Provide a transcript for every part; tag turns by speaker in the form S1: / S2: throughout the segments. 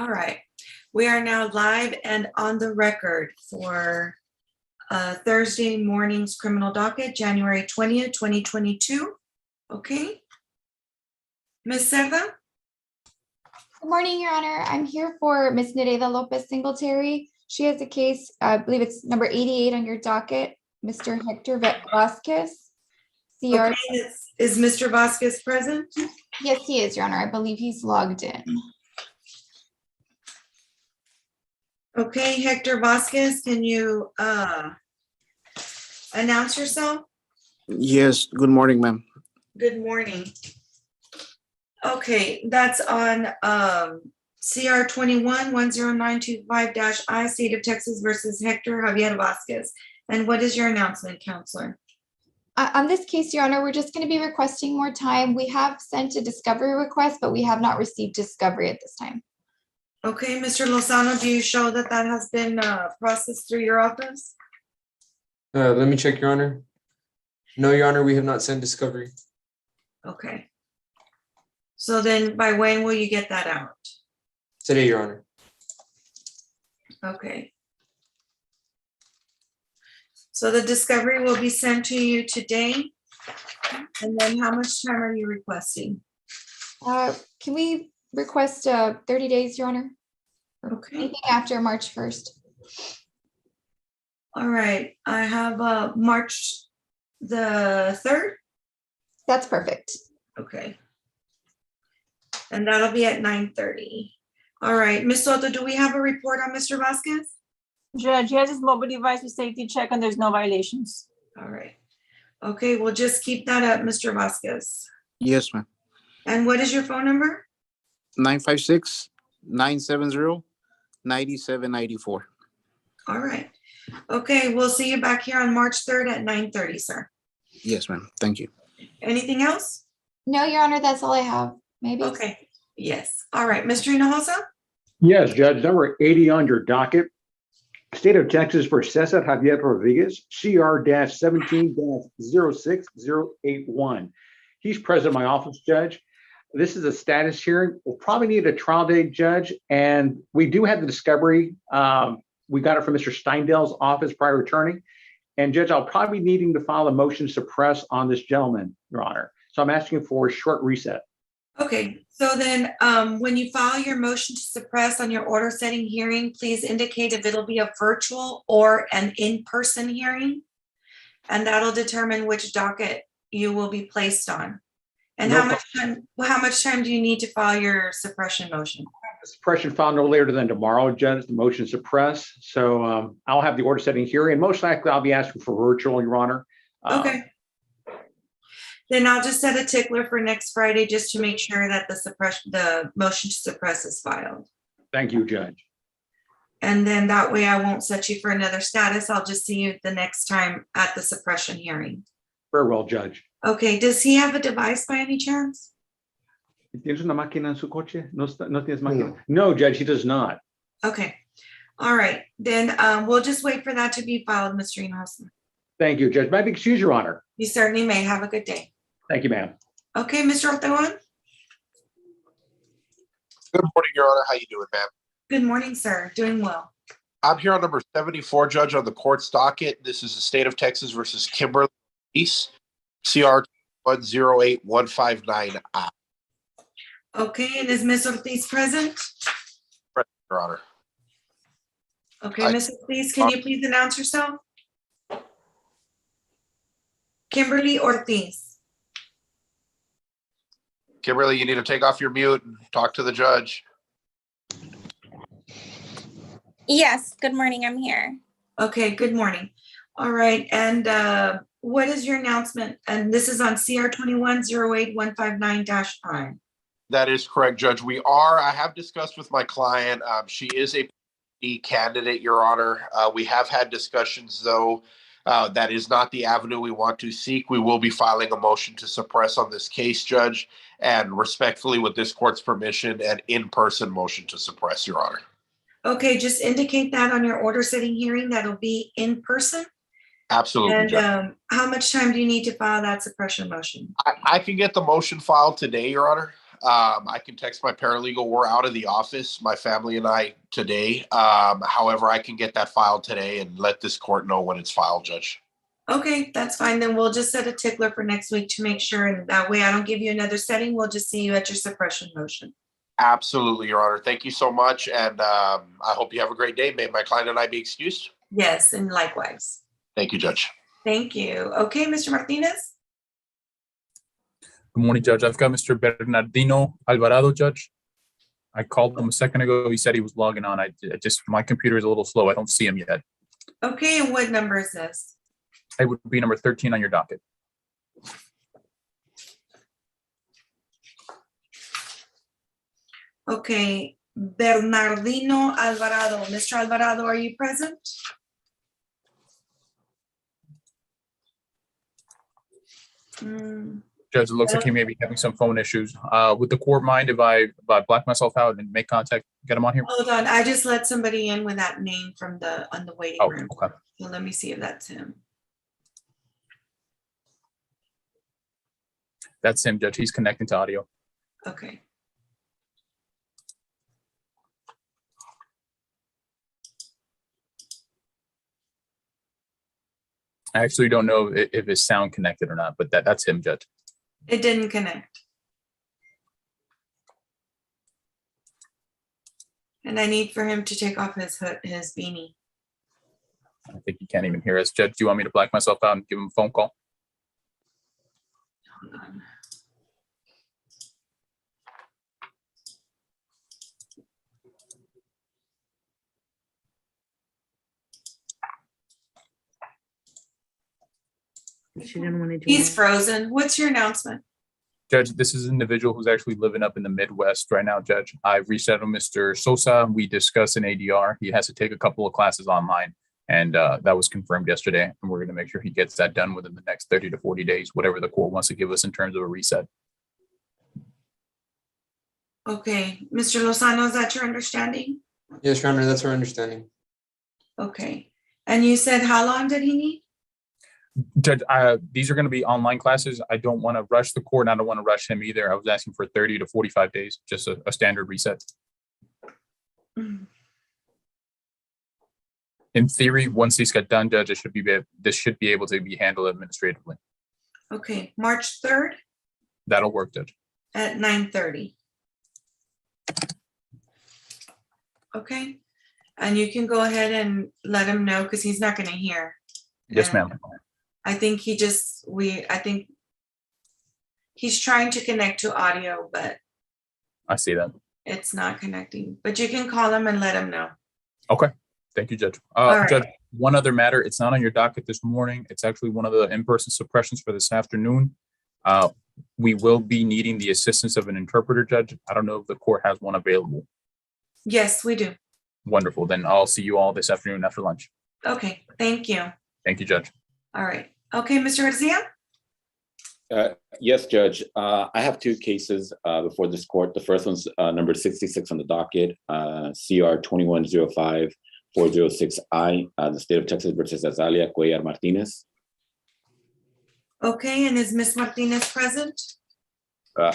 S1: All right. We are now live and on the record for Thursday morning's criminal docket, January 20th, 2022. Okay. Ms. Cerda?
S2: Good morning, Your Honor. I'm here for Ms. Nereida Lopez Singletary. She has a case, I believe it's number 88 on your docket, Mr. Hector Vasquez. CR.
S1: Okay, is Mr. Vasquez present?
S2: Yes, he is, Your Honor. I believe he's logged in.
S1: Okay, Hector Vasquez, can you announce yourself?
S3: Yes, good morning, ma'am.
S1: Good morning. Okay, that's on CR 21-10925-I, State of Texas versus Hector Javier Vasquez. And what is your announcement, counselor?
S2: On this case, Your Honor, we're just going to be requesting more time. We have sent a discovery request, but we have not received discovery at this time.
S1: Okay, Mr. Lozano, do you show that that has been processed through your office?
S4: Let me check, Your Honor. No, Your Honor, we have not sent discovery.
S1: Okay. So then by when will you get that out?
S4: Today, Your Honor.
S1: Okay. So the discovery will be sent to you today. And then how much time are you requesting?
S2: Can we request 30 days, Your Honor?
S1: Okay.
S2: Anything after March 1st.
S1: All right. I have March the 3rd.
S2: That's perfect.
S1: Okay. And that'll be at 9:30. All right. Ms. Soto, do we have a report on Mr. Vasquez?
S5: Judge, he has his mobile device with safety check and there's no violations.
S1: All right. Okay, we'll just keep that up, Mr. Vasquez.
S3: Yes, ma'am.
S1: And what is your phone number?
S3: 956-970-9794.
S1: All right. Okay, we'll see you back here on March 3rd at 9:30, sir.
S3: Yes, ma'am. Thank you.
S1: Anything else?
S2: No, Your Honor, that's all I have. Maybe.
S1: Okay, yes. All right, Mr. Hinojosa?
S6: Yes, Judge, number 80 on your docket. State of Texas versus Cesar Javier Rodriguez, CR-17-06081. He's present in my office, Judge. This is a status hearing. We'll probably need a trial date, Judge, and we do have the discovery. We got it from Mr. Steindale's office prior to returning. And Judge, I'll probably be needing to file a motion to suppress on this gentleman, Your Honor. So I'm asking for a short reset.
S1: Okay, so then when you file your motion to suppress on your order setting hearing, please indicate if it'll be a virtual or an in-person hearing. And that'll determine which docket you will be placed on. And how much time do you need to file your suppression motion?
S6: Suppression filed no later than tomorrow, Judge, the motion to suppress. So I'll have the order setting hearing, and most likely I'll be asking for virtual, Your Honor.
S1: Okay. Then I'll just set a tickler for next Friday just to make sure that the motion to suppress is filed.
S6: Thank you, Judge.
S1: And then that way I won't set you for another status. I'll just see you the next time at the suppression hearing.
S6: Very well, Judge.
S1: Okay, does he have a device by any chance?
S6: ¿Tienes una máquina en su coche? No tienes máquina? No, Judge, he does not.
S1: Okay. All right, then we'll just wait for that to be filed, Mr. Hinojosa.
S6: Thank you, Judge. May I be excused, Your Honor?
S1: You certainly may. Have a good day.
S6: Thank you, ma'am.
S1: Okay, Mr. Ortegon?
S7: Good morning, Your Honor. How you doing, ma'am?
S1: Good morning, sir. Doing well.
S7: I'm here on number 74, Judge, on the court's docket. This is the State of Texas versus Kimberly East, CR 108159I.
S1: Okay, and is Ms. Ortiz present?
S7: Your Honor.
S1: Okay, Ms. Ortiz, can you please announce yourself? Kimberly Ortiz.
S7: Kimberly, you need to take off your mute and talk to the judge.
S8: Yes, good morning, I'm here.
S1: Okay, good morning. All right, and what is your announcement? And this is on CR 21-08159-I.
S7: That is correct, Judge. I have discussed with my client. She is a candidate, Your Honor. We have had discussions, though. That is not the avenue we want to seek. We will be filing a motion to suppress on this case, Judge, and respectfully, with this court's permission, an in-person motion to suppress, Your Honor.
S1: Okay, just indicate that on your order setting hearing. That'll be in person.
S7: Absolutely,
S1: And
S7: Judge.
S1: how much time do you need to file that suppression motion?
S7: I can get the motion filed today, Your Honor. I can text my paralegal. We're out of the office, my family and I, today. However, I can get that filed today and let this court know when it's filed, Judge.
S1: Okay, that's fine. Then we'll just set a tickler for next week to make sure, and that way I don't give you another setting. We'll just see you at your suppression motion.
S7: Absolutely, Your Honor. Thank you so much. And I hope you have a great day. May my client and I be excused.
S1: Yes, and likewise.
S7: Thank you, Judge.
S1: Thank you. Okay, Mr. Martinez?
S9: Good morning, Judge. I've got Mr. Bernardino Alvarado, Judge. I called him a second ago. He said he was logging on. My computer is a little slow. I don't see him yet.
S1: Okay, and what number is this?
S9: It would be number 13 on your docket.
S1: Okay, Bernardino Alvarado. Mr. Alvarado, are you present?
S9: Judge, it looks like he may be having some phone issues. Would the court mind if I black myself out and make contact, get him on here?
S1: Hold on, I just let somebody in with that name from on the waiting
S9: Oh,
S1: room.
S9: okay.
S1: So let me see if that's him.
S9: That's him, Judge. He's connecting to audio.
S1: Okay.
S9: I actually don't know if his sound connected or not, but that's him, Judge.
S1: It didn't connect. And I need for him to take off his beanie.
S9: I think he can't even hear us. Judge, do you want me to black myself out and give him a phone call?
S1: Hold on.
S10: She didn't want to do
S1: He's
S10: it.
S1: frozen. What's your announcement?
S9: Judge, this is an individual who's actually living up in the Midwest right now, Judge. I've reached out to Mr. Sosa. We discussed an ADR. He has to take a couple of classes online, and that was confirmed yesterday. And we're going to make sure he gets that done within the next 30 to 40 days, whatever the court wants to give us in terms of a reset.
S1: Okay, Mr. Lozano, is that your understanding?
S4: Yes, Your Honor, that's our understanding.
S1: Okay. And you said how long did he need?
S9: Judge, these are going to be online classes. I don't want to rush the court, and I don't want to rush him either. I was asking for 30 to 45 days, just a standard reset. In theory, once these get done, Judge, this should be able to be handled administratively.
S1: Okay, March 3rd
S9: That'll work, Judge.
S1: at 9:30. Okay, and you can go ahead and let him know because he's not going to hear.
S9: Yes,
S1: And
S9: ma'am.
S1: I think I think he's trying to connect to audio, but
S9: I see that.
S1: it's not connecting. But you can call him and let him know.
S9: Okay. Thank you, Judge.
S1: All
S9: Judge,
S1: right.
S9: one other matter. It's not on your docket this morning. It's actually one of the in-person suppressions for this afternoon. We will be needing the assistance of an interpreter, Judge. I don't know if the court has one available.
S1: Yes, we do.
S9: Wonderful. Then I'll see you all this afternoon after lunch.
S1: Okay, thank you.
S9: Thank you, Judge.
S1: All right. Okay, Mr. Garcia?
S11: Yes, Judge. I have two cases before this court. The first one's number 66 on the docket, CR 2105-406I, the state of Texas versus Azalia Cuellar Martinez.
S1: Okay, and is Ms. Martinez present?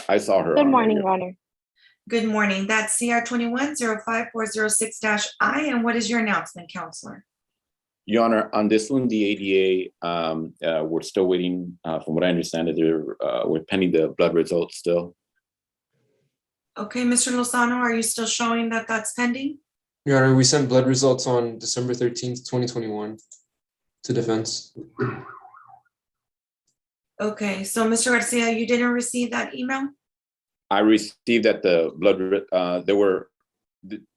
S11: I saw her.
S12: Good morning, Your Honor.
S1: Good morning. That's CR 2105-406-I. And what is your announcement, counselor?
S11: Your Honor, on this one, the ADA, we're still waiting. From what I understand, we're pending the blood results still.
S1: Okay, Mr. Lozano, are you still showing that that's pending?
S4: Your Honor, we sent blood results on December 13th, 2021 to defense.
S1: Okay, so Mr. Garcia, you didn't receive that email?
S11: I received that the blood,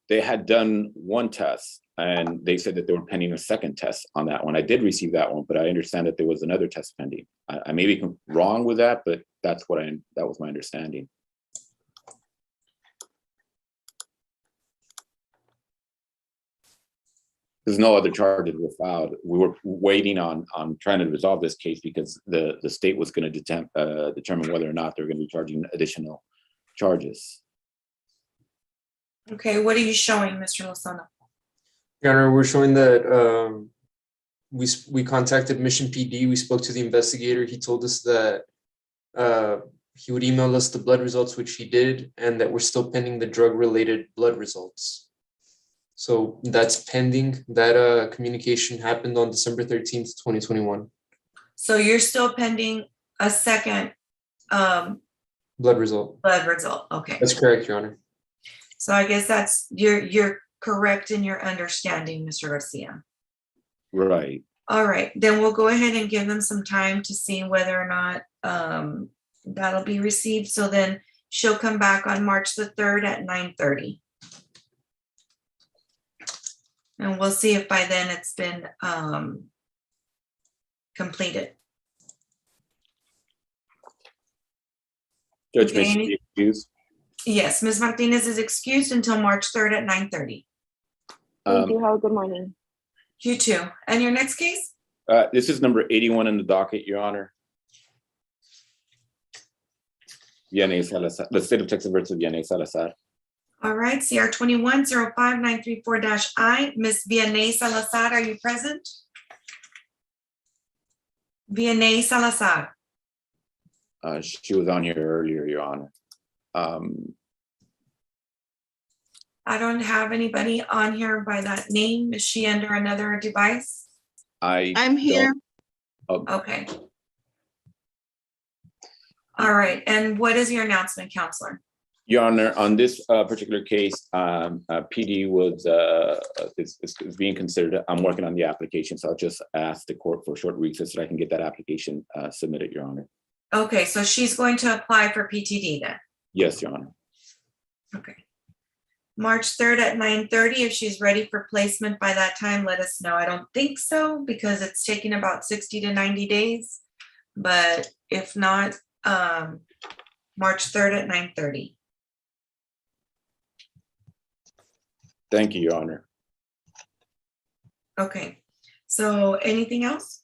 S11: they had done one test and they said that they were pending a second test on that one. I did receive that one, but I understand that there was another test pending. I may be wrong with that, but that was my understanding. There's no other charges were filed. We were waiting on trying to resolve this case because the state was going to determine whether or not they're going to be charging additional charges.
S1: Okay, what are you showing, Mr. Lozano?
S4: Your Honor, we're showing that we contacted Mission PD. We spoke to the investigator. He told us that he would email us the blood results, which he did, and that we're still pending the drug-related blood results. So that's pending. That communication happened on December 13th, 2021.
S1: So you're still pending a second
S4: Blood result.
S1: Okay.
S4: That's correct, Your Honor.
S1: So I guess that's, you're correct in your understanding, Mr. Garcia.
S11: Right.
S1: All right, then we'll go ahead and give them some time to see whether or not that'll be received. So then she'll come back on March the 3rd at 9:30. And we'll see if by then it's been completed.
S11: Judge,
S1: Okay,
S11: may she be excused?
S1: Yes, Ms. Martinez is excused until March 3rd at 9:30.
S11: Um,
S10: you. Have a good morning.
S1: You too. And your next case?
S11: This is number 81 in the docket, Your Honor. Vianney Salazar, the state of Texas versus Vianney Salazar.
S1: All right, CR 21-05934-I. Ms. Vianney Salazar, are you present? Vianney Salazar.
S11: She was on here earlier, Your Honor.
S1: I don't have anybody on here by that name. Is she under another device?
S10: I'm here.
S1: Okay. All right, and what is your announcement, Counselor?
S11: Your Honor, on this particular case, PD was is being considered. I'm working on the application, so I'll just ask the court for a short recess so I can get that application submitted, Your Honor.
S1: Okay, so she's going to apply for PTD then?
S11: Yes, Your Honor.
S1: Okay. March 3rd at 9:30. If she's ready for placement by that time, let us know. I don't think so because it's taking about 60 to 90 days. But if not, March 3rd at 9:30.
S11: Thank you, Your Honor.
S1: Okay, so anything else?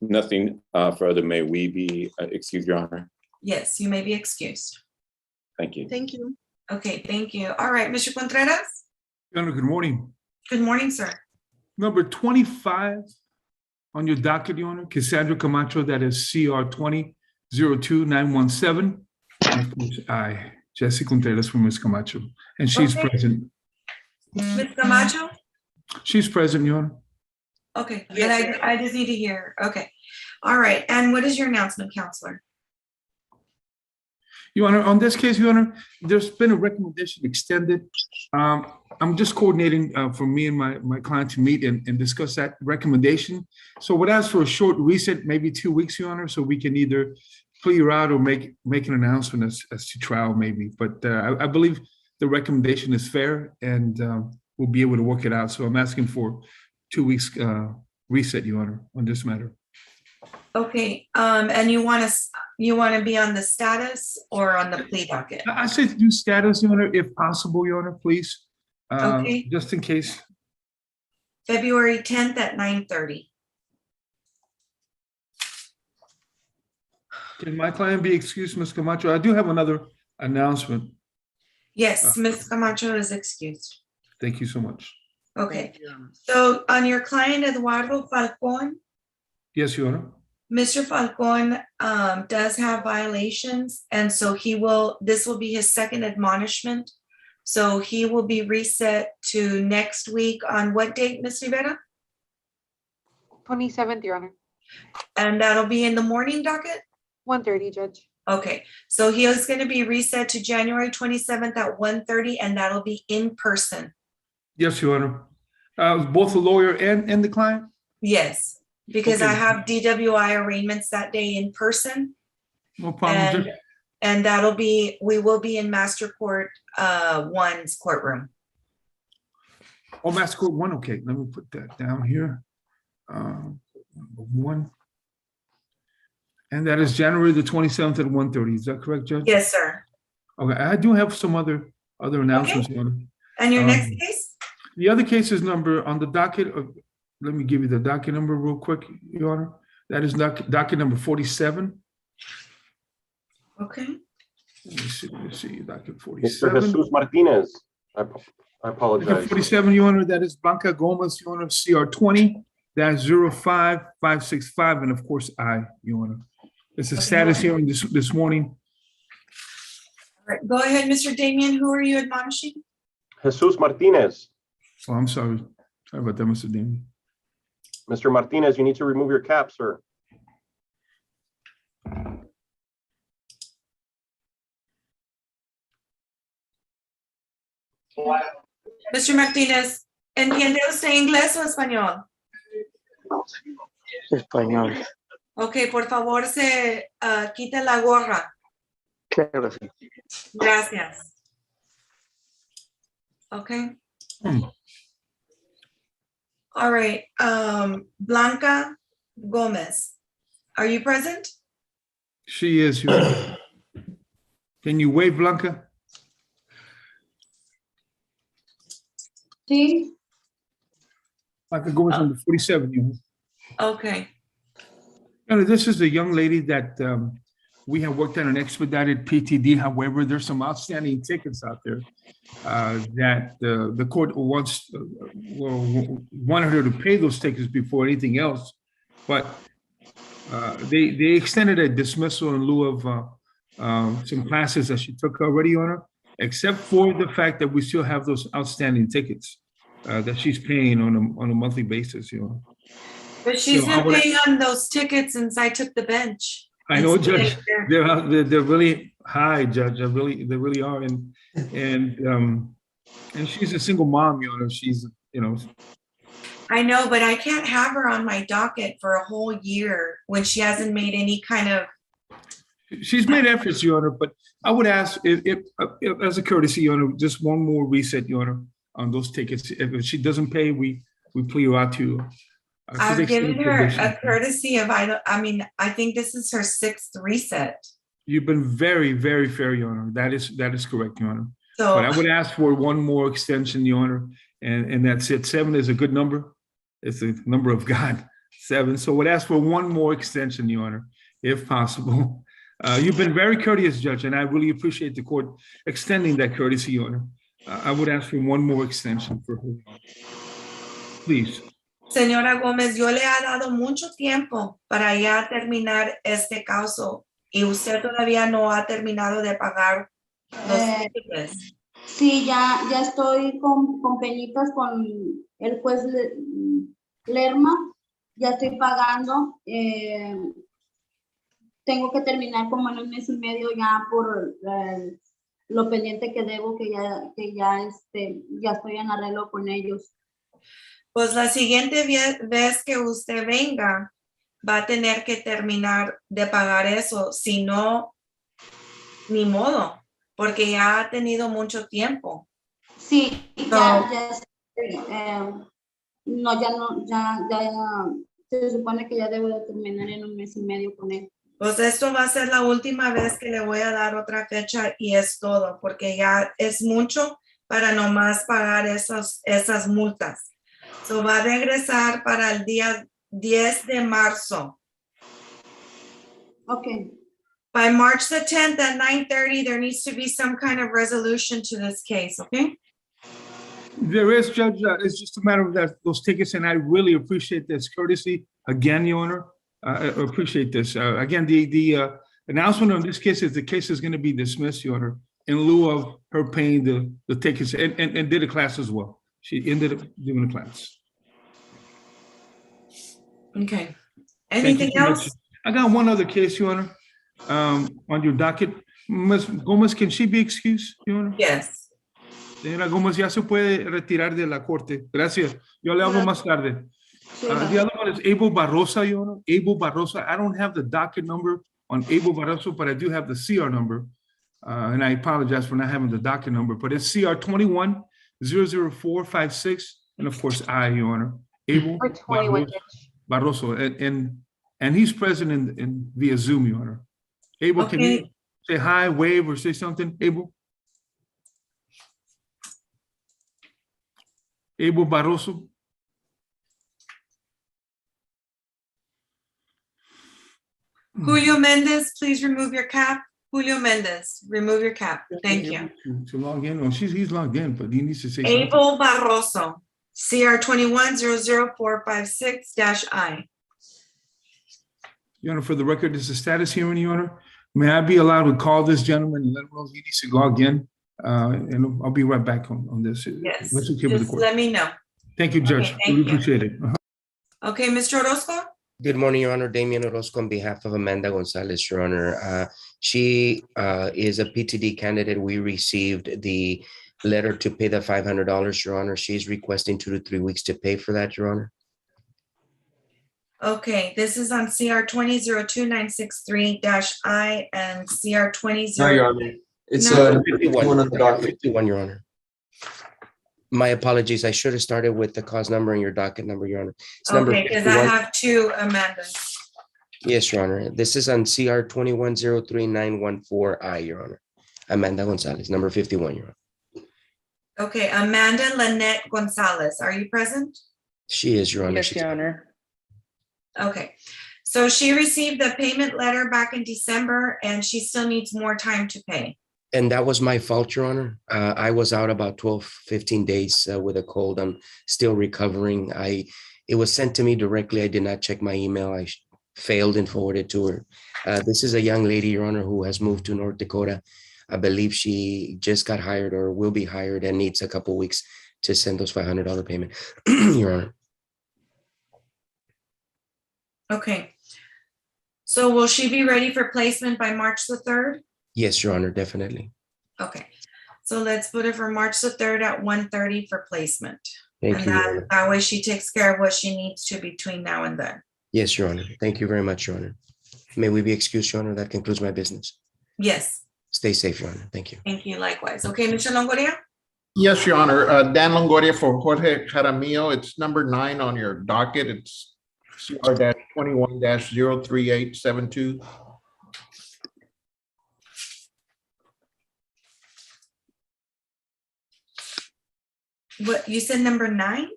S11: Nothing further. May we be excused, Your Honor?
S1: Yes, you may be excused.
S11: Thank you.
S10: Thank you.
S1: Okay, thank you. All right, Mr. Contreras?
S12: Your Honor, good morning.
S1: Good morning, sir.
S12: Number 25 on your docket, Your Honor, Cassandra Camacho, that is CR 20-02917. And of course, I, Jesse Contreras from Ms. Camacho, and she's
S1: Okay.
S12: present.
S1: Ms. Camacho?
S12: She's present, Your Honor.
S1: Okay, then I just need to hear. Okay. All right, and what is your announcement, Counselor?
S12: Your Honor, on this case, Your Honor, there's been a recommendation extended. I'm just coordinating for me and my client to meet and discuss that recommendation. So would ask for a short reset, maybe 2 weeks, Your Honor, so we can either clear out or make an announcement as to trial maybe. But I believe the recommendation is fair and we'll be able to work it out. So I'm asking for 2 weeks reset, Your Honor, on this matter.
S1: Okay, and you want to be on the status or on the plea docket?
S12: I say to do status, Your Honor, if possible, Your Honor, please.
S1: Okay.
S12: Just in case.
S1: February 10th at 9:30.
S12: Can my client be excused, Ms. Camacho? I do have another announcement.
S1: Yes, Ms. Camacho is excused.
S12: Thank you so much.
S1: Okay, so on your client Eduardo Falcon,
S12: Yes, Your Honor.
S1: Mr. Falcon does have violations, and so this will be his second admonishment. So he will be reset to next week on what date, Ms. Rivera?
S10: 27th, Your Honor.
S1: And that'll be in the morning docket?
S10: 1:30, Judge.
S1: Okay, so he is going to be reset to January 27th at 1:30, and that'll be in person.
S12: Yes, Your Honor. Both the lawyer and the client?
S1: Yes, because I
S12: Okay.
S1: have DWI arraignments that day in person.
S12: No problem.
S1: And we will be in Master Court 1's courtroom.
S12: Oh, Mass Court 1, okay, let me put that down here. Number 1. And that is January the 27th at 1:30, is that correct, Judge?
S1: Yes, sir.
S12: Okay, I do have some other announcements, Your Honor.
S1: And your next case?
S12: The other case is number on the docket of, let me give you the docket number real quick, Your Honor. That is docket number 47.
S1: Okay.
S12: Let's see, docket
S13: Mr.
S12: 47.
S13: Jesus Martinez, I
S12: Docket
S13: apologize.
S12: 47, Your Honor, that is Blanca Gomez, Your Honor, CR 20-05565, and of course, I, Your Honor. It's a status hearing this morning.
S1: right, go ahead, Mr. Damian. Who are you admonishing?
S13: Jesus Martinez.
S12: Oh, I'm sorry. Sorry about that, Mr. Damon.
S13: Mr. Martinez, you need to remove your cap, sir.
S1: Mr. Martinez, ¿entiende usted inglés o español?
S14: Español.
S1: Ok, por favor, se quite la gorra.
S14: Claro, sí.
S1: Gracias. Okay. All right, Blanca Gomez, are you present?
S12: She is. Can you wave, Blanca?
S15: Sí.
S12: Blanca Gomez on the 47.
S1: Okay.
S12: This is the young lady that we have worked on an expedited PTD. However, there's some outstanding tickets out there that the court wanted her to pay those tickets before anything else. But they extended a dismissal in lieu of some classes that she took already on her, except for the fact that we still have those outstanding tickets that she's paying on a monthly basis,
S1: But she's
S12: So I
S1: been
S12: would-
S1: paying on those tickets since I took the bench.
S12: I know,
S1: It's been
S12: Judge,
S1: there.
S12: they're really high, Judge. They really are. And she's a single mom, she's,
S1: I know, but I can't have her on my docket for a whole year when she hasn't made any kind of,
S12: she's made efforts, Your Honor, but I would ask if as a courtesy, Your Honor, just one more reset, Your Honor, on those tickets. If she doesn't pay, we plea her out to. the
S1: I've given
S12: extent
S1: her
S12: condition.
S1: a courtesy of, I think this is her 6th reset.
S12: You've been very, very fair, Your Honor. That is correct, Your Honor.
S1: So
S12: But I would ask for one more extension, Your Honor, and that's it. 7 is a good number. It's the number of God, 7. So I would ask for one more extension, Your Honor, if possible. You've been very courteous, Judge, and I really appreciate the court extending that courtesy, Your Honor. I would ask for one more extension for her. Please.
S1: Señora Gómez, yo le he dado mucho tiempo para ya terminar este caso y usted todavía no ha terminado de pagar los tickets.
S15: Sí, ya estoy con penitas con el juez Lerma, ya estoy pagando. Tengo que terminar como en un mes y medio ya por lo pendiente que debo, que ya estoy en arreglo con ellos.
S1: Pues la siguiente vez que usted venga, va a tener que terminar de pagar eso, si no, ni modo, porque ya ha tenido mucho tiempo.
S15: Sí,
S1: No.
S15: ya se supone que ya debo de terminar en un mes y medio con él.
S1: Pues esto va a ser la última vez que le voy a dar otra fecha y es todo, porque ya es mucho para nomás pagar esas multas. So va a regresar para el día 10 de marzo.
S15: Okay.
S1: By March the 10th at 9:30, there needs to be some kind of resolution to this case, okay?
S12: There is, Judge. It's just a matter of those tickets, and I really appreciate this courtesy. Again, Your Honor, I appreciate this. Again, the announcement on this case is the case is going to be dismissed, Your Honor, in lieu of her paying the tickets and did a class as well. She ended up doing a class.
S1: Okay.
S12: Thank you
S1: Anything
S12: so much.
S1: else?
S12: I got one other case, Your Honor, on your docket. Ms. Gomez, can she be excused, Your Honor?
S1: Yes.
S12: Señora Gómez, ya se puede retirar de la corte. Gracias. Yo le hablo más tarde. The other one is Abel Barrosa, Your Honor. Abel Barrosa. I don't have the docket number on Abel Barrosa, but I do have the CR number. And I apologize for not having the docket number, but it's CR 21-00456. And of course, I, Your Honor. Abel
S10: For 21.
S12: Barroso. And he's present in via Zoom, Your Honor. Abel, can you
S1: Okay.
S12: say hi, wave, or say something, Abel? Abel Barroso.
S1: Julio Mendez, please remove your cap. Julio Mendez, remove your cap. Thank you.
S12: To log in. Oh, he's logged in, but he needs to say something.
S1: Abel Barroso, CR 21-00456-I.
S12: Your Honor, for the record, this is a status hearing, Your Honor. May I be allowed to call this gentleman and let him know he needs to log in? And I'll be right back on this.
S1: Yes,
S12: That's okay with the
S1: just
S12: court.
S1: let me know.
S12: Thank you, Judge.
S1: Okay,
S12: Really
S1: thank you.
S12: appreciate it.
S1: Okay, Mr. Orozco?
S14: Good morning, Your Honor. Damian Orozco on behalf of Amanda Gonzalez, Your Honor. She is a PTD candidate. We received the letter to pay the $500, Your Honor. She's requesting 2 to 3 weeks to pay for that, Your Honor.
S1: Okay, this is on CR 20-02963-I and CR 20.
S4: No, Your Honor. It's
S1: No.
S4: 51 on the docket.
S14: 51, Your Honor. My apologies. I should have started with the cause number and your docket number, Your Honor. It's number
S1: Okay, because I
S14: 51.
S1: have two Amandas.
S14: Yes, Your Honor. This is on CR 21-03914-I, Your Honor. Amanda Gonzalez, number 51, Your Honor.
S1: Okay, Amanda Lynette Gonzalez, are you present?
S14: She is, Your Honor.
S10: Yes, Your Honor.
S1: Okay, so she received the payment letter back in December and she still needs more time to pay.
S14: And that was my fault, Your Honor. I was out about 12, 15 days with a cold. I'm still recovering. It was sent to me directly. I did not check my email. I failed and forwarded to her. This is a young lady, Your Honor, who has moved to North Dakota. I believe she just got hired or will be hired and needs a couple weeks to send those $500 payment, Your Honor.
S1: Okay. So will she be ready for placement by March the 3rd?
S14: Yes, Your Honor, definitely.
S1: Okay, so let's put it for March the 3rd at 1:30 for placement.
S14: Thank
S1: And
S14: you, Your Honor.
S1: that way she takes care of what she needs to between now and then.
S14: Yes, Your Honor. Thank you very much, Your Honor. May we be excused, Your Honor. That concludes my business.
S1: Yes,
S14: Stay safe, Your Honor. Thank you.
S1: thank you likewise. Okay, Mr. Longoria?
S7: Yes, Your Honor. Dan Longoria for Jorge Jaramillo. It's number 9 on your docket. It's CR-21-03872.
S1: What, you said number 9?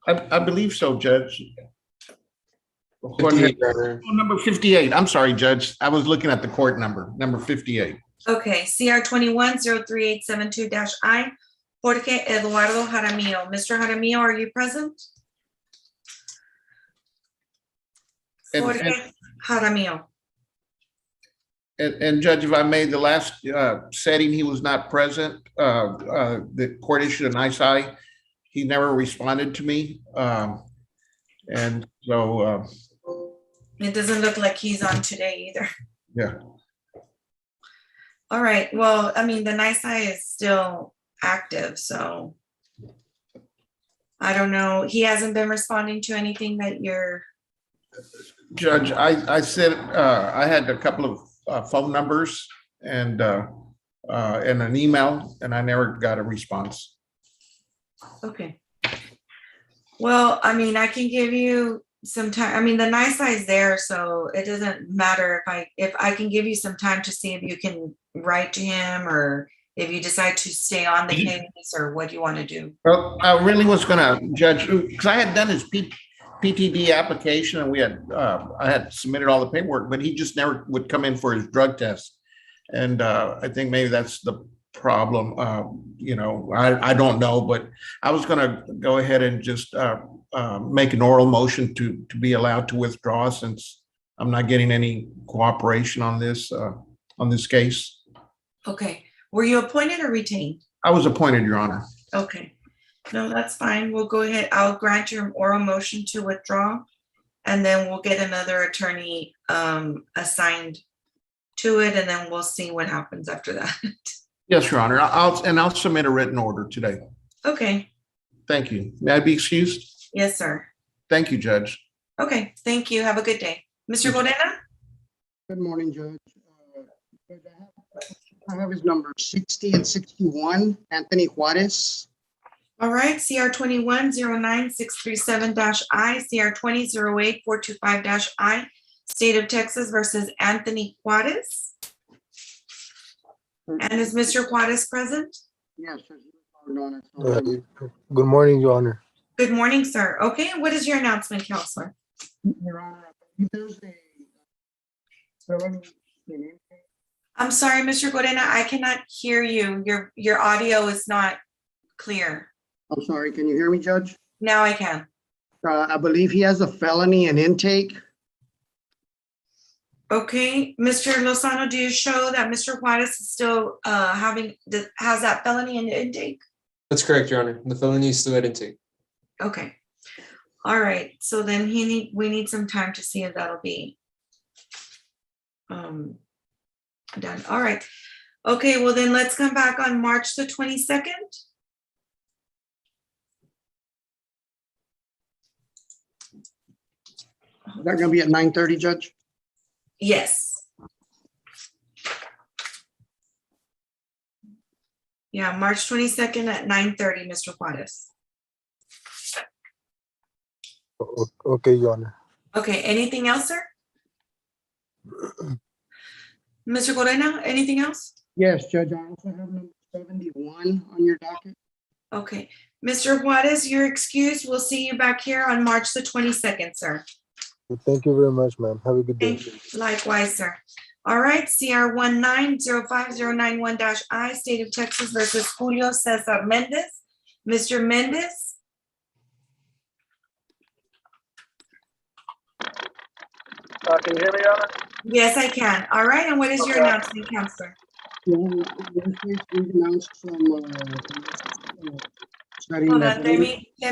S7: I believe so, Judge.
S4: 58, Your Honor.
S7: Oh, number 58. I'm sorry, Judge. I was looking at the court number 58.
S1: Okay, CR 21-03872-I, Jorge Eduardo Jaramillo. Mr. Jaramillo, are you present?
S7: And-
S1: Jorge Jaramillo.
S7: And Judge, if I may, the last setting, he was not present. The court issued an ISI. He never responded to me. And so,
S1: It doesn't look like he's on today either.
S7: yeah.
S1: All right, well, I mean, the NISI is still active, so I don't know. He hasn't been responding to anything that you're,
S7: Judge, I said, I had a couple of phone numbers and an email, and I never got a response.
S1: okay. Well, I mean, I can give you some time. I mean, the NISI is there, so it doesn't matter if I can give you some time to see if you can write to him or if you decide to stay on the case or what you want to do.
S7: Well, I really was gonna, Judge, because I had done his PTD application and I had submitted all the paperwork, but he just never would come in for his drug test. And I think maybe that's the problem. I don't know, but I was gonna go ahead and just make an oral motion to be allowed to withdraw since I'm not getting any cooperation on this case.
S1: Okay, were you appointed or retained?
S7: I was appointed, Your Honor.
S1: Okay, no, that's fine. We'll go ahead. I'll grant your oral motion to withdraw. And then we'll get another attorney assigned to it, and then we'll see what happens after that.
S7: Yes, Your Honor. I'll submit a written order today.
S1: Okay,
S7: Thank you. May I be excused?
S1: yes, sir.
S7: Thank you, Judge.
S1: Okay, thank you. Have a good day. Mr. Morena?
S16: Good morning, Judge. Judge, I have his number 60 and 61, Anthony Juarez.
S1: All right, CR 21-09637-I, CR 20-08425-I, State of Texas versus Anthony Juarez. And is Mr. Juarez present?
S16: Yes.
S17: Good morning, Your Honor.
S1: Good morning, sir. Okay, what is your announcement, Counselor?
S16: Your Honor, I believe there's a felony in
S1: I'm sorry, Mr. Morena, I cannot hear you. Your audio is not clear.
S16: I'm sorry, can you hear me, Judge?
S1: Now I can.
S16: I believe he has a felony in intake.
S1: Okay, Mr. Lozano, do you show that Mr. Juarez is still has that felony in intake?
S4: That's correct, Your Honor. The felony is still at intake.
S1: Okay. All right, so then we need some time to see if that'll be done. All right. Okay, well then let's come back on March the 22nd.
S16: Is that gonna be at 9:30, Judge?
S1: Yes. Yeah, March 22nd at 9:30, Mr. Juarez.
S17: Okay, Your Honor.
S1: Okay, anything else, sir? Mr. Corena, anything else?
S16: Yes, Judge, I also have number 71 on your docket.
S1: Okay, Mr. Juarez, you're excused. We'll see you back here on March the 22nd, sir.
S17: Thank you very much, ma'am. Have a good day.
S1: Thank you. Likewise, sir. All right, CR 1905091-I, State of Texas versus Julio Cesar Mendez. Mr. Mendez?
S13: Can you hear me, Your Honor?
S1: Yes, I can. All right, and what is your announcement, Counselor?
S16: We've announced some studying
S1: Hold
S16: that
S1: on, let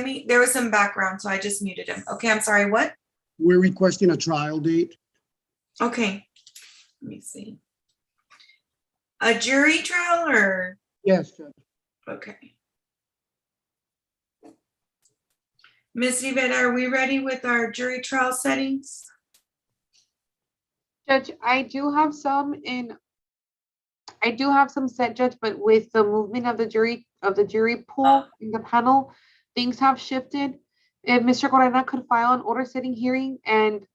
S1: me, there was some background, so I just muted him. Okay, I'm sorry, what?
S16: we're requesting a trial date.
S1: Okay, let me see. A jury trial or?
S16: Yes, Judge.
S1: Okay. Ms. Rivera, are we ready with our jury trial settings?
S10: Judge, I do have some set, Judge, but with the movement of the jury pool in the panel, things have shifted. If Mr. Corena could file an order setting hearing and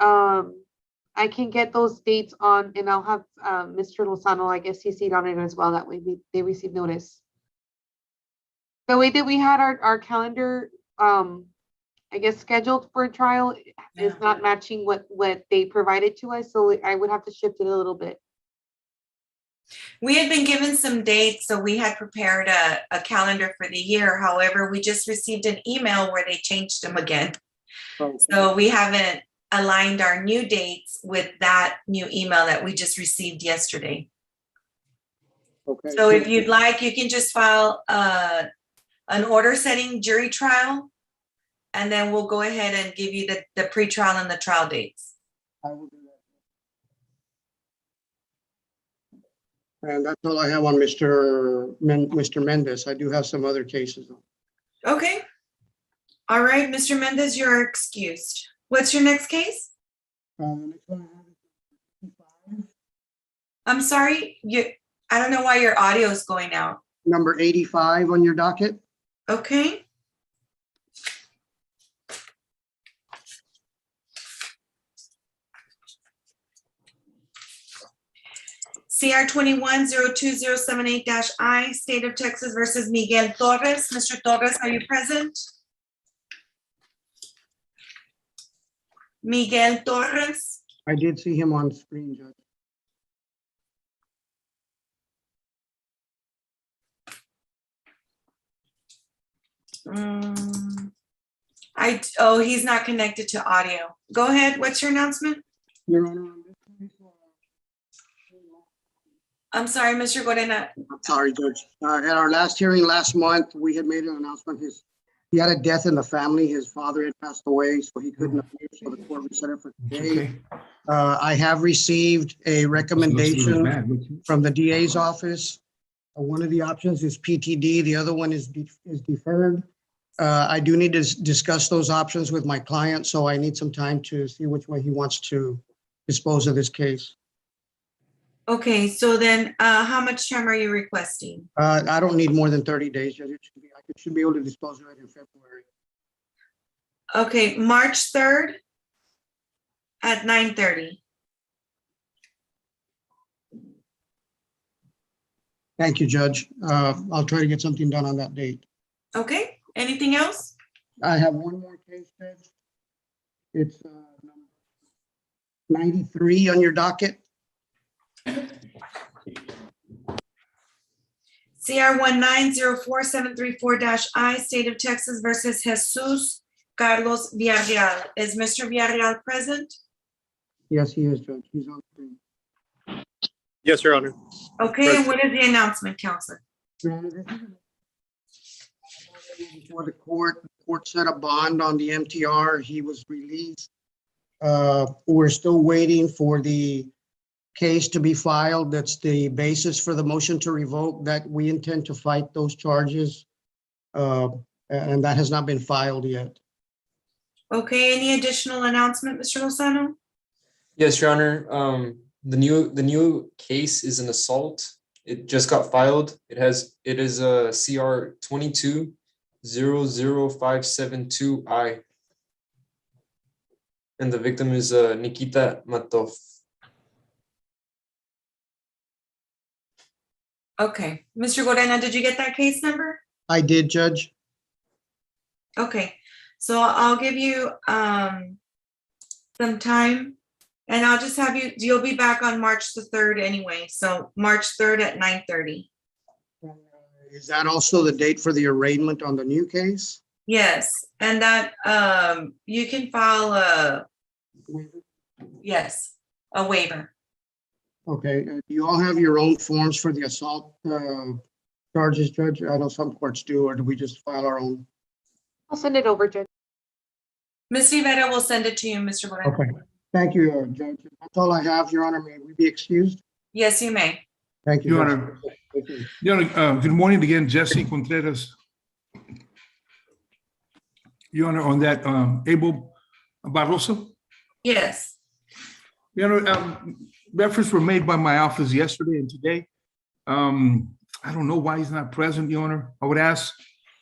S10: I can get those dates on, and I'll have Mr. Lozano, I guess, CC'd on it as well. That way they receive notice. The way that we had our calendar, I guess, scheduled for a trial is not matching what they provided to us. So I would have to shift it a little bit.
S1: We had been given some dates, so we had prepared a calendar for the year. However, we just received an email where they changed them again. So we haven't aligned our new dates with that new email that we just received yesterday.
S16: Okay.
S1: So if you'd like, you can just file an order setting jury trial, and then we'll go ahead and give you the pretrial and the trial dates.
S16: I will do that. And that's all I have on Mr. Mendez. I do have some other cases.
S1: Okay. All right, Mr. Mendez, you're excused. What's your next case? I'm sorry, I don't know why your audio is going out.
S16: Number 85 on your docket.
S1: Okay. CR 21-02078-I, State of Texas versus Miguel Torres. Mr. Torres, are you present? Miguel Torres.
S16: I did see him on screen, Judge.
S1: He's not connected to audio. Go ahead. What's your announcement?
S16: Your Honor,
S1: I'm sorry, Mr. Corena.
S16: sorry, Judge. At our last hearing last month, we had made an announcement. He had a death in the family. His father had passed away, so he couldn't appear. So the court reset it for today.
S12: Okay.
S16: I have received a recommendation from the DA's office. One of the options is PTD. The other one is deferred. I do need to discuss those options with my client, so I need some time to see which way he wants to dispose of this case.
S1: Okay, so then how much time are you requesting?
S16: I don't need more than 30 days, Judge. I should be able to dispose of it in February.
S1: Okay, March 3rd at 9:30.
S16: Thank you, Judge. I'll try to get something done on that date.
S1: Okay, anything else?
S16: I have one more case, Judge. It's number 93 on your docket.
S1: CR 1904734-I, State of Texas versus Jesus Carlos Villarreal. Is Mr. Villarreal present?
S16: Yes, he is, Judge. He's on screen.
S13: Yes, Your Honor.
S1: Okay, and what is the announcement, Counselor?
S16: Your Honor, this is before the court set a bond on the MTR. He was released. We're still waiting for the case to be filed. That's the basis for the motion to revoke, that we intend to fight those charges. And that has not been filed yet.
S1: Okay, any additional announcement, Mr. Lozano?
S4: Yes, Your Honor. The new case is an assault. It just got filed. It is a CR 22-00572I. And the victim is Nikita Matov.
S1: Okay, Mr. Guarena, did you get that case number?
S16: I did, Judge.
S1: Okay, so I'll give you some time, and I'll just have you'll be back on March the 3rd anyway, so March 3rd at 9:30.
S16: Is that also the date for the arraignment on the new case?
S1: Yes, and that you can file a waiver.
S16: Okay, do you all have your own forms for the assault charges, Judge? I know some courts do, or do we just file our own?
S10: I'll send it over, Judge.
S1: Ms. Rivera will send it to you, Mr. Guarena.
S16: Okay, thank you, Judge. That's all I have, Your Honor. May we be excused?
S1: Yes, you may.
S16: Thank you.
S12: Your
S16: Judge.
S12: Honor. Your Honor, good morning again, Jesse Contreras. Your Honor, on that Abel Barroso.
S1: Yes.
S12: Your Honor, reference were made by my office yesterday and today. I don't know why he's not present, Your Honor. I would ask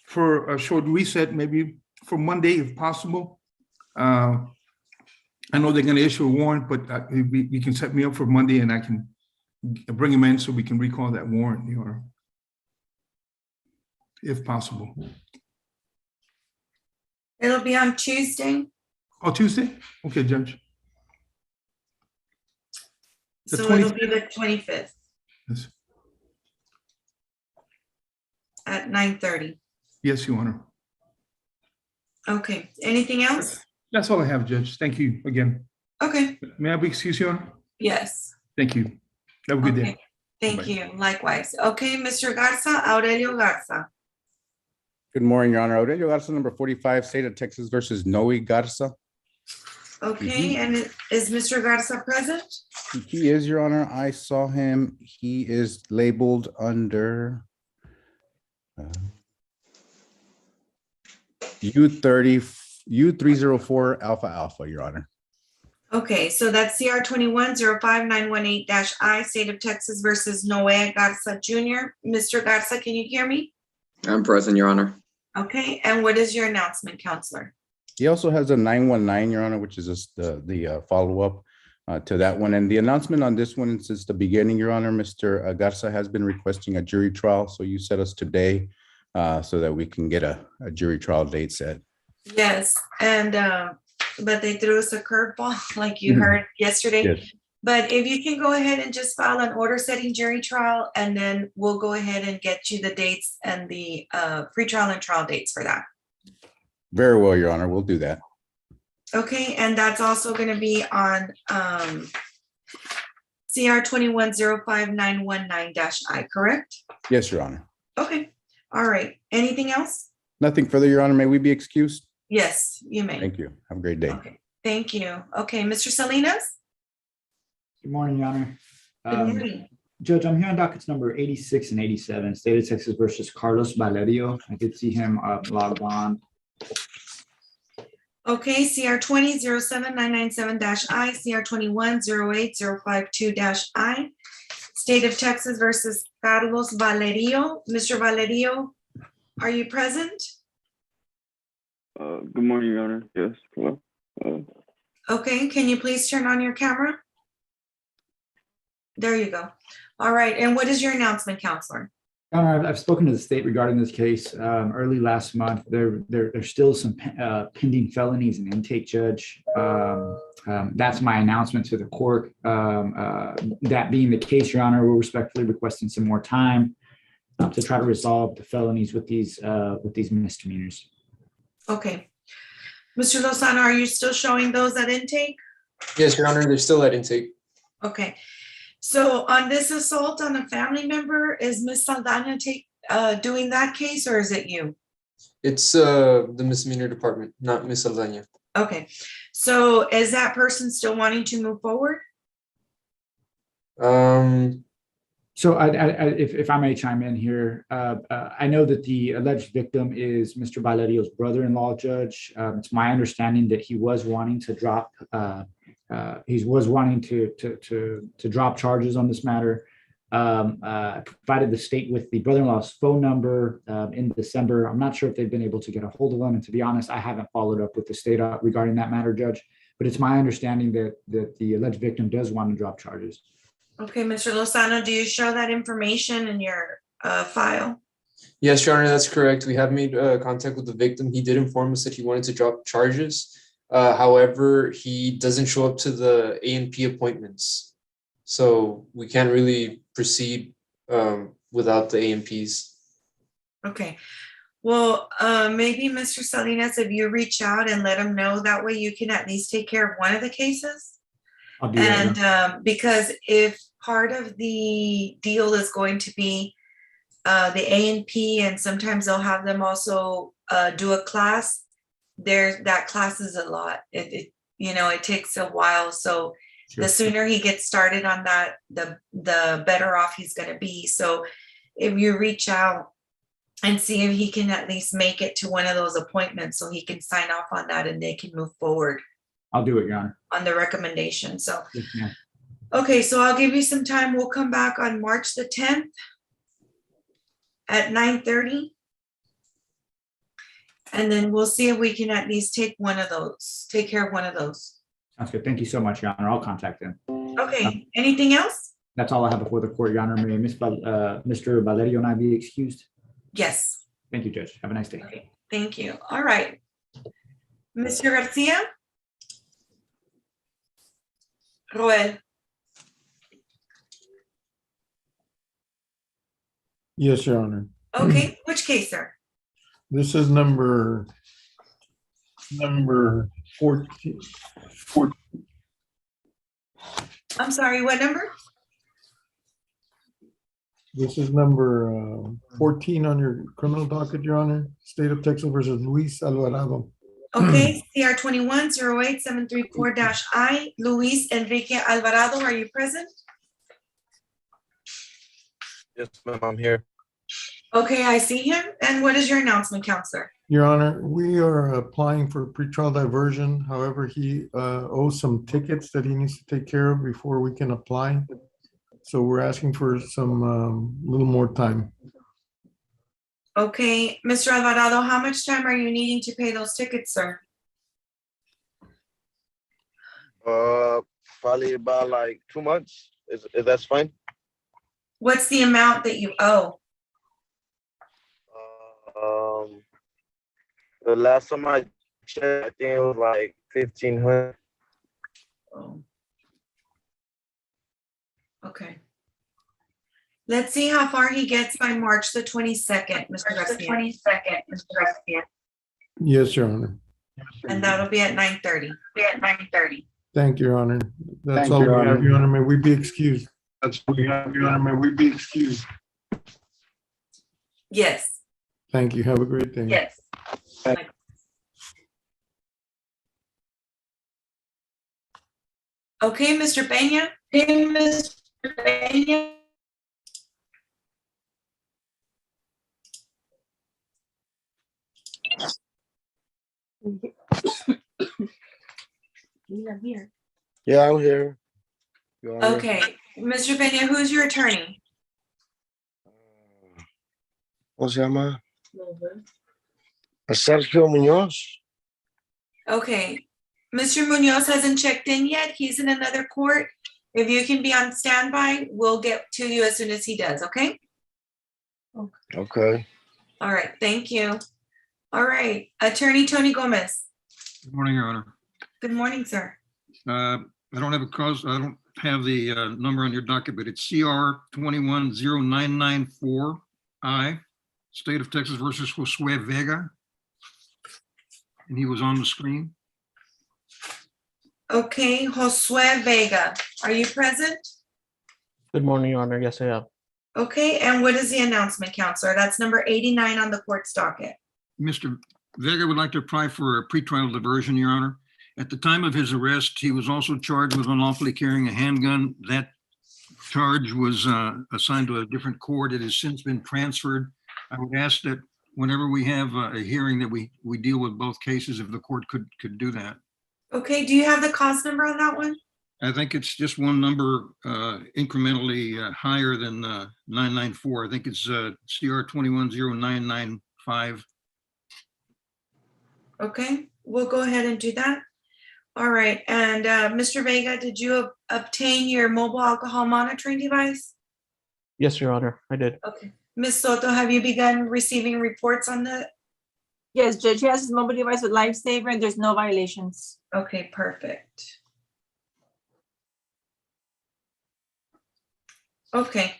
S12: for a short reset, maybe for Monday if possible. I know they're going to issue a warrant, but you can set me up for Monday and I can bring him in so we can recall that warrant, Your Honor, if possible.
S1: It'll be on Tuesday.
S12: Oh, Tuesday? Okay, Judge. The
S1: So
S12: 25th?
S1: it'll be the 25th
S12: Yes.
S1: at 9:30.
S12: Yes, Your Honor.
S1: Okay, anything else?
S12: That's all I have, Judge. Thank you again.
S1: Okay,
S12: May I be excused, Your Honor?
S1: yes.
S12: Thank you. Have a good day.
S1: Okay. Thank
S12: Bye-bye.
S1: you, likewise. Okay, Mr. Garza, Aurelio Garza.
S18: Good morning, Your Honor. Aurelio Garza, number 45, State of Texas versus Noe Garza.
S1: Okay, and is Mr. Garza present?
S18: He is, Your Honor. I saw him. He is labeled under U304 Alpha Alpha, Your Honor.
S1: Okay, so that's CR 21-05918-I, State of Texas versus Noe Garza Jr. Mr. Garza, can you hear me?
S19: I'm present, Your Honor.
S1: Okay, and what is your announcement, Counselor?
S18: He also has a 919, Your Honor, which is just the follow-up to that one. And the announcement on this one, since the beginning, Your Honor, Mr. Garza has been requesting a jury trial. So you set us today so that we can get a jury trial date set.
S1: Yes, and but they threw us a curveball, like you heard yesterday.
S18: Yes.
S1: But if you can go ahead and just file an order setting jury trial, and then we'll go ahead and get you the dates and the pre-trial and trial dates for that.
S18: Very well, Your Honor. We'll do that.
S1: Okay, and that's also going to be on CR 21-05919-I, correct?
S18: Yes, Your Honor.
S1: Okay, all right. Anything else?
S18: Nothing further, Your Honor. May we be excused?
S1: Yes, you may.
S18: Thank you. Have a great day.
S1: Okay, thank you. Okay, Mr. Salinas?
S20: Good morning, Your Honor.
S1: Good morning.
S20: Judge, I'm here on dockets number 86 and 87, State of Texas versus Carlos Valerio. I did see him logged on.
S1: Okay, CR 20-07997-I, CR 21-08052-I, State of Texas versus Carlos Valerio. Mr. Valerio, are you present?
S21: Good morning, Your Honor. Yes, hello.
S1: Okay, can you please turn on your camera? There you go. All right, and what is your announcement, Counselor?
S20: Your Honor, I've spoken to the state regarding this case early last month. There's still some pending felonies and intake, Judge. That's my announcement to the court. That being the case, Your Honor, we're respectfully requesting some more time to try to resolve the felonies with these misdemeanors.
S1: Okay. Mr. Lozano, are you still showing those at intake?
S4: Yes, Your Honor, they're still at intake.
S1: Okay. So on this assault on a family member, is Ms. Saldana doing that case, or is it you?
S4: It's the misdemeanor department, not Ms. Aldana.
S1: Okay. So is that person still wanting to move forward?
S20: So if I may chime in here, I know that the alleged victim is Mr. Valerio's brother-in-law, Judge. It's my understanding that he was wanting to drop drop charges on this matter. Provided the state with the brother-in-law's phone number in December. I'm not sure if they've been able to get a hold of him. And to be honest, I haven't followed up with the state regarding that matter, Judge. But it's my understanding that the alleged victim does want to drop charges.
S1: Okay, Mr. Lozano, do you show that information in your file?
S4: Yes, Your Honor, that's correct. We have made contact with the victim. He did inform us that he wanted to drop charges. However, he doesn't show up to the A&P appointments. So we can't really proceed without the A&Ps.
S1: Okay. Well, maybe Mr. Salinas, if you reach out and let him know, that way you can at least take care of one of the cases.
S20: I'll do that.
S1: And because if part of the deal is going to be the A&P, and sometimes they'll have them also do a class, that class is a lot. It takes a while. So
S20: Sure.
S1: the sooner he gets started on that, the better off he's going to be. So if you reach out and see if he can at least make it to one of those appointments so he can sign off on that and they can move forward
S20: I'll do it, Your Honor.
S1: on the recommendation. So,
S20: Yes, ma'am.
S1: okay, so I'll give you some time. We'll come back on March the 10th at 9:30. And then we'll see if we can at least take care of one of those.
S20: Sounds good. Thank you so much, Your Honor. I'll contact them.
S1: Okay, anything else?
S20: That's all I have before the court, Your Honor. May Mr. Valerio and I be excused?
S1: Yes.
S20: Thank you, Judge. Have a nice day.
S1: Okay, thank you. All right. Mr. Garcia? Roel?
S19: Yes, Your Honor.
S1: Okay, which case, sir?
S19: This is number 14.
S1: I'm sorry, what number?
S19: This is number 14 on your criminal docket, Your Honor. State of Texas versus Luis Alvarado.
S1: Okay, CR 21-08734-I, Luis Enrique Alvarado, are you present?
S22: Yes, ma'am, I'm here.
S1: Okay, I see him. And what is your announcement, Counselor?
S19: Your Honor, we are applying for pretrial diversion. However, he owes some tickets that he needs to take care of before we can apply. So we're asking for some little more time.
S1: Okay, Mr. Alvarado, how much time are you needing to pay those tickets, sir?
S22: Probably about like 2 months. Is that's fine?
S1: What's the amount that you owe?
S22: The last time I checked, I think it was like 1,500.
S1: Oh. Okay. Let's see how far he gets by March the 22nd, Mr. Garcia.
S19: Yes, Your Honor.
S1: And that'll be at 9:30.
S19: Thank you, Your Honor. That's
S6: Thank
S19: all
S6: you,
S19: we
S6: Your
S19: have,
S6: Honor.
S19: Your Honor. May we be excused?
S6: That's what we have, Your Honor. May we be excused?
S1: Yes.
S19: Thank you. Have a great day.
S1: Yes. Okay, Mr. Peña.
S22: Yeah, I'm here. Your Honor.
S1: Okay, Mr. Peña, who's your attorney?
S22: ¿Cómo se llama? Sergio Muñoz.
S1: Okay, Mr. Munoz hasn't checked in yet. He's in another court. If you can be on standby, we'll get to you as soon as he does, okay?
S22: Okay.
S1: All right, thank you. All right, Attorney Tony Gomez.
S23: Good morning, Your Honor.
S1: Good morning, sir.
S23: I don't have the number on your docket, but it's CR 21-0994-I, State of Texas versus Josue Vega. And he was on the screen.
S1: Okay, Josue Vega, are you present?
S2: Good morning, Your Honor. Yes, I am.
S1: Okay, and what is the announcement, Counselor? That's number 89 on the court's docket.
S23: Mr. Vega would like to apply for a pretrial diversion, Your Honor. At the time of his arrest, he was also charged with unlawfully carrying a handgun. That charge was assigned to a different court. It has since been transferred. I would ask that whenever we have a hearing that we deal with both cases, if the court could do that.
S1: Okay, do you have the cause number on that one?
S23: I think it's just one number incrementally higher than 994. I think it's CR 210995.
S1: Okay, we'll go ahead and do that. All right, and Mr. Vega, did you obtain your mobile alcohol monitoring device?
S2: Yes, Your Honor, I did.
S1: Okay. Ms. Soto, have you begun receiving reports on that?
S3: Yes, Judge, he has his mobile device with Lifesaver and there's no violations.
S1: Okay, perfect. Okay.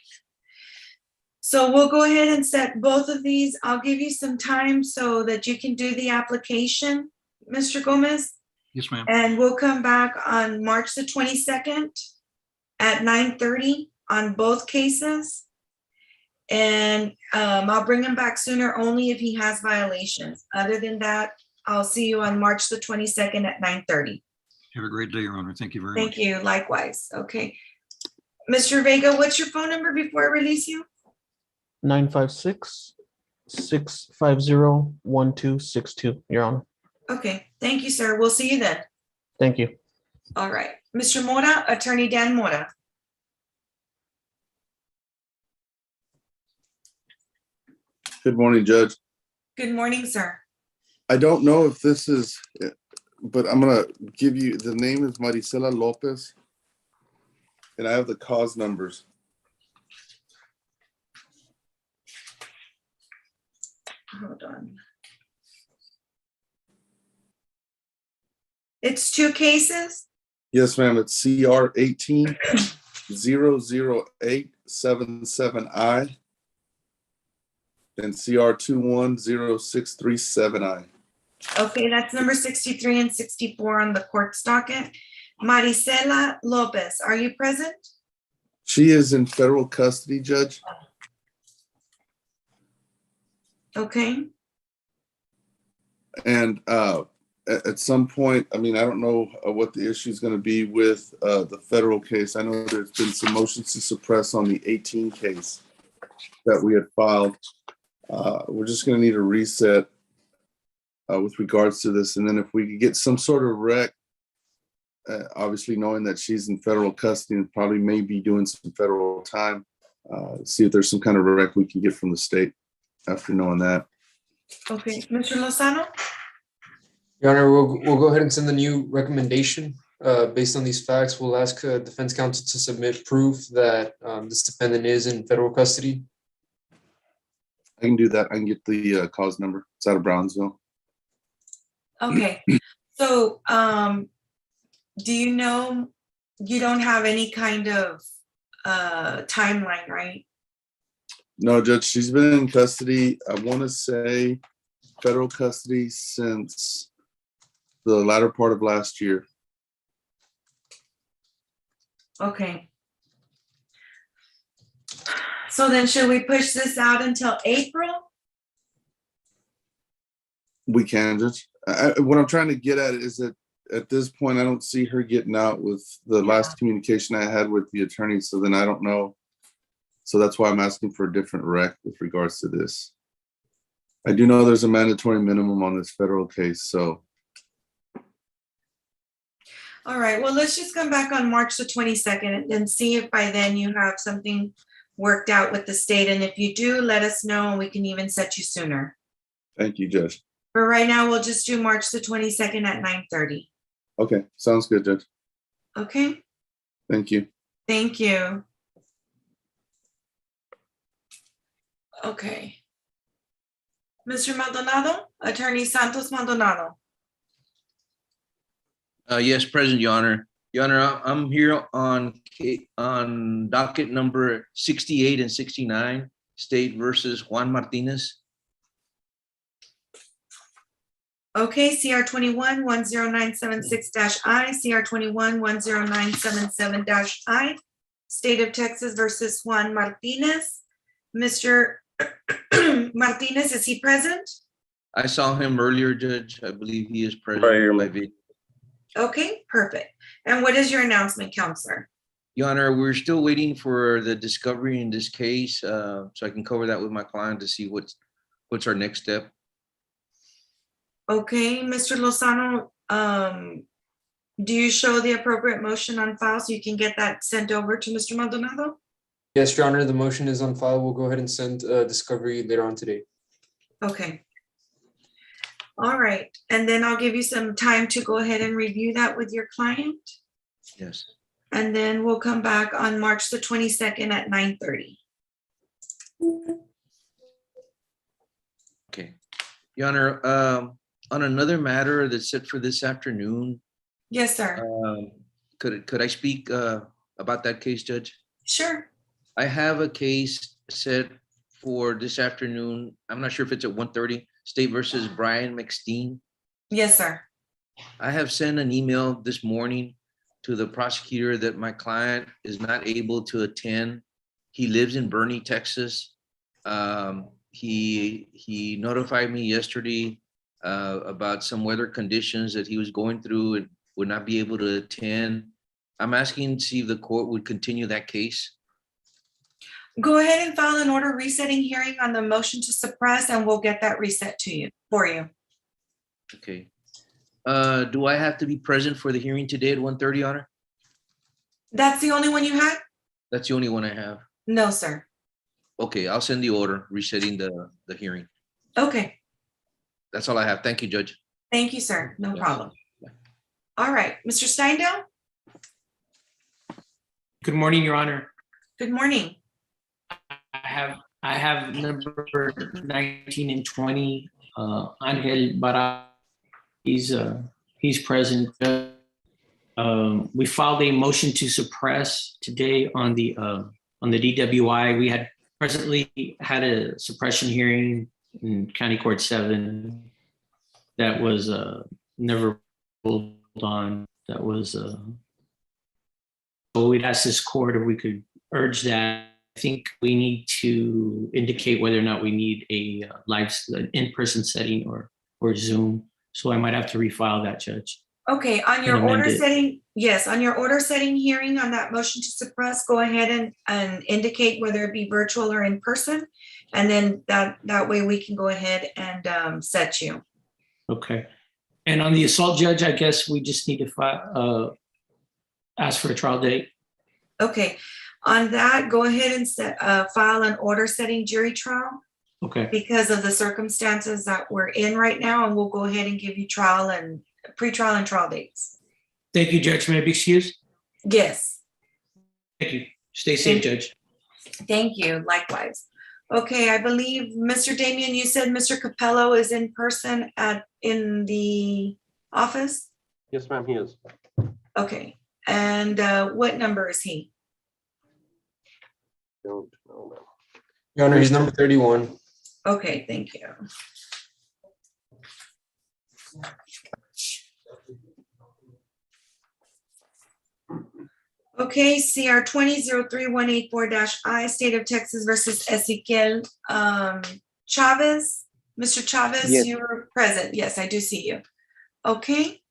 S1: So we'll go ahead and set both of these. I'll give you some time so that you can do the application, Mr. Gomez.
S23: Yes, ma'am.
S1: And we'll come back on March the 22nd at 9:30 on both cases. And I'll bring him back sooner only if he has violations. Other than that, I'll see you on March the 22nd at 9:30.
S23: Have a great day, Your Honor. Thank you very much.
S1: Thank you, likewise. Okay. Mr. Vega, what's your phone number before I release you?
S2: 956-650-1262, Your Honor.
S1: Okay, thank you, sir. We'll see you then.
S2: Thank you.
S1: All right. Mr. Mora, Attorney Dan Mora.
S5: Good morning, Judge.
S1: Good morning, sir.
S5: I don't know if this is, but I'm gonna give you, the name is Maricela Lopez. And I have the cause numbers.
S1: Hold on. It's two cases?
S5: Yes, ma'am, it's CR 18-00877I and CR 210637I.
S1: Okay, that's number 63 and 64 on the court's docket. Maricela Lopez, are you present?
S5: She is in federal custody, Judge.
S1: Okay.
S5: And at some point, I mean, I don't know what the issue is going to be with the federal case. I know there's been some motions to suppress on the 18 case that we had filed. We're just going to need a reset with regards to this. And then if we could get some sort of rec, obviously knowing that she's in federal custody and probably may be doing some federal time, see if there's some kind of rec we can get from the state after knowing that.
S1: Okay, Mr. Lozano?
S4: Your Honor, we'll go ahead and send the new recommendation. Based on these facts, we'll ask defense counsel to submit proof that this defendant is in federal custody.
S5: I can do that. I can get the cause number. It's out of Brownsville.
S1: Okay, so do you know, you don't have any kind of timeline, right?
S5: No, Judge, she's been in custody, I want to say federal custody since the latter part of last year.
S1: Okay. So then should we push this out until April?
S5: We can, Judge. What I'm trying to get at is that at this point, I don't see her getting out with the last communication I had with the attorney. So then I don't know. So that's why I'm asking for a different rec with regards to this. I do know there's a mandatory minimum on this federal case, so.
S1: All right, well, let's just come back on March the 22nd and see if by then you have something worked out with the state. And if you do, let us know and we can even set you sooner.
S5: Thank you, Judge.
S1: But right now, we'll just do March the 22nd at 9:30.
S5: Okay, sounds good, Judge.
S1: Okay,
S5: Thank you.
S1: thank you. Okay. Mr. Maldonado, Attorney Santos Maldonado.
S24: Yes, present, Your Honor. Your Honor, I'm here on docket number 68 and 69, State versus Juan Martinez.
S1: Okay, CR 21-10976-I, CR 21-10977-I, State of Texas versus Juan Martinez. Mr. Martinez, is he present?
S24: I saw him earlier, Judge. I believe he is present.
S13: Right here,
S24: by
S13: ma'am.
S24: video.
S1: Okay, perfect. And what is your announcement, Counselor?
S24: Your Honor, we're still waiting for the discovery in this case, so I can cover that with my client to see what's our next step.
S1: Okay, Mr. Lozano, do you show the appropriate motion on file so you can get that sent over to Mr. Maldonado?
S4: Yes, Your Honor, the motion is on file. We'll go ahead and send discovery later on today.
S1: Okay. All right, and then I'll give you some time to go ahead and review that with your client.
S24: Yes.
S1: And then we'll come back on March the 22nd at 9:30.
S24: Okay. Your Honor, on another matter that's set for this afternoon,
S1: Yes, sir.
S24: could I speak about that case, Judge?
S1: Sure.
S24: I have a case set for this afternoon. I'm not sure if it's at 1:30, State versus Brian McSteen.
S1: Yes, sir.
S24: I have sent an email this morning to the prosecutor that my client is not able to attend. He lives in Bernie, Texas. He notified me yesterday about some weather conditions that he was going through and would not be able to attend. I'm asking to see if the court would continue that case.
S1: Go ahead and file an order resetting hearing on the motion to suppress, and we'll get that reset to you, for you.
S24: Okay. Do I have to be present for the hearing today at 1:30, Your Honor?
S1: That's the only one you had?
S24: That's the only one I have.
S1: No, sir.
S24: Okay, I'll send the order resetting the hearing.
S1: Okay.
S24: That's all I have. Thank you, Judge.
S1: Thank you, sir. No
S24: Yes.
S1: problem. All right, Mr. Steindl?
S8: Good morning, Your Honor.
S1: Good morning.
S8: I have number 19 and 20, Angel Barra. He's present. We filed a motion to suppress today on the DWI. We had presently had a suppression hearing in County Court 7 that was never ruled on. That was so we'd ask this court if we could urge that. I think we need to indicate whether or not we need a live, an in-person setting or Zoom. So I might have to refile that, Judge.
S1: Okay, on your
S8: And amend
S1: order
S8: it.
S1: setting, yes, on your order setting hearing on that motion to suppress, go ahead and indicate whether it be virtual or in person. And then that way we can go ahead and set you.
S8: Okay. And on the assault, Judge, I guess we just need to ask for a trial date.
S1: Okay, on that, go ahead and file an order setting jury trial
S8: Okay.
S1: because of the circumstances that we're in right now, and we'll go ahead and give you trial and pre-trial and trial dates.
S8: Thank you, Judge. May I be excused?
S1: Yes.
S8: Thank you. Stay safe, Judge.
S1: Thank you, likewise. Okay, I believe, Mr. Damian, you said Mr. Capello is in person in the office?
S13: Yes, ma'am, he is.
S1: Okay, and what number is he?
S13: Don't know, ma'am.
S4: Your Honor, he's number 31.
S1: Okay, thank you. Okay, CR 20-03184-I, State of Texas versus Ezequiel Chavez. Mr. Chavez,
S9: Yes.
S1: you're present. Yes, I do see you. Okay.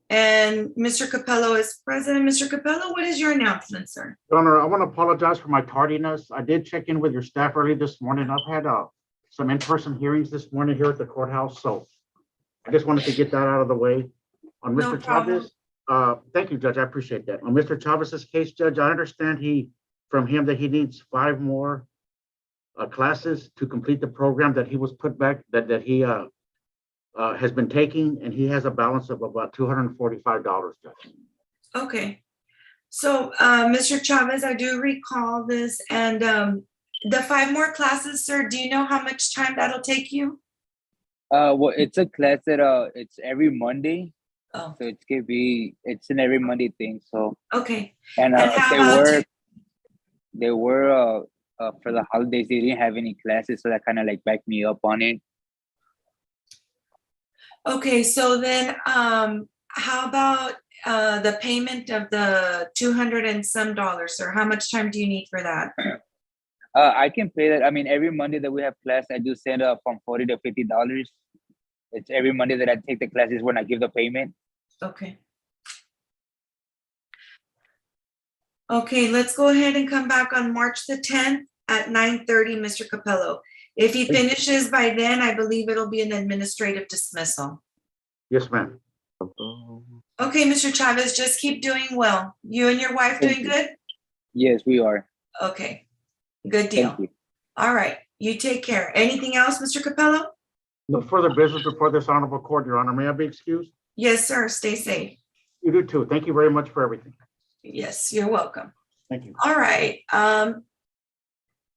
S1: And Mr. Capello is present. Mr. Capello, what is your announcement, sir?
S11: Your Honor, I want to apologize for my tardiness. I did check in with your staff early this morning. I've had some in-person hearings this morning here at the courthouse, so I just wanted to get that out of the way. On
S1: No
S11: Mr.
S1: problem.
S11: Chavez, thank you, Judge, I appreciate that. On Mr. Chavez's case, Judge, I understand from him that he needs 5 more classes to complete the program that he was put back, that he has been taking, and he has a balance of about $245, Judge.
S1: Okay. So, Mr. Chavez, I do recall this, and the 5 more classes, sir, do you know how much time that'll take you?
S9: Well, it's a class that it's every Monday.
S1: Oh.
S9: So it's an every Monday thing. So
S1: Okay.
S9: and
S1: And how about
S9: they were for the holidays they didn't have any classes, so that kind of like backed me up on it.
S1: Okay, so then, how about, the payment of the 200 and some dollars, sir? How much time do you need for that?
S9: I can pay that. I mean, every Monday that we have class, I do send up from $40 to $50. It's every Monday that I take the classes when I give the payment.
S1: Okay. Okay, let's go ahead and come back on March the 10th at 9:30, Mr. Capello. If he finishes by then, I believe it'll be an administrative dismissal.
S11: Yes, ma'am.
S1: Okay, Mr. Chavez, just keep doing well. You and your wife doing good?
S9: Yes, we are.
S1: Okay, good deal.
S9: Thank you.
S1: All right, you take care. Anything else, Mr. Capello?
S11: No further business before this honorable court, Your Honor. May I be excused?
S1: Yes, sir. Stay safe.
S11: You do too. Thank you very much for everything.
S1: Yes, you're welcome.
S11: Thank you.
S1: All right.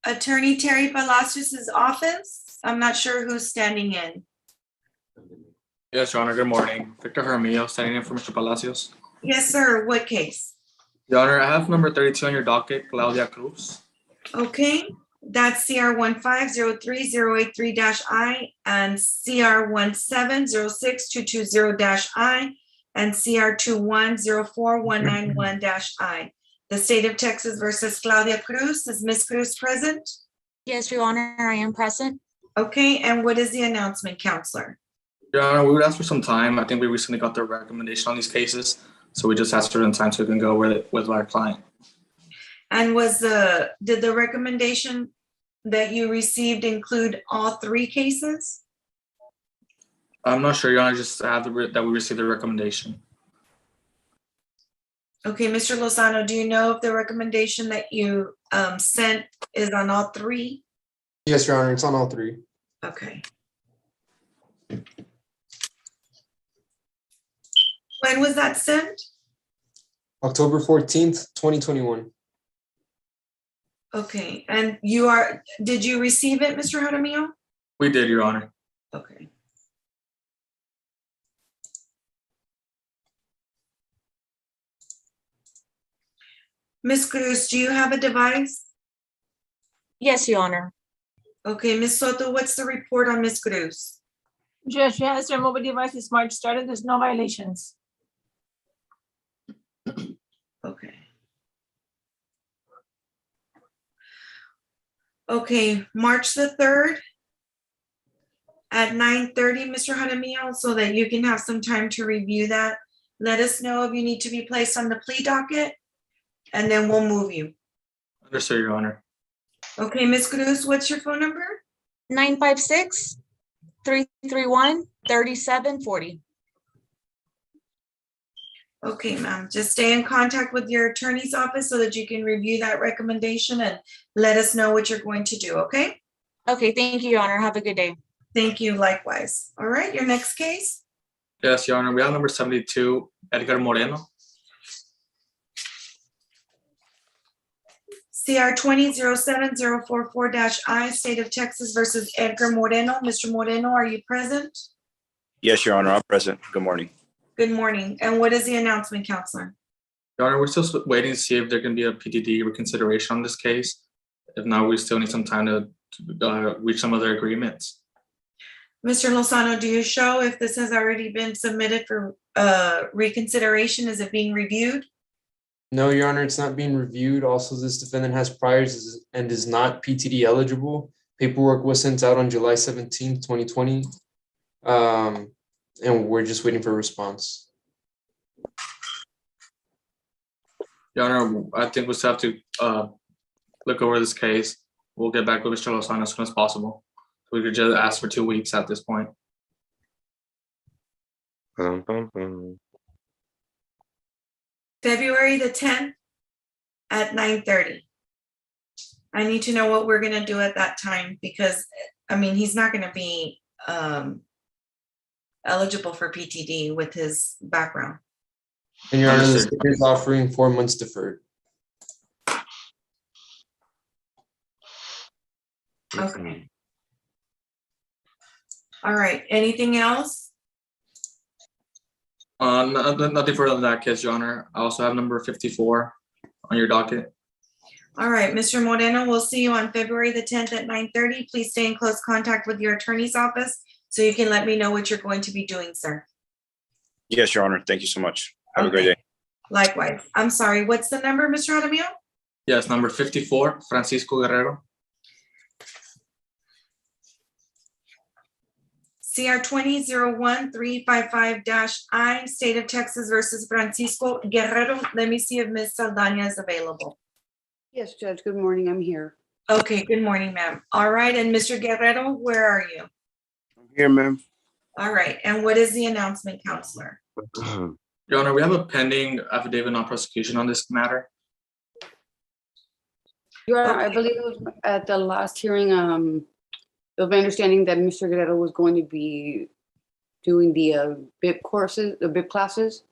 S1: Attorney Terry Palacios' office. I'm not sure who's standing in.
S7: Yes, Your Honor. Good morning. Victor Jaramillo, standing in for Mr. Palacios.
S1: Yes, sir. What case?
S7: Your Honor, I have number 32 on your docket, Claudia Cruz.
S1: Okay, that's CR 1503083-I and CR 1706220-I and CR 2104191-I. The state of Texas versus Claudia Cruz. Is Ms. Cruz present?
S14: Yes, Your Honor, I am present.
S1: Okay, and what is the announcement, counselor?
S7: Your Honor, we would ask for some time. I think we recently got the recommendation on these cases, so we just asked for some time so we can go with our client.
S1: And did the recommendation that you received include all three cases?
S7: I'm not sure, Your Honor, just have that we received the recommendation.
S1: Okay, Mr. Lozano, do you know if the recommendation that you sent is on all three?
S4: Yes, Your Honor, it's on all three.
S1: Okay. When was that sent?
S4: October 14th, 2021.
S1: Okay, and did you receive it, Mr. Jaramillo?
S7: We did, Your Honor.
S1: Okay. Ms. Cruz, do you have a device?
S14: Yes, Your Honor.
S1: Okay, Ms. Soto, what's the report on Ms. Cruz?
S3: Judge, she has her mobile device is March started. There's no violations.
S1: Okay. Okay, March the 3rd at 9:30, Mr. Jaramillo, so that you can have some time to review that. Let us know if you need to be placed on the plea docket, and then we'll move you.
S7: Understood, Your Honor.
S1: Okay, Ms. Cruz, what's your phone number?
S14: 956-331-3740.
S1: Okay, ma'am, just stay in contact with your attorney's office so that you can review that recommendation and let us know what you're going to do, okay?
S14: Okay, thank you, Your Honor. Have a good day.
S1: Thank you, likewise. All right, your next case?
S7: Yes, Your Honor, we have number 72, Edgar Moreno.
S1: CR 20-07044-I, State of Texas versus Edgar Moreno. Mr. Moreno, are you present?
S15: Yes, Your Honor, I'm present. Good morning.
S1: Good morning. And what is the announcement, counselor?
S7: Your Honor, we're still waiting to see if there can be a PDD reconsideration on this case. If not, we still need some time to reach some other agreements.
S1: Mr. Lozano, do you show if this has already been submitted for reconsideration? Is it being reviewed?
S4: No, Your Honor, it's not being reviewed. Also, this defendant has priors and is not PTD eligible. Paperwork was sent out on July 17th, 2020. And we're just waiting for a response.
S7: Your Honor, I think we'll have to look over this case. We'll get back with Mr. Lozano as soon as possible. We could just ask for 2 weeks at this point.
S1: February the 10th at 9:30. I need to know what we're gonna do at that time because, I mean, he's not gonna be eligible for PTD with his background.
S4: And Your Honor, the state is offering 4 months deferred.
S1: Okay. All right, anything else?
S7: Nothing further than that case, Your Honor. I also have number 54 on your docket.
S1: All right, Mr. Moreno, we'll see you on February the 10th at 9:30. Please stay in close contact with your attorney's office So you can let me know what you're going to be doing, sir.
S15: Yes, Your Honor. Thank you so much. Have a great
S1: Okay.
S15: day.
S1: Likewise. I'm sorry, what's the number, Mr. Jaramillo?
S7: Yes, number 54, Francisco Guerrero.
S1: CR 20-01355-I, State of Texas versus Francisco Guerrero. Let me see if Ms. Saldana is available.
S10: Yes, Judge, good morning, I'm here.
S1: Okay, good morning, ma'am. All right, and Mr. Guerrero, where are you?
S22: Here, ma'am.
S1: All right, and what is the announcement, counselor?
S7: Your Honor, we have a pending affidavit on prosecution on this matter.
S10: Your Honor, I believe it was at the last hearing, it was my understanding that Mr. Guerrero was going to be doing the BIP courses, the BIP classes.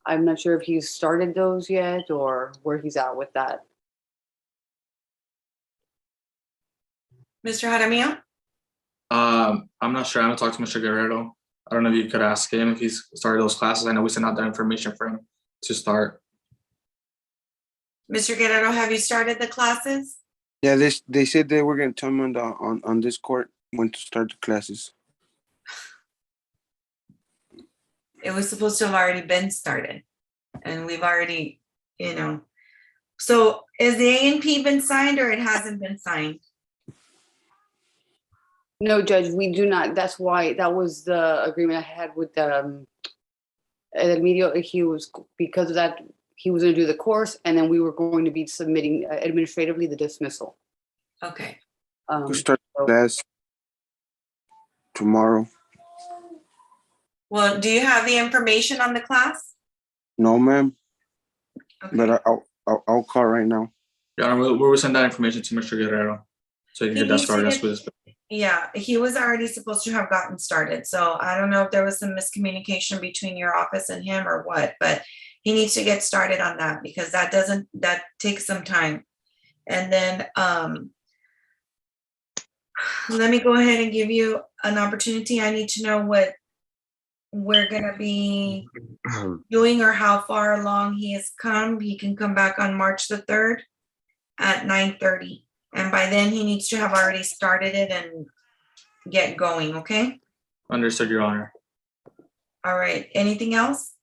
S10: I'm not sure if he's started those yet or where he's at with that.
S1: Mr. Jaramillo?
S7: I'm not sure. I haven't talked to Mr. Guerrero. I don't know if you could ask him if he's started those classes. I know we sent out that information for him to start.
S1: Mr. Guerrero, have you started the classes?
S22: Yeah, they said they were gonna tell me on this court when to start the classes.
S1: It was supposed to have already been started. And we've already, So is the A&P been signed or it hasn't been signed?
S10: No, Judge, we do not. That's why, that was the agreement I had with El Medio. Because of that, he was gonna do the course and then we were going to be submitting administratively the dismissal.
S1: Okay.
S22: To start the class tomorrow.
S1: Well, do you have the information on the class?
S22: No, ma'am.
S1: Okay.
S22: But I'll call right now.
S7: Your Honor, we'll send that information to Mr. Guerrero so he can get that started as soon as.
S1: Yeah, he was already supposed to have gotten started. So I don't know if there was some miscommunication between your office and him or what, but he needs to get started on that because that takes some time. And then let me go ahead and give you an opportunity. I need to know what we're gonna be doing or how far along he has come. He can come back on March the 3rd at 9:30. And by then he needs to have already started it and get going, okay?
S7: Understood, Your Honor.
S1: All right, anything else?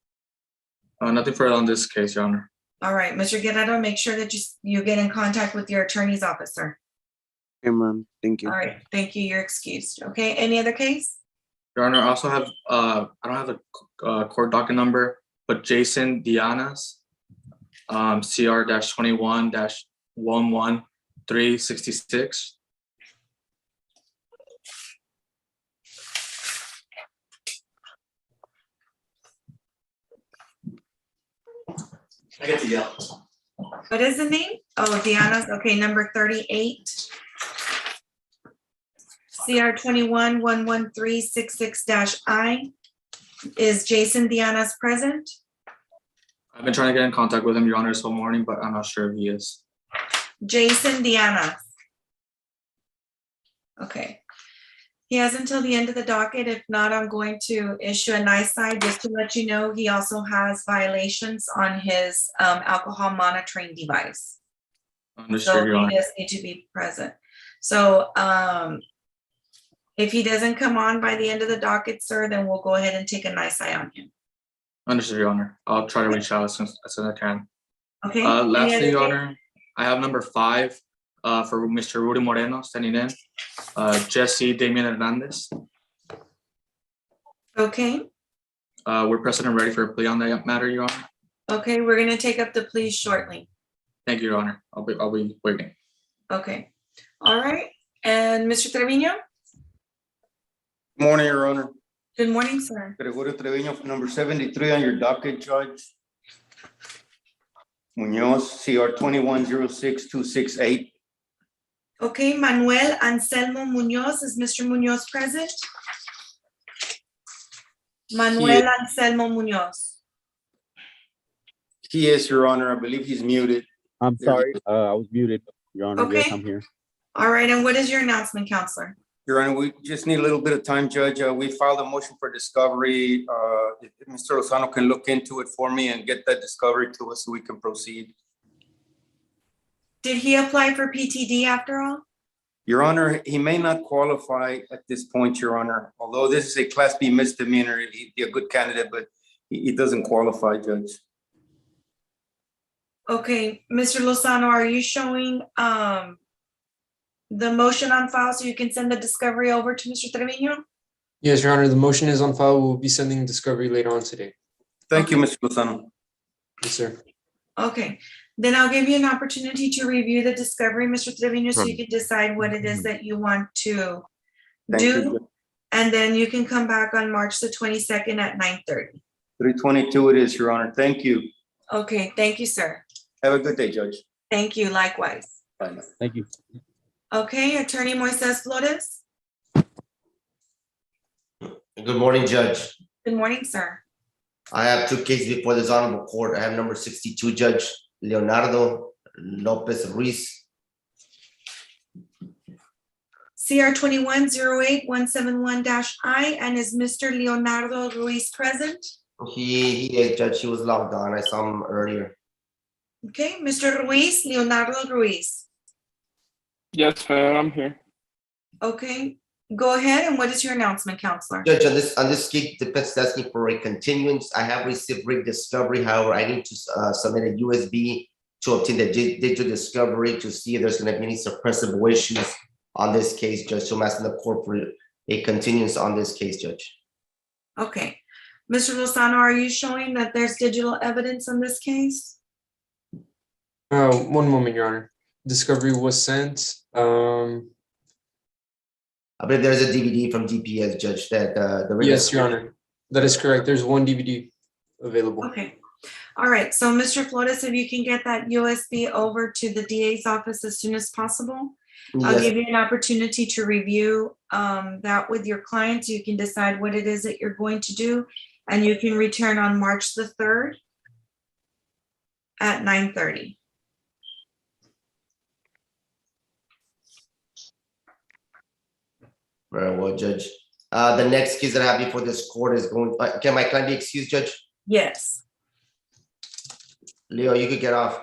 S7: Nothing further on this case, Your Honor.
S1: All right, Mr. Guerrero, make sure that you get in contact with your attorney's officer.
S22: Okay, ma'am. Thank you.
S1: All right, thank you, you're excused. Okay, any other case?
S7: Your Honor, I also have, I don't have the court docket number, but Jason Dianas, CR-21-11366. I get to yell.
S1: What is the name? Oh, Diana's, okay, number 38. CR 21-11366-I. Is Jason Dianas present?
S7: I've been trying to get in contact with him, Your Honor, this whole morning, but I'm not sure if he is.
S1: Jason Dianas. Okay. He has until the end of the docket. If not, I'm going to issue a nice side just to let you know he also has violations on his alcohol monitoring device.
S7: Understood,
S1: So
S7: Your
S1: he
S7: Honor.
S1: does need to be present. So if he doesn't come on by the end of the docket, sir, then we'll go ahead and take a nice eye on him.
S7: Understood, Your Honor. I'll try to reach out as soon as I can.
S1: Okay. Any
S7: Lastly,
S1: other
S7: Your
S1: case?
S7: Honor, I have number 5 for Mr. Rudy Moreno standing in. Jesse Damian Hernandez.
S1: Okay.
S7: We're present and ready for a plea on that matter, Your Honor.
S1: Okay, we're gonna take up the pleas shortly.
S7: Thank you, Your Honor. I'll be waiting.
S1: Okay. All right. And Mr. Trevino?
S12: Morning, Your Honor.
S1: Good morning, sir.
S12: Gregorio Trevino, number 73 on your docket, Judge. Munoz, CR 21-06268.
S1: Okay, Manuel Anselmo Munoz, is Mr. Munoz present? Manuel Anselmo Munoz.
S12: He is, Your Honor. I believe he's muted.
S16: I'm sorry, I was muted, Your Honor. Yes,
S1: Okay.
S16: I'm here.
S1: All right, and what is your announcement, counselor?
S12: Your Honor, we just need a little bit of time, Judge. We filed a motion for discovery. If Mr. Lozano can look into it for me and get that discovery to us so we can proceed.
S1: Did he apply for PTD after all?
S12: Your Honor, he may not qualify at this point, Your Honor. Although this is a Class B misdemeanor, he'd be a good candidate, but he doesn't qualify, Judge.
S1: Okay, Mr. Lozano, are you showing the motion on file so you can send the discovery over to Mr. Trevino?
S4: Yes, Your Honor, the motion is on file. We'll be sending discovery later on today.
S12: Thank you, Mr. Lozano.
S4: Yes, sir.
S1: Okay, then I'll give you an opportunity to review the discovery, Mr. Trevino, so you can decide what it is that you want to
S12: Thank you,
S1: do.
S12: Judge.
S1: And then you can come back on March the 22nd at 9:30.
S12: 322 it is, Your Honor. Thank you.
S1: Okay, thank you, sir.
S12: Have a good day, Judge.
S1: Thank you, likewise.
S12: Bye now.
S16: Thank you.
S1: Okay, Attorney Moises Flores.
S17: Good morning, Judge.
S1: Good morning, sir.
S17: I have two cases before this honorable court. I have number 62, Judge Leonardo Lopez Ruiz.
S1: CR 21-08-171-I, and is Mr. Leonardo Ruiz present?
S17: He is, Judge. He was logged on. I saw him earlier.
S1: Okay, Mr. Ruiz, Leonardo Ruiz.
S18: Yes, ma'am, I'm here.
S1: Okay, go ahead, and what is your announcement, Counselor?
S17: Judge, on this case, defense is asking for a continuance. I have received rig discovery. However, I need to submit a USB to obtain the digital discovery to see if there's going to be any suppressive issues on this case, Judge. So I'm asking the court for a continuance on this case, Judge.
S1: Okay, Mr. Lozano, are you showing that there's digital evidence on this case?
S4: One moment, Your Honor. Discovery was sent.
S17: I believe there's a DVD from DPS, Judge, that the
S4: Yes, Your Honor. That is correct. There's one DVD available.
S1: Okay. All right. So, Mr. Flores, if you can get that USB over to the DA's office as soon as possible, I'll
S17: Yes.
S1: give you an opportunity to review that with your clients. You can decide what it is that you're going to do, and you can return on March the 3rd at 9:30.
S17: Very well, Judge. The next case that I have before this court is going, can my client be excused, Judge?
S1: Yes.
S17: Leo, you could get off.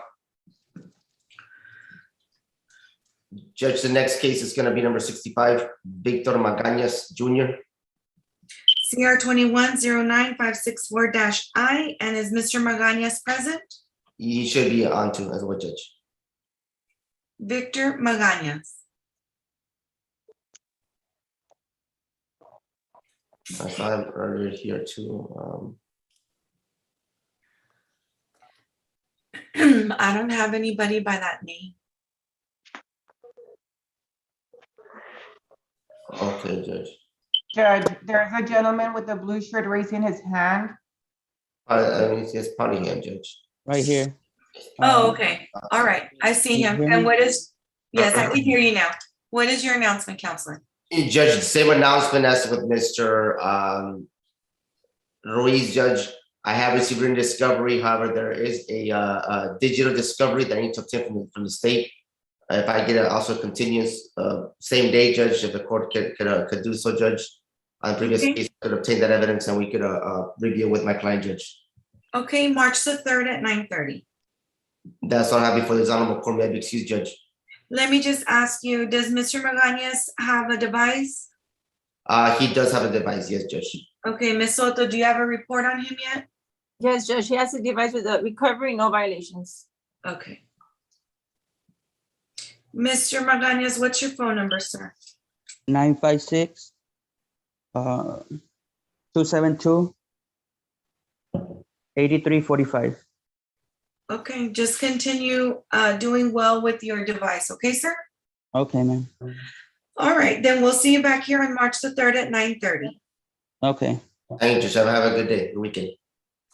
S17: Judge, the next case is going to be number 65, Victor Magañas Jr.
S1: CR 21-09-564-I, and is Mr. Magañas present?
S17: He should be on to as well, Judge.
S1: Victor Magañas.
S17: I saw him earlier here too.
S1: I don't have anybody by that name.
S17: Okay, Judge.
S20: Judge, there's a gentleman with a blue shirt raising his hand.
S17: I mean, it's probably him, Judge.
S16: Right here.
S1: Oh, okay. All right. I see him. And what is, yes, I can hear you now. What is your announcement, Counselor?
S17: Judge, same announcement as with Mr. Ruiz, Judge. I have received written discovery. However, there is a digital discovery that I need to obtain from the state. If I get also continuous same day, Judge, if the court could do so, Judge. On previous case, I could obtain that evidence and we could review with my client, Judge.
S1: Okay, March the 3rd at 9:30.
S17: That's all I have before this honorable court. May I be excused, Judge?
S1: Let me just ask you, does Mr. Magañas have a device?
S17: He does have a device, yes, Judge.
S1: Okay, Ms. Soto, do you have a report on him yet?
S3: Yes, Judge, he has a device with a recovery, no violations.
S1: Okay. Mr. Magañas, what's your phone number, sir?
S16: 956 272 8345.
S1: Okay, just continue doing well with your device, okay, sir?
S16: Okay, ma'am.
S1: All right, then we'll see you back here on March the 3rd at 9:30.
S16: Okay.
S17: Thank you, Judge. Have a good day, good weekend.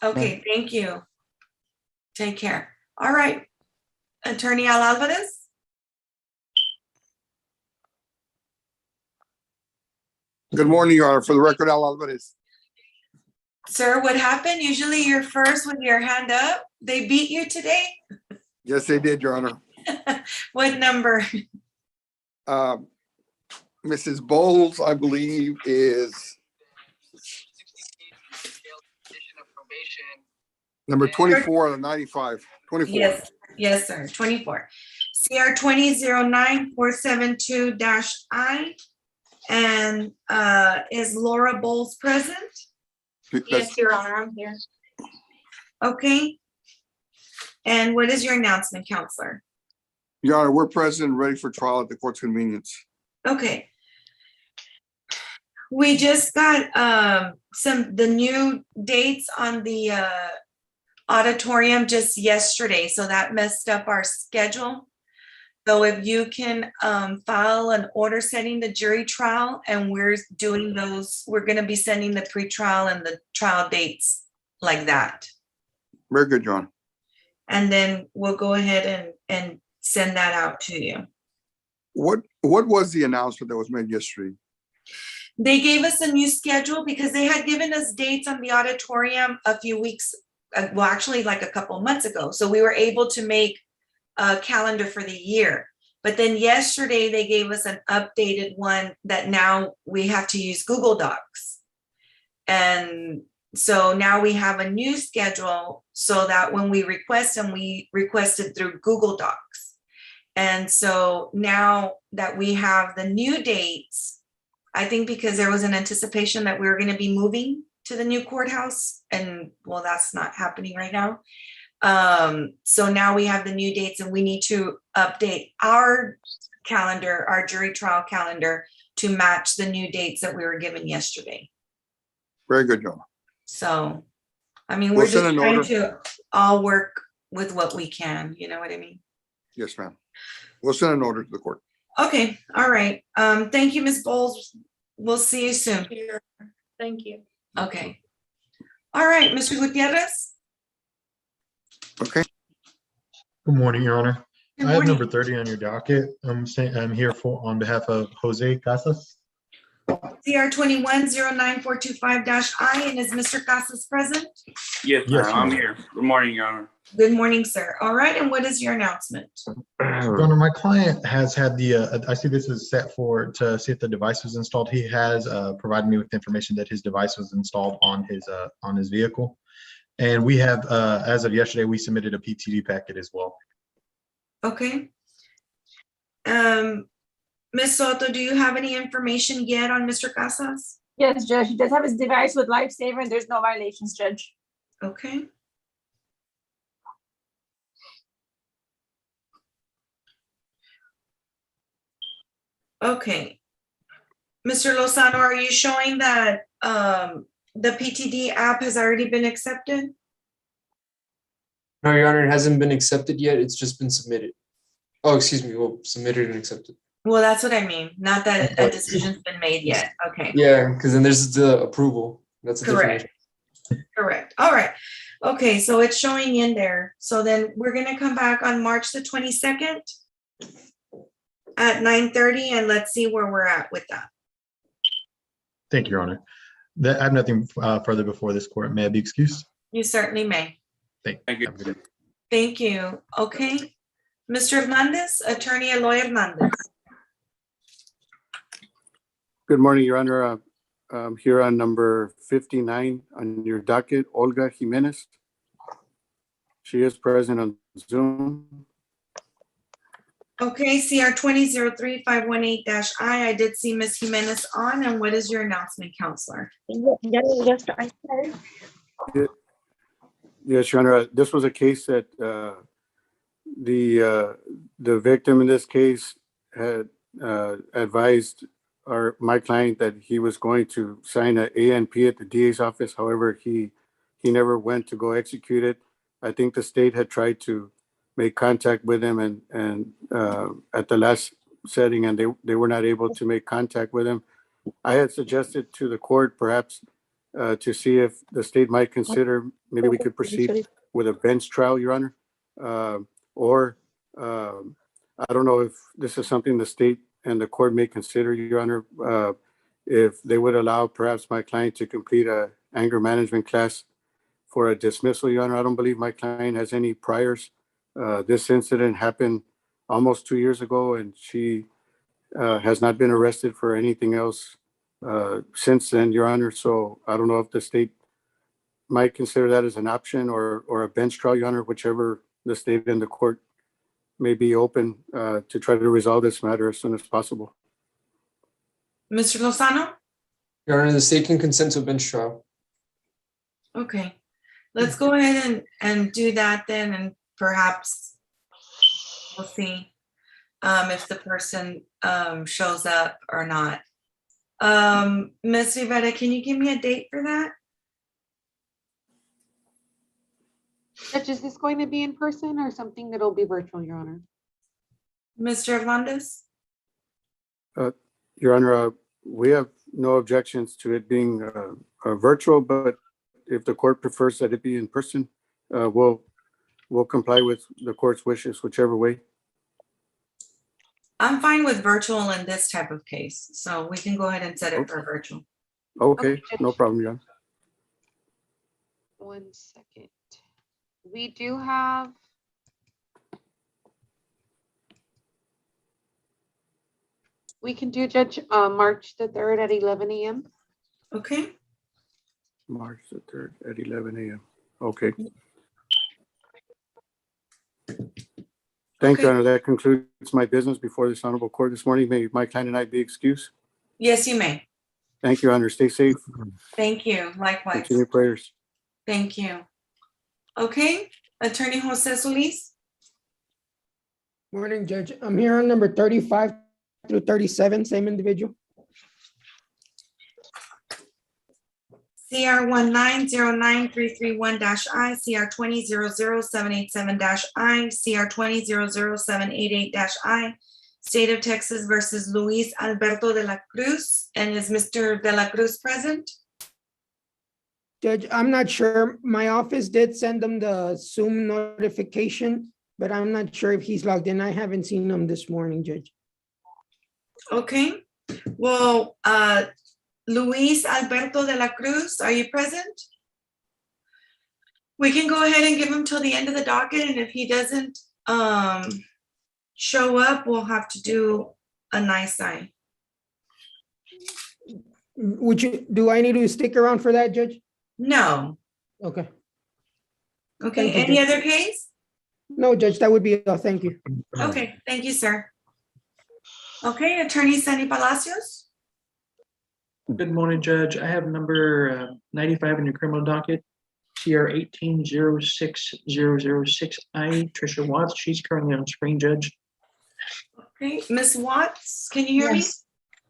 S1: Okay, thank you. Take care. All right, Attorney Al Alvarez?
S21: Good morning, Your Honor. For the record, Al Alvarez.
S1: Sir, what happened? Usually you're first with your hand up. They beat you today?
S21: Yes, they did, Your Honor.
S1: What number?
S21: Mrs. Bowles, I believe, is number 24 out of 95. 24.
S1: Yes, sir, 24. CR 2009-472-I. And is Laura Bowles present?
S14: Yes, Your Honor, I'm here.
S1: Okay. And what is your announcement, Counselor?
S21: Your Honor, we're present and ready for trial at the court's convenience.
S1: Okay. We just got the new dates on the auditorium just yesterday, so that messed up our schedule. So if you can file an order setting the jury trial, and we're doing those, we're gonna be sending the pretrial and the trial dates like that.
S21: Very good, Your Honor.
S1: And then we'll go ahead and send that out to you.
S21: What was the announcement that was made yesterday?
S1: They gave us a new schedule because they had given us dates on the auditorium a few weeks, well, actually like a couple of months ago. So we were able to make a calendar for the year. But then yesterday they gave us an updated one that now we have to use Google Docs. And so now we have a new schedule so that when we request them, we request it through Google Docs. And so now that we have the new dates, I think because there was an anticipation that we were going to be moving to the new courthouse, and well, that's not happening right now. So now we have the new dates, and we need to update our calendar, our jury trial calendar, to match the new dates that we were given yesterday.
S21: Very good, Your Honor.
S1: So, I mean, we're
S21: We'll
S1: just
S21: send an
S1: trying
S21: order.
S1: to all work with what we can, you know what I mean?
S21: Yes, ma'am. We'll send an order to the court.
S1: Okay, all right. Thank you, Ms. Bowles. We'll see you soon.
S14: Thank you.
S1: Okay. All right, Mr. Gutierrez?
S21: Okay.
S2: Good morning, Your Honor.
S1: Good
S2: I have
S1: morning.
S2: number 30 on your docket. I'm here on behalf of Jose Casas.
S1: CR 21-09425-I, and is Mr. Casas present?
S2: Yes,
S6: Yes,
S2: Your
S6: I'm
S2: Honor.
S6: here. Good morning, Your Honor.
S1: Good morning, sir. All right, and what is your announcement?
S2: Your Honor, my client has had I see this is set to see if the device was installed. He has provided me with information that his device was installed on his vehicle. And we have, as of yesterday, we submitted a PTD packet as well.
S1: Okay. Ms. Soto, do you have any information yet on Mr. Casas?
S3: Yes, Judge, he does have his device with Lifesaver, and there's no violations, Judge.
S1: Okay. Okay. Mr. Lozano, are you showing that the PTD app has already been accepted?
S4: No, Your Honor, it hasn't been accepted yet. It's just been submitted. Oh, excuse me. Well, submitted and accepted.
S1: Well, that's what I mean. Not that a decision's been made yet. Okay.
S4: Yeah, because then there's the approval. That's a different
S1: Correct.
S4: issue.
S1: Correct. All right. Okay, so it's showing in there. So then we're gonna come back on March the 22nd at 9:30, and let's see where we're at with that.
S2: Thank you, Your Honor. I have nothing further before this court. May I be excused?
S1: You certainly may.
S2: Thank you. Have a good day.
S1: Thank you. Okay. Mr. Hernandez, Attorney Eloy Hernandez.
S22: Good morning, Your Honor. I'm here on number 59 on your docket, Olga Jimenez. She is present on Zoom.
S1: Okay, CR 20-03-518-I. I did see Ms. Jimenez on, and what is your announcement, Counselor?
S22: Yes, Your Honor. This was a case that the victim in this case had advised my client that he was going to sign an A&P at the DA's office. However, he never went to go execute it. I think the state had tried to make contact with him and at the last setting, and they were not able to make contact with him. I had suggested to the court perhaps to see if the state might consider maybe we could proceed with a bench trial, Your Honor, or I don't know if this is something the state and the court may consider, Your Honor, if they would allow perhaps my client to complete a anger management class for a dismissal, Your Honor. I don't believe my client has any priors. This incident happened almost 2 years ago, and she has not been arrested for anything else since then, Your Honor. So I don't know if the state might consider that as an option or a bench trial, Your Honor, whichever the state and the court may be open to try to resolve this matter as soon as possible.
S1: Mr. Lozano?
S4: Your Honor, the state can consent to a bench trial.
S1: Okay, let's go ahead and do that then, and perhaps we'll see if the person shows up or not. Ms. Rivera, can you give me a date for that?
S5: Judge, is this going to be in person or something that'll be virtual, Your Honor?
S1: Mr. Hernandez?
S22: Your Honor, we have no objections to it being virtual, but if the court prefers that it be in person, we'll comply with the court's wishes, whichever way.
S1: I'm fine with virtual in this type of case, so we can go ahead and set it for virtual.
S22: Okay, no problem, Your Honor.
S5: 1 second. We do have. We can do Judge March the 3rd at 11 a.m.
S1: Okay.
S22: March the 3rd at 11 a.m. Okay. Thank you, Your Honor. That concludes my business before this honorable court this morning. May my client and I be excused.
S1: Yes, you may.
S22: Thank you, Your Honor. Stay safe.
S1: Thank you. Likewise.
S22: Continue prayers.
S1: Thank you. Okay, Attorney Jose Solis.
S6: Morning, Judge. I'm here on number 35 through 37, same individual.
S1: CR 1909331-I, CR 20000787-I, CR 20000788-I, State of Texas versus Luis Alberto de la Cruz. And is Mr. de la Cruz present?
S6: Judge, I'm not sure. My office did send them the Zoom notification, but I'm not sure if he's logged in. I haven't seen him this morning, Judge.
S1: Okay, well, Luis Alberto de la Cruz, are you present? We can go ahead and give him till the end of the docket, and if he doesn't show up, we'll have to do a nice sign.
S6: Do I need to stick around for that, Judge?
S1: No.
S6: Okay.
S1: Okay,
S6: Thank you,
S1: any
S6: Judge.
S1: other case?
S6: No, Judge, that would be all. Thank you.
S1: Okay, thank you, sir. Okay, Attorney Sandy Palacios.
S19: Good morning, Judge. I have number 95 in your criminal docket, CR 1806006I, Patricia Watts. She's currently on screen, Judge.
S1: Okay, Ms. Watts, can you hear me?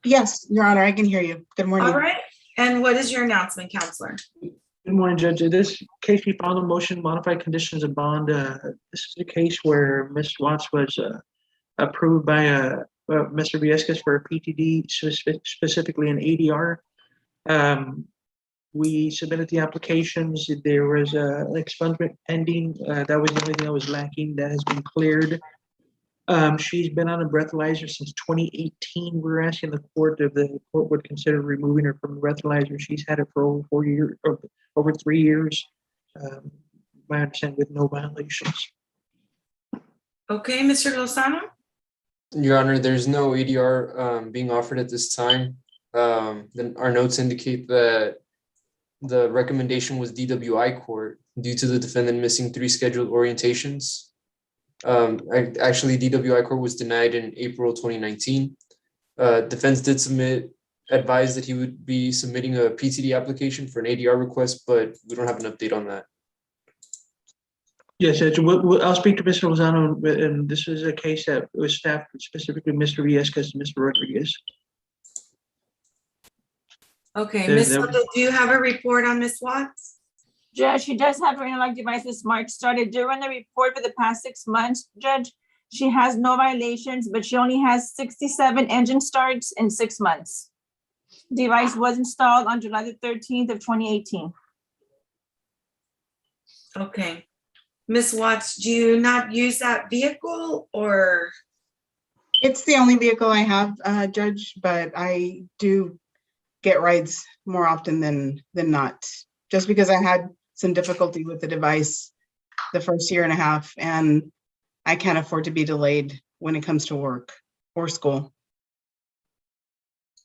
S23: Yes, Your Honor, I can hear you. Good morning.
S1: All right, and what is your announcement, Counselor?
S19: Good morning, Judge. In this case, we filed a motion, modified conditions of bond. This is a case where Ms. Watts was approved by Mr. Viescas for a PTD, specifically an ADR. We submitted the applications. There was an expungement pending. That was the only thing that was lacking. That has been cleared. She's been on a breathalyzer since 2018. We're asking the court if the court would consider removing her from the breathalyzer. She's had it for over 4 years, or over 3 years. My understanding with no violations.
S1: Okay, Mr. Lozano?
S4: Your Honor, there's no ADR being offered at this time. Then our notes indicate that the recommendation was DWI court due to the defendant missing 3 scheduled orientations. Actually, DWI court was denied in April 2019. Defense did advise that he would be submitting a PTD application for an ADR request, but we don't have an update on that.
S19: Yes, Judge. I'll speak to Mr. Lozano, and this is a case that was staffed specifically Mr. Viescas and Mr. Rodriguez.
S1: Okay, Ms. Soto, do you have a report on Ms. Watts?
S3: Judge, she does have her analog devices marked started during the report for the past 6 months, Judge. She has no violations, but she only has 67 engine starts in 6 months. Device was installed on July the 13th of 2018.
S1: Okay. Ms. Watts, do you not use that vehicle or?
S20: It's the only vehicle I have, Judge, but I do get rides more often than not, just because I had some difficulty with the device the first 1.5 years, and I can't afford to be delayed when it comes to work or school.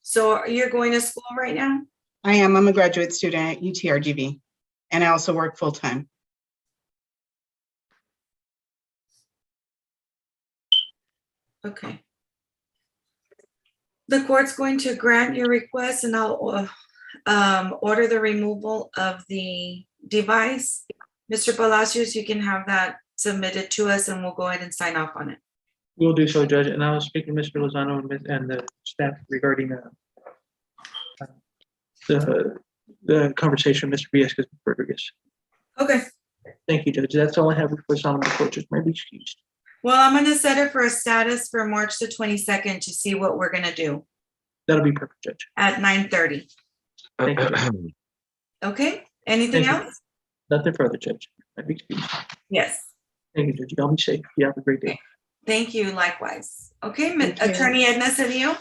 S1: So you're going to school right now?
S20: I am. I'm a graduate student at UTRGV, and I also work full-time.
S1: Okay. The court's going to grant your request and I'll order the removal of the device. Mr. Palacios, you can have that submitted to us and we'll go ahead and sign off on it.
S19: We'll do so, Judge, and I'll speak to Mr. Lozano and the staff regarding the conversation with Mr. Vargas.
S1: Okay.
S19: Thank you, Judge. That's all I have for Solomon Court. Just may be excused.
S1: Well, I'm gonna set it for a status for March the 22nd to see what we're gonna do
S19: That'll be perfect, Judge.
S1: at 9:30.
S19: Thank you.
S1: Okay, anything
S19: Thank you.
S1: else?
S19: Nothing further, Judge. May be excused.
S1: Yes,
S19: Thank you, Judge. Y'all be safe. You have a great day.
S1: thank you, likewise. Okay,
S23: Thank you.
S1: Attorney Edna Cedillo?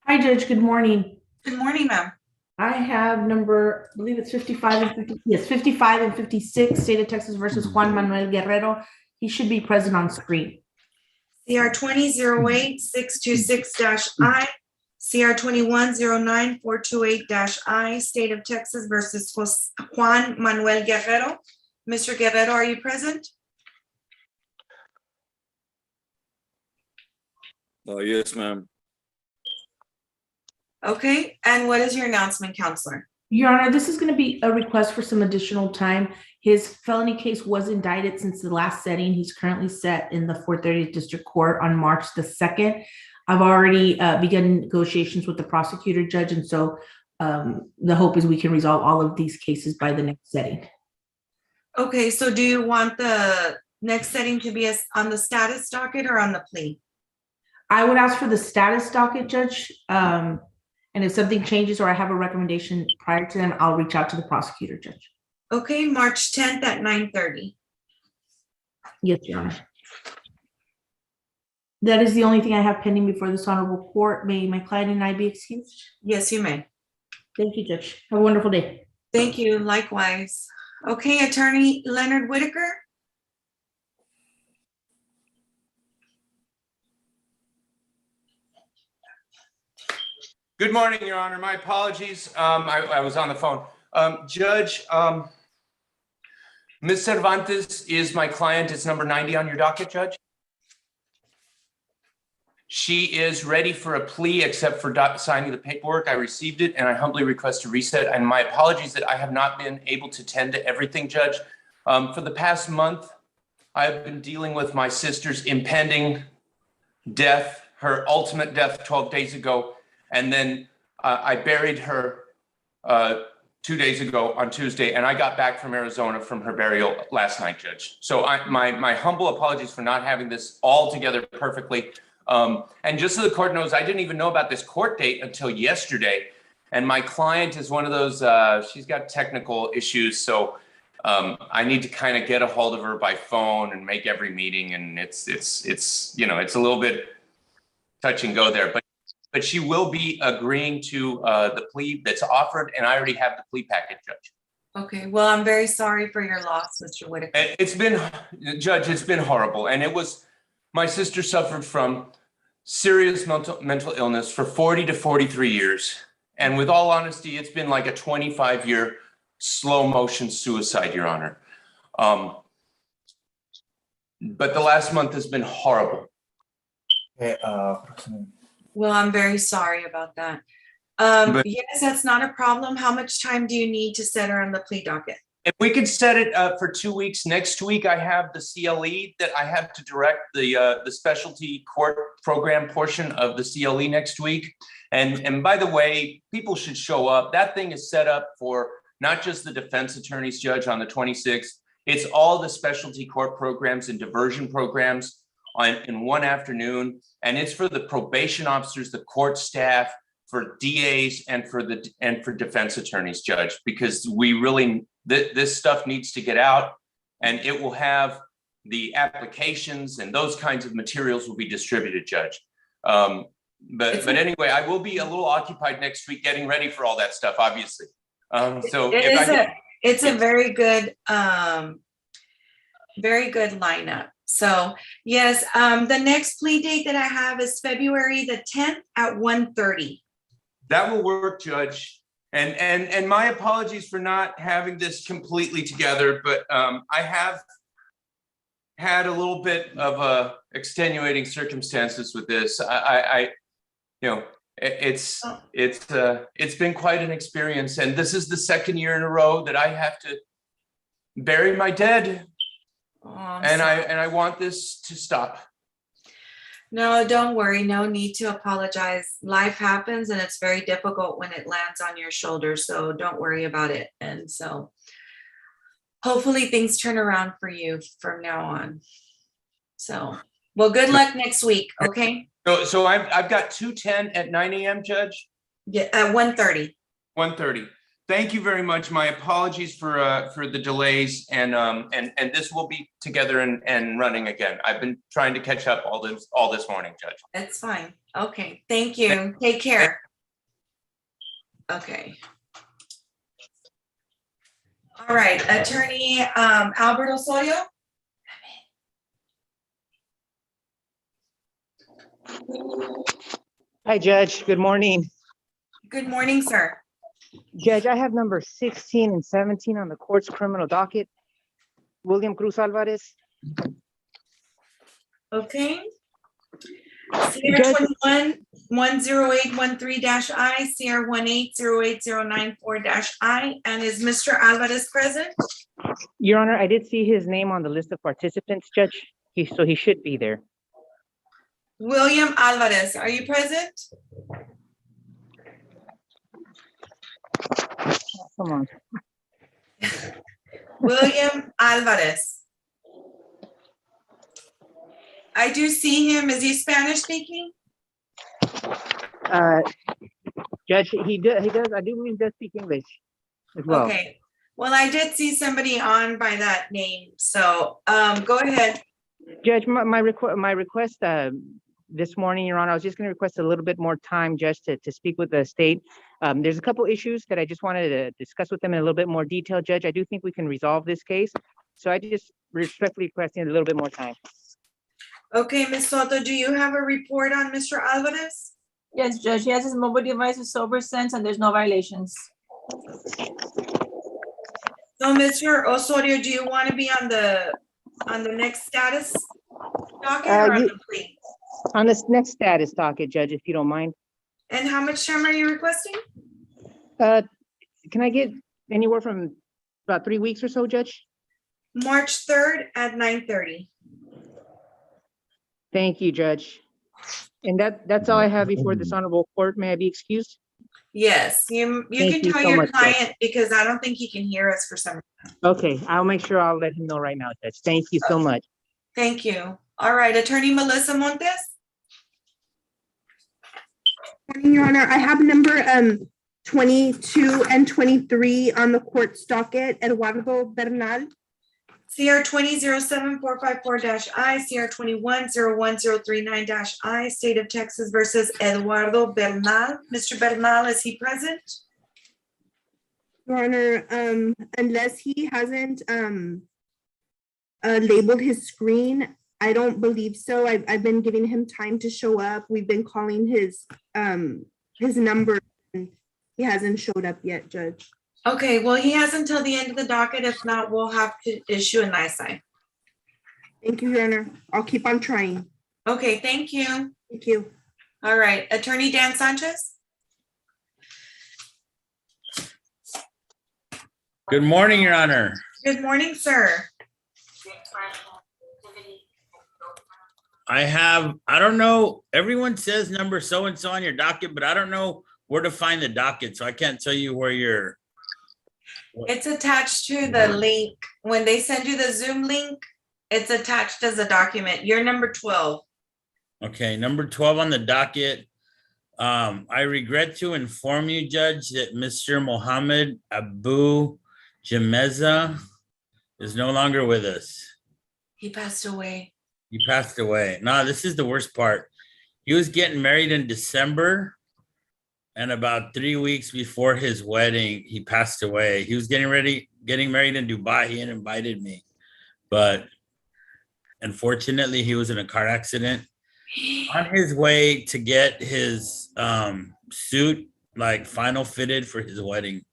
S8: Hi, Judge. Good morning.
S1: Good morning, ma'am.
S8: I have number, I believe it's 55 and 50, yes, 55 and 56, State of Texas versus Juan Manuel Guerrero. He should be present on screen.
S1: CR 2008-626-I, CR 2109-428-I, State of Texas versus Juan Manuel Guerrero. Mr. Guerrero, are you present?
S9: Yes, ma'am.
S1: Okay, and what is your announcement, counselor?
S8: Your Honor, this is going to be a request for some additional time. His felony case was indicted since the last setting. He's currently set in the 430th District Court on March the 2nd. I've already begun negotiations with the prosecutor judge, and so the hope is we can resolve all of these cases by the next setting.
S1: Okay, so do you want the next setting to be on the status docket or on the plea?
S8: I would ask for the status docket, Judge. And if something changes or I have a recommendation prior to then, I'll reach out to the prosecutor judge.
S1: Okay, March 10th at 9:30.
S8: Yes, Your Honor. That is the only thing I have pending before this honorable court. May my client and I be excused?
S1: Yes, you may.
S8: Thank you, Judge. Have a wonderful day.
S1: Thank you, likewise. Okay, Attorney Leonard Whitaker.
S13: Good morning, Your Honor. My apologies. I was on the phone. Judge, Ms. Cervantes is my client. It's number 90 on your docket, Judge. She is ready for a plea except for signing the paperwork. I received it and I humbly request a reset. And my apologies that I have not been able to tend to everything, Judge. For the past month, I have been dealing with my sister's impending death, her ultimate death 12 days ago. And then I buried her 2 days ago on Tuesday, and I got back from Arizona from her burial last night, Judge. So my humble apologies for not having this all together perfectly. And just so the court knows, I didn't even know about this court date until yesterday. And my client is one of those, she's got technical issues. So I need to kind of get a hold of her by phone and make every meeting. And it's you know, it's a little bit touch and go there. But she will be agreeing to the plea that's offered, and I already have the plea packet, Judge.
S1: Okay, well, I'm very sorry for your loss, Mr. Whitaker.
S13: It's been, Judge, it's been horrible. And it was, my sister suffered from serious mental illness for 40 to 43 years. And with all honesty, it's been like a 25-year slow motion suicide, Your Honor. But the last month has been horrible.
S1: Well, I'm very sorry about that. Yes, that's not a problem. How much time do you need to set her on the plea docket?
S13: If we could set it for 2 weeks, next week I have the CLE that I have to direct the specialty court program portion of the CLE next week. And by the way, people should show up. That thing is set up for not just the defense attorneys, Judge, on the 26th. It's all the specialty court programs and diversion programs in one afternoon. And it's for the probation officers, the court staff, for DAs, and for defense attorneys, Judge, because we really, this stuff needs to get out, and it will have the applications and those kinds of materials will be distributed, Judge. But anyway, I will be a little occupied next week getting ready for all that stuff, obviously. So
S1: it's a very good lineup. So yes, the next plea date that I have is February the 10th at 1:30.
S13: That will work, Judge. And my apologies for not having this completely together, but I have had a little bit of extenuating circumstances with this. You know, it's been quite an experience, and this is the second year in a row that I have to bury my dead, and I want this to stop.
S1: No, don't worry. No need to apologize. Life happens and it's very difficult when it lands on your shoulders. So don't worry about it. And so hopefully things turn around for you from now on. So, well, good luck next week. Okay.
S13: So I've got 2:10 at 9 a.m., Judge?
S1: Yeah, at 1:30.
S13: 1:30. Thank you very much. My apologies for the delays, and this will be together and running again. I've been trying to catch up all this morning, Judge.
S1: That's fine. Okay. Thank you. Take care. Okay. All right, Attorney Albert Osorio.
S9: Hi, Judge. Good morning.
S1: Good morning, sir.
S9: Judge, I have number 16 and 17 on the court's criminal docket. William Cruz Alvarez.
S1: Okay. Sierra 21-10813-I, Sierra 18080994-I, and is Mr. Alvarez present?
S9: Your Honor, I did see his name on the list of participants, Judge. So he should be there.
S1: William Alvarez, are you present?
S9: Come on.
S1: William Alvarez. I do see him. Is he Spanish speaking?
S9: Judge, he does. I do believe he does speak English as well.
S1: Okay. Well, I did see somebody on by that name. So go ahead.
S9: Judge, my request this morning, Your Honor, I was just going to request a little bit more time, Judge, to speak with the state. There's a couple issues that I just wanted to discuss with them in a little bit more detail, Judge. I do think we can resolve this case. So I just respectfully requesting a little bit more time.
S1: Okay, Ms. Soto, do you have a report on Mr. Alvarez?
S3: Yes, Judge. He has his mobile device with sober sense and there's no violations.
S1: So, Mr. Osorio, do you want to be on the next status docket or on the plea?
S9: On this next status docket, Judge, if you don't mind.
S1: And how much time are you requesting?
S9: Can I get anywhere from about 3 weeks or so, Judge?
S1: March 3rd at 9:30.
S9: Thank you, Judge. And that's all I have before this honorable court. May I be excused?
S1: Yes, you can tell
S9: so
S1: your
S9: much,
S1: client
S9: Judge.
S1: because I don't think he can hear us for some reason.
S9: Okay, I'll make sure I'll let him know right now, Judge. Thank you so much.
S1: Thank you. All right, Attorney Melissa Montes.
S11: Your Honor, I have number 22 and 23 on the court's docket. Eduardo Bernal.
S1: CR 20-07454-I, CR 21-01039-I, State of Texas versus Eduardo Bernal. Mr. Bernal, is he present?
S11: Your Honor, unless he hasn't labeled his screen, I don't believe so. I've been giving him time to show up. We've been calling his number and he hasn't showed up yet, Judge.
S1: Okay, well, he has until the end of the docket. If not, we'll have to issue a NISI.
S11: Thank you, Your Honor. I'll keep on trying.
S1: Okay, thank you.
S11: Thank you.
S1: All right, Attorney Dan Sanchez.
S15: Good morning, Your Honor.
S1: Good morning, sir.
S15: I don't know, everyone says number so-and-so on your docket, but I don't know where to find the docket, so I can't tell you where you're.
S1: It's attached to the link. When they send you the Zoom link, it's attached as a document. You're number 12.
S15: Okay, number 12 on the docket. I regret to inform you, Judge, that Mr. Mohammed Abu Jameza is no longer with us.
S1: He passed away.
S15: He passed away. No, this is the worst part. He was getting married in December, and about 3 weeks before his wedding, he passed away. He was getting married in Dubai. He had invited me, but unfortunately, he was in a car accident on his way to get his suit like final fitted for his wedding.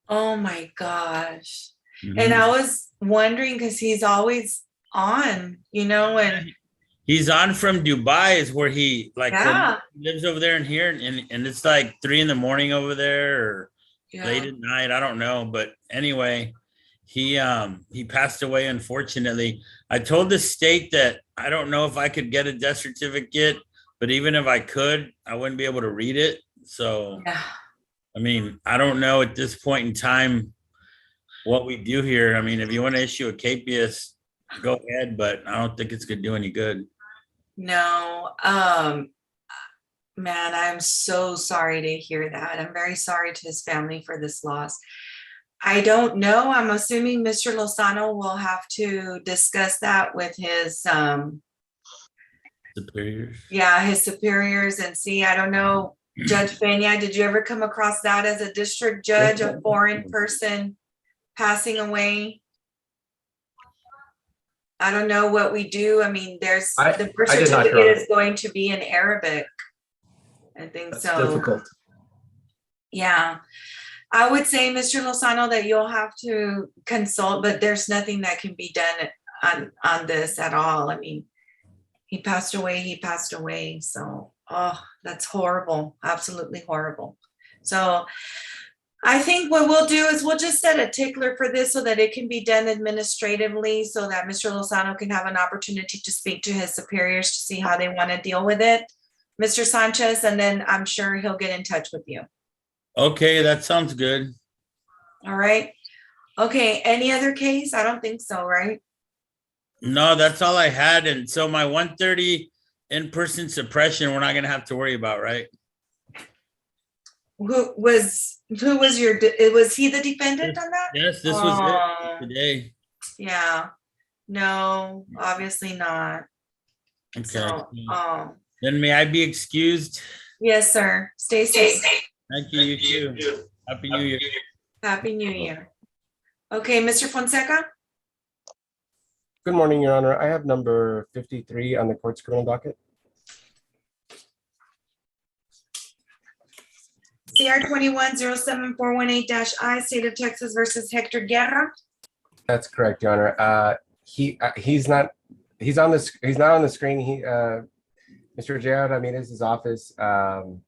S1: Oh my gosh.
S15: Mhm.
S1: And I was wondering because he's always on, and
S15: He's on from Dubai is where he
S1: Yeah.
S15: lives over there and here, and it's like 3 a.m. over there or late at night. I don't know. But anyway, he passed away, unfortunately. I told the state that I don't know if I could get a death certificate, but even if I could, I wouldn't be able to read it. So I mean, I don't know at this point in time what we do here. I mean, if you want to issue a capias, go ahead, but I don't think it's gonna do any good.
S1: No, man, I'm so sorry to hear that. I'm very sorry to his family for this loss. I don't know. I'm assuming Mr. Lozano will have to discuss that with his
S15: superiors.
S1: Yeah, his superiors and see. I don't know, Judge Peña, did you ever come across that as a district judge, a foreign person passing away? I don't know what we do. I mean, the birth certificate is going to be in Arabic. I think so.
S7: Difficult.
S1: Yeah. I would say, Mr. Lozano, that you'll have to consult, but there's nothing that can be done on this at all. I mean, he passed away. So, that's horrible. Absolutely horrible. So I think what we'll do is we'll just set a tickler for this so that it can be done administratively so that Mr. Lozano can have an opportunity to speak to his superiors to see how they want to deal with it, Mr. Sanchez, and then I'm sure he'll get in touch with you.
S15: Okay, that sounds good.
S1: All right. Okay, any other case? I don't think so, right?
S15: No, that's all I had. And so my 1:30 in-person suppression, we're not gonna have to worry about, right?
S1: Was he the defendant on that?
S15: Yes, this was it today.
S1: Yeah. No, obviously not.
S15: Okay.
S1: So,
S15: Then may I be excused?
S1: yes, sir. Stay safe.
S15: Thank you, you too. Happy New Year.
S1: Happy New Year. Okay, Mr. Fonseca?
S10: Good morning, Your Honor. I have number 53 on the court's criminal docket.
S1: CR 21-07418-I, State of Texas versus Hector Guerra.
S10: That's correct, Your Honor. He's not on the screen. Mr. Gerald Ramirez's office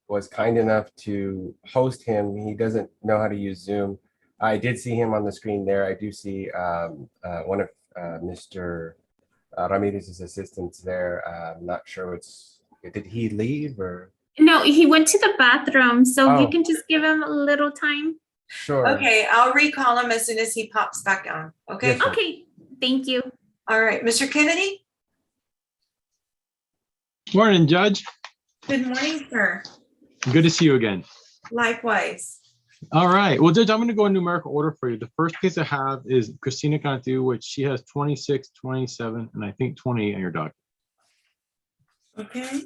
S10: was kind enough to host him. He doesn't know how to use Zoom. I did see him on the screen there. I do see one of Mr. Ramirez's assistants there. I'm not sure did he leave or?
S12: No, he went to the bathroom, so you
S10: Oh.
S12: can just give him a little time.
S10: Sure.
S1: Okay, I'll recall him as soon as he pops back on. Okay?
S10: Yes, ma'am.
S12: Okay, thank you.
S1: All right, Mr. Kennedy?
S24: Morning, Judge.
S1: Good morning, sir.
S24: Good to see you again.
S1: Likewise.
S24: All right. Well, Judge, I'm going to go in numerical order for you. The first case I have is Christina Cantu, which she has 26, 27, and I think 28 on your docket.
S1: Okay.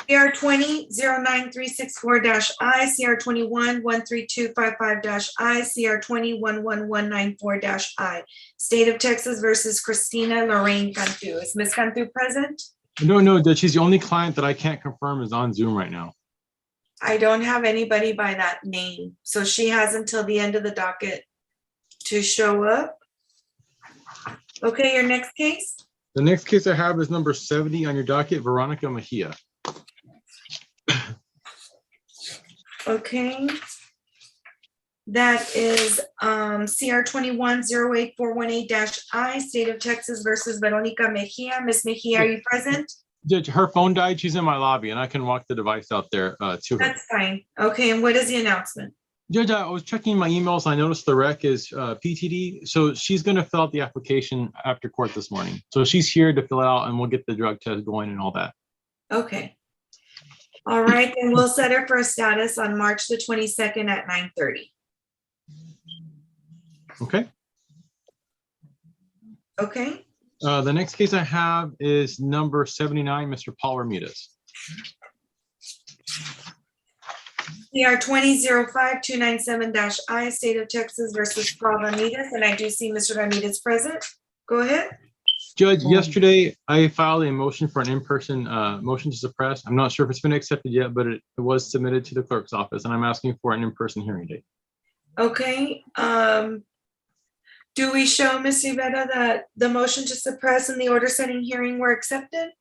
S1: CR 20-09364-I, CR 21-13255-I, CR 21-11194-I. State of Texas versus Christina Lorraine Cantu. Is Ms. Cantu present?
S24: No, Judge, she's the only client that I can't confirm is on Zoom right now.
S1: I don't have anybody by that name. So she has until the end of the docket to show up. Okay, your next case?
S24: The next case I have is number 70 on your docket, Veronica Mejia.
S1: Okay. That is CR 21-08418-I, State of Texas versus Veronica Mejia. Ms. Mejia, are you present?
S24: Judge, her phone died. She's in my lobby, and I can walk the device out there to her.
S1: That's fine. Okay, and what is the announcement?
S24: Judge, I was checking my emails. I noticed the rec is PTD. So she's going to fill out the application after court this morning. So she's here to fill it out and we'll get the drug test going and all that.
S1: Okay. All right, then we'll set her for a status on March the 22nd at 9:30.
S24: Okay.
S1: Okay.
S24: The next case I have is number 79, Mr. Paul Ramirez.
S1: CR 20-05297-I, State of Texas versus Paul Ramirez, and I do see Mr. Ramirez present. Go ahead.
S24: Judge, yesterday I filed a motion for an in-person motion to suppress. I'm not sure if it's been accepted yet, but it was submitted to the clerk's office, and I'm asking for an in-person hearing date.
S1: Okay. Do we show Ms. Rivera that the motion to suppress and the order setting hearing were accepted?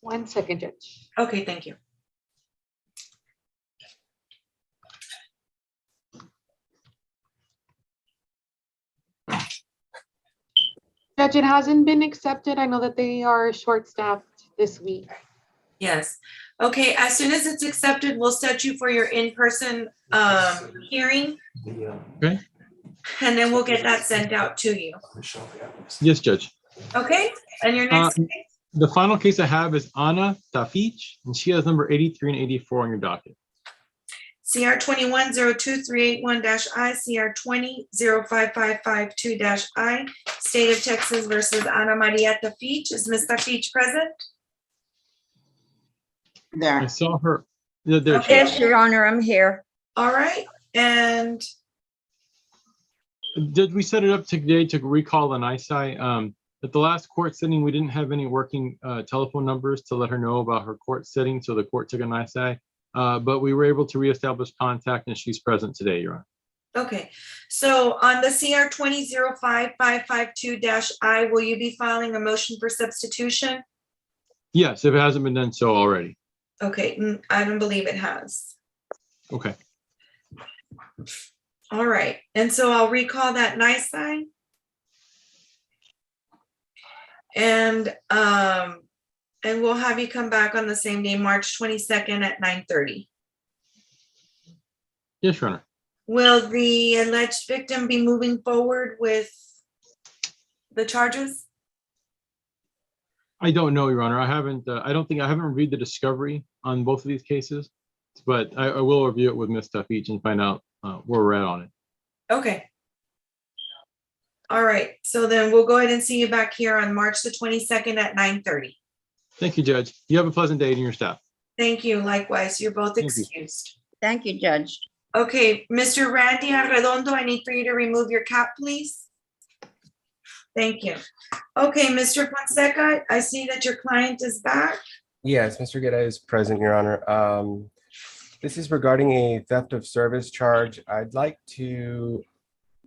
S5: 1 second, Judge.
S1: Okay, thank you.
S5: Judge, it hasn't been accepted. I know that they are short-staffed this week.
S1: Yes. Okay, as soon as it's accepted, we'll set you for your in-person hearing,
S24: Okay.
S1: and then we'll get that sent out to you.
S24: Yes, Judge.
S1: Okay, and your next case?
S24: The final case I have is Ana Tafich, and she has number 83 and 84 on your docket.
S1: CR 21-02381-I, CR 20-05552-I, State of Texas versus Ana Maria Tafich. Is Ms. Tafich present?
S24: I saw her. Yeah, there she
S7: Yes,
S24: is.
S7: Your Honor, I'm here.
S1: All right, and
S24: Did we set it up today to recall an ISI? At the last court sitting, we didn't have any working telephone numbers to let her know about her court sitting, so the court took an ISI. But we were able to reestablish contact, and she's present today, Your Honor.
S1: okay, so on the CR 20-05552-I, will you be filing a motion for substitution?
S24: Yes, if it hasn't been done so already.
S1: Okay, I don't believe it has.
S24: Okay.
S1: All right, and so I'll recall that nice sign. And we'll have you come back on the same day, March 22nd at 9:30.
S24: Yes, Your Honor.
S1: Will the alleged victim be moving forward with the charges?
S24: I don't know, Your Honor. I haven't. I don't think I haven't reviewed the discovery on both of these cases, but I will review it with Ms. Tafich and find out where we're at on it.
S1: Okay. All right, so then we'll go ahead and see you back here on March the 22nd at 9:30.
S24: Thank you, Judge. You have a pleasant day to your staff.
S1: Thank you, likewise. You're both
S24: Thank you.
S1: excused.
S7: Thank you, Judge.
S1: Okay, Mr. Randy Arredondo, I need for you to remove your cap, please. Thank you. Okay, Mr. Fonseca, I see that your client is back.
S10: Yes, Mr. Guetta is present, Your Honor. This is regarding a theft of service charge. I'd like to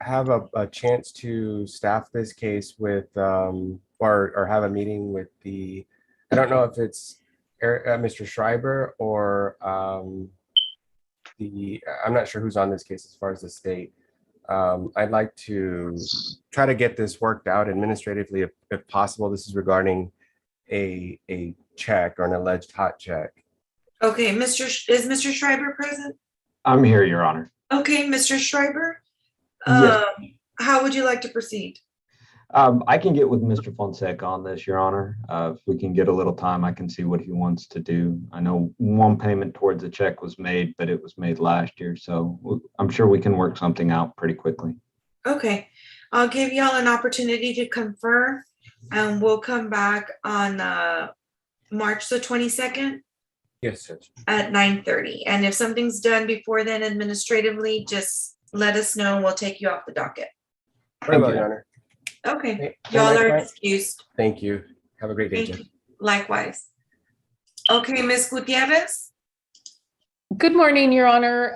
S10: have a chance to staff this case with, or have a meeting with the, I don't know if it's Mr. Schreiber or I'm not sure who's on this case as far as the state. I'd like to try to get this worked out administratively if possible. This is regarding a check or an alleged hot check.
S1: Okay, is Mr. Schreiber present?
S16: I'm here, Your Honor.
S1: Okay, Mr. Schreiber,
S16: Yes.
S1: how would you like to proceed?
S16: I can get with Mr. Fonseca on this, Your Honor. If we can get a little time, I can see what he wants to do. I know one payment towards the check was made, but it was made last year, so I'm sure we can work something out pretty quickly.
S1: Okay, I'll give y'all an opportunity to confer, and we'll come back on March the 22nd.
S10: Yes, Judge.
S1: At 9:30. And if something's done before then administratively, just let us know and we'll take you off the docket.
S10: Very well, Your Honor.
S1: Okay, y'all are excused.
S10: Thank you. Have a great day,
S1: Thank
S10: Judge.
S1: you. Likewise. Okay, Ms. Gutierrez?
S8: Good morning, Your Honor.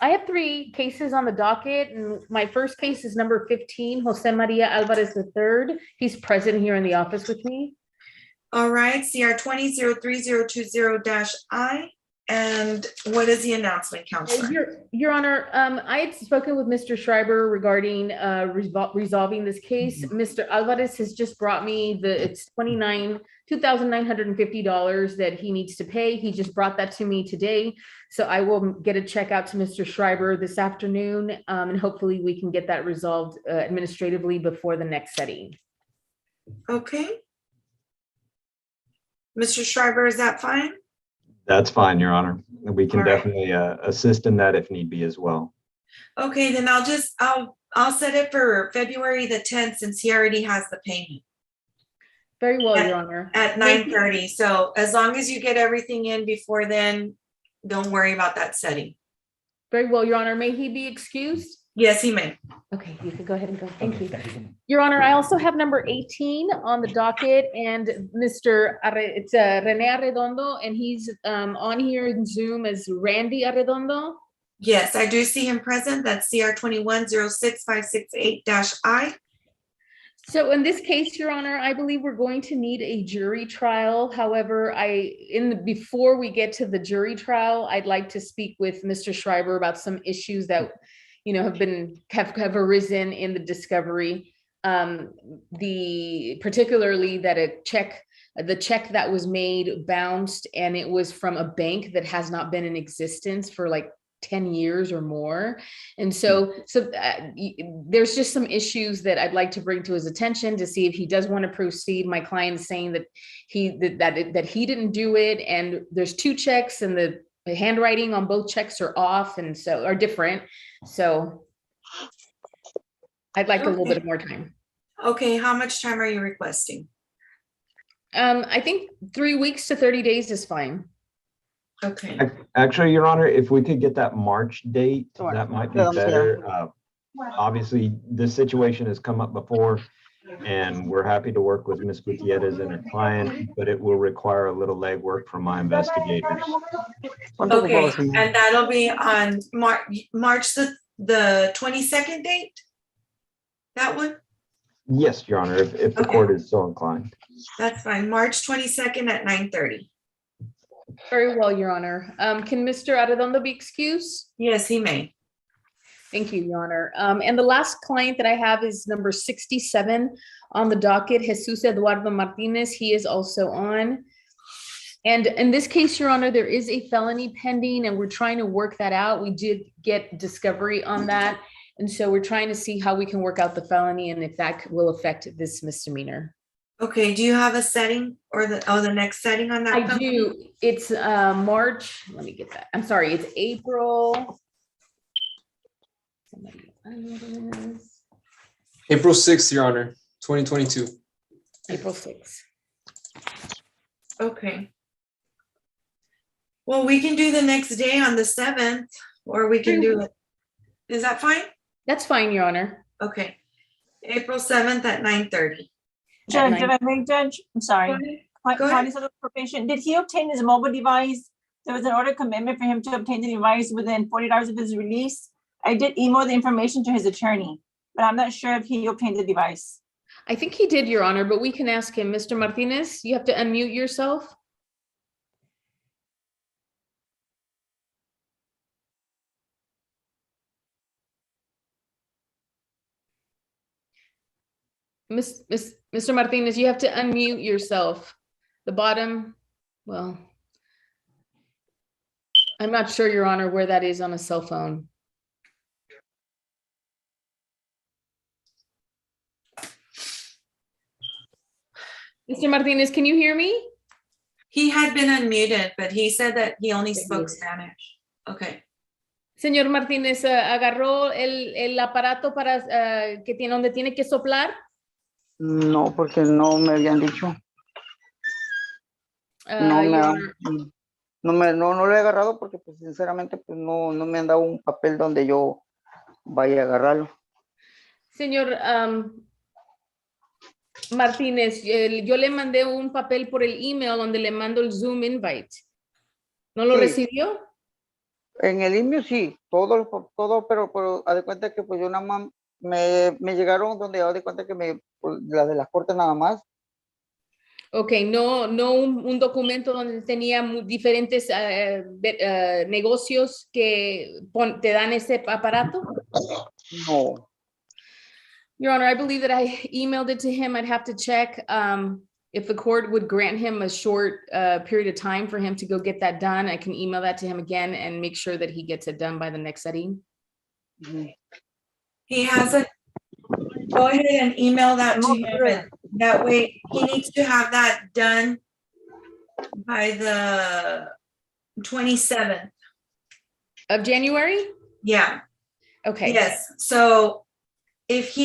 S8: I have 3 cases on the docket, and my first case is number 15, Jose Maria Alvarez III. He's present here in the office with me.
S1: All right, CR 20-03020-I. And what is the announcement, Counselor?
S8: Your Honor, I had spoken with Mr. Schreiber regarding resolving this case. Mr. Alvarez has just brought me it's $2,950 that he needs to pay. He just brought that to me today. So I will get a check out to Mr. Schreiber this afternoon, and hopefully we can get that resolved administratively before the next setting.
S1: Okay. Mr. Schreiber, is that fine?
S16: That's fine, Your Honor. We can
S1: All right.
S16: definitely assist in that if need be as well.
S1: Okay, then I'll set it for February the 10th since he already has the payment.
S8: Very well, Your Honor.
S1: At 9:30. So as long as you get everything in before then, don't worry about that setting.
S8: Very well, Your Honor. May he be excused?
S1: Yes, he may.
S8: Okay, you can go ahead and go. Thank you. Your Honor, I also have number 18 on the docket, and it's Rene Arredondo, and he's on here in Zoom as Randy Arredondo.
S1: Yes, I do see him present. That's CR 21-06568-I.
S8: So in this case, Your Honor, I believe we're going to need a jury trial. However, before we get to the jury trial, I'd like to speak with Mr. Schreiber about some issues that, have arisen in the discovery. Particularly that the check that was made bounced, and it was from a bank that has not been in existence for like 10 years or more. And so there's just some issues that I'd like to bring to his attention to see if he does want to proceed. My client is saying that he didn't do it, and there's 2 checks and the handwriting on both checks are off and so are different. So I'd like a little bit more time.
S1: Okay, how much time are you requesting?
S8: I think 3 weeks to 30 days is fine.
S1: Okay.
S16: Actually, Your Honor, if we could get that March date,
S7: Sure.
S16: that might be
S7: Yeah.
S16: better. Obviously, this situation has come up before, and we're happy to work with Ms. Gutierrez and her client, but it will require a little legwork from my investigators.
S1: Okay, and that'll be on March the 22nd date? That one?
S16: Yes, Your Honor, if the
S1: Okay.
S16: court is so inclined.
S1: That's fine. March 22nd at 9:30.
S8: Very well, Your Honor. Can Mr. Arredondo be excused?
S1: Yes, he may.
S8: Thank you, Your Honor. And the last client that I have is number 67 on the docket, Jesus Eduardo Martinez. He is also on. And in this case, Your Honor, there is a felony pending, and we're trying to work that out. We did get discovery on that. And so we're trying to see how we can work out the felony and if that will affect this misdemeanor.
S1: Okay, do you have a setting or the next setting on that?
S8: I do. It's March. Let me get that. I'm sorry. It's April.
S4: April 6th, Your Honor, 2022.
S8: April 6th.
S1: Okay. Well, we can do the next day on the 7th, or we can do it. Is that fine?
S8: That's fine, Your Honor.
S1: Okay. April 7th at 9:30.
S3: Judge, I'm sorry.
S1: Go ahead.
S3: Did he obtain his mobile device? There was an order commitment for him to obtain the device within 40 hours of his release. I did email the information to his attorney, but I'm not sure if he obtained the device.
S8: I think he did, Your Honor, but we can ask him. Mr. Martinez, you have to unmute yourself. Mr. Martinez, you have to unmute yourself. The bottom, well, I'm not sure, Your Honor, where that is on a cell phone. Mr. Martinez, can you hear me?
S1: He had been unmuted, but he said that he only spoke Spanish. Okay.
S8: Señor Martínez, ¿agarró el aparato para que tiene donde tiene que soplar?
S14: No, porque no me habían dicho. No lo he agarrado porque pues sinceramente pues no me han dado un papel donde yo vaya a agarrarlo.
S8: Señor Martínez, yo le mandé un papel por el email donde le mando el Zoom invite. ¿No lo recibió?
S14: En el email sí, todo, pero haz de cuenta que pues yo nada más me llegaron donde haz de cuenta que la de las cortes nada más.
S8: Ok, no un documento donde tenía diferentes negocios que te dan ese aparato?
S14: No.
S8: Your Honor, I believe that I emailed it to him. I'd have to check if the court would grant him a short period of time for him to go get that done. I can email that to him again and make sure that he gets it done by the next setting.
S1: He hasn't. Go ahead and email that to him. And that way, he needs to have that done by the 27th.
S8: Of January?
S1: Yeah.
S8: Okay.
S1: Yes. So if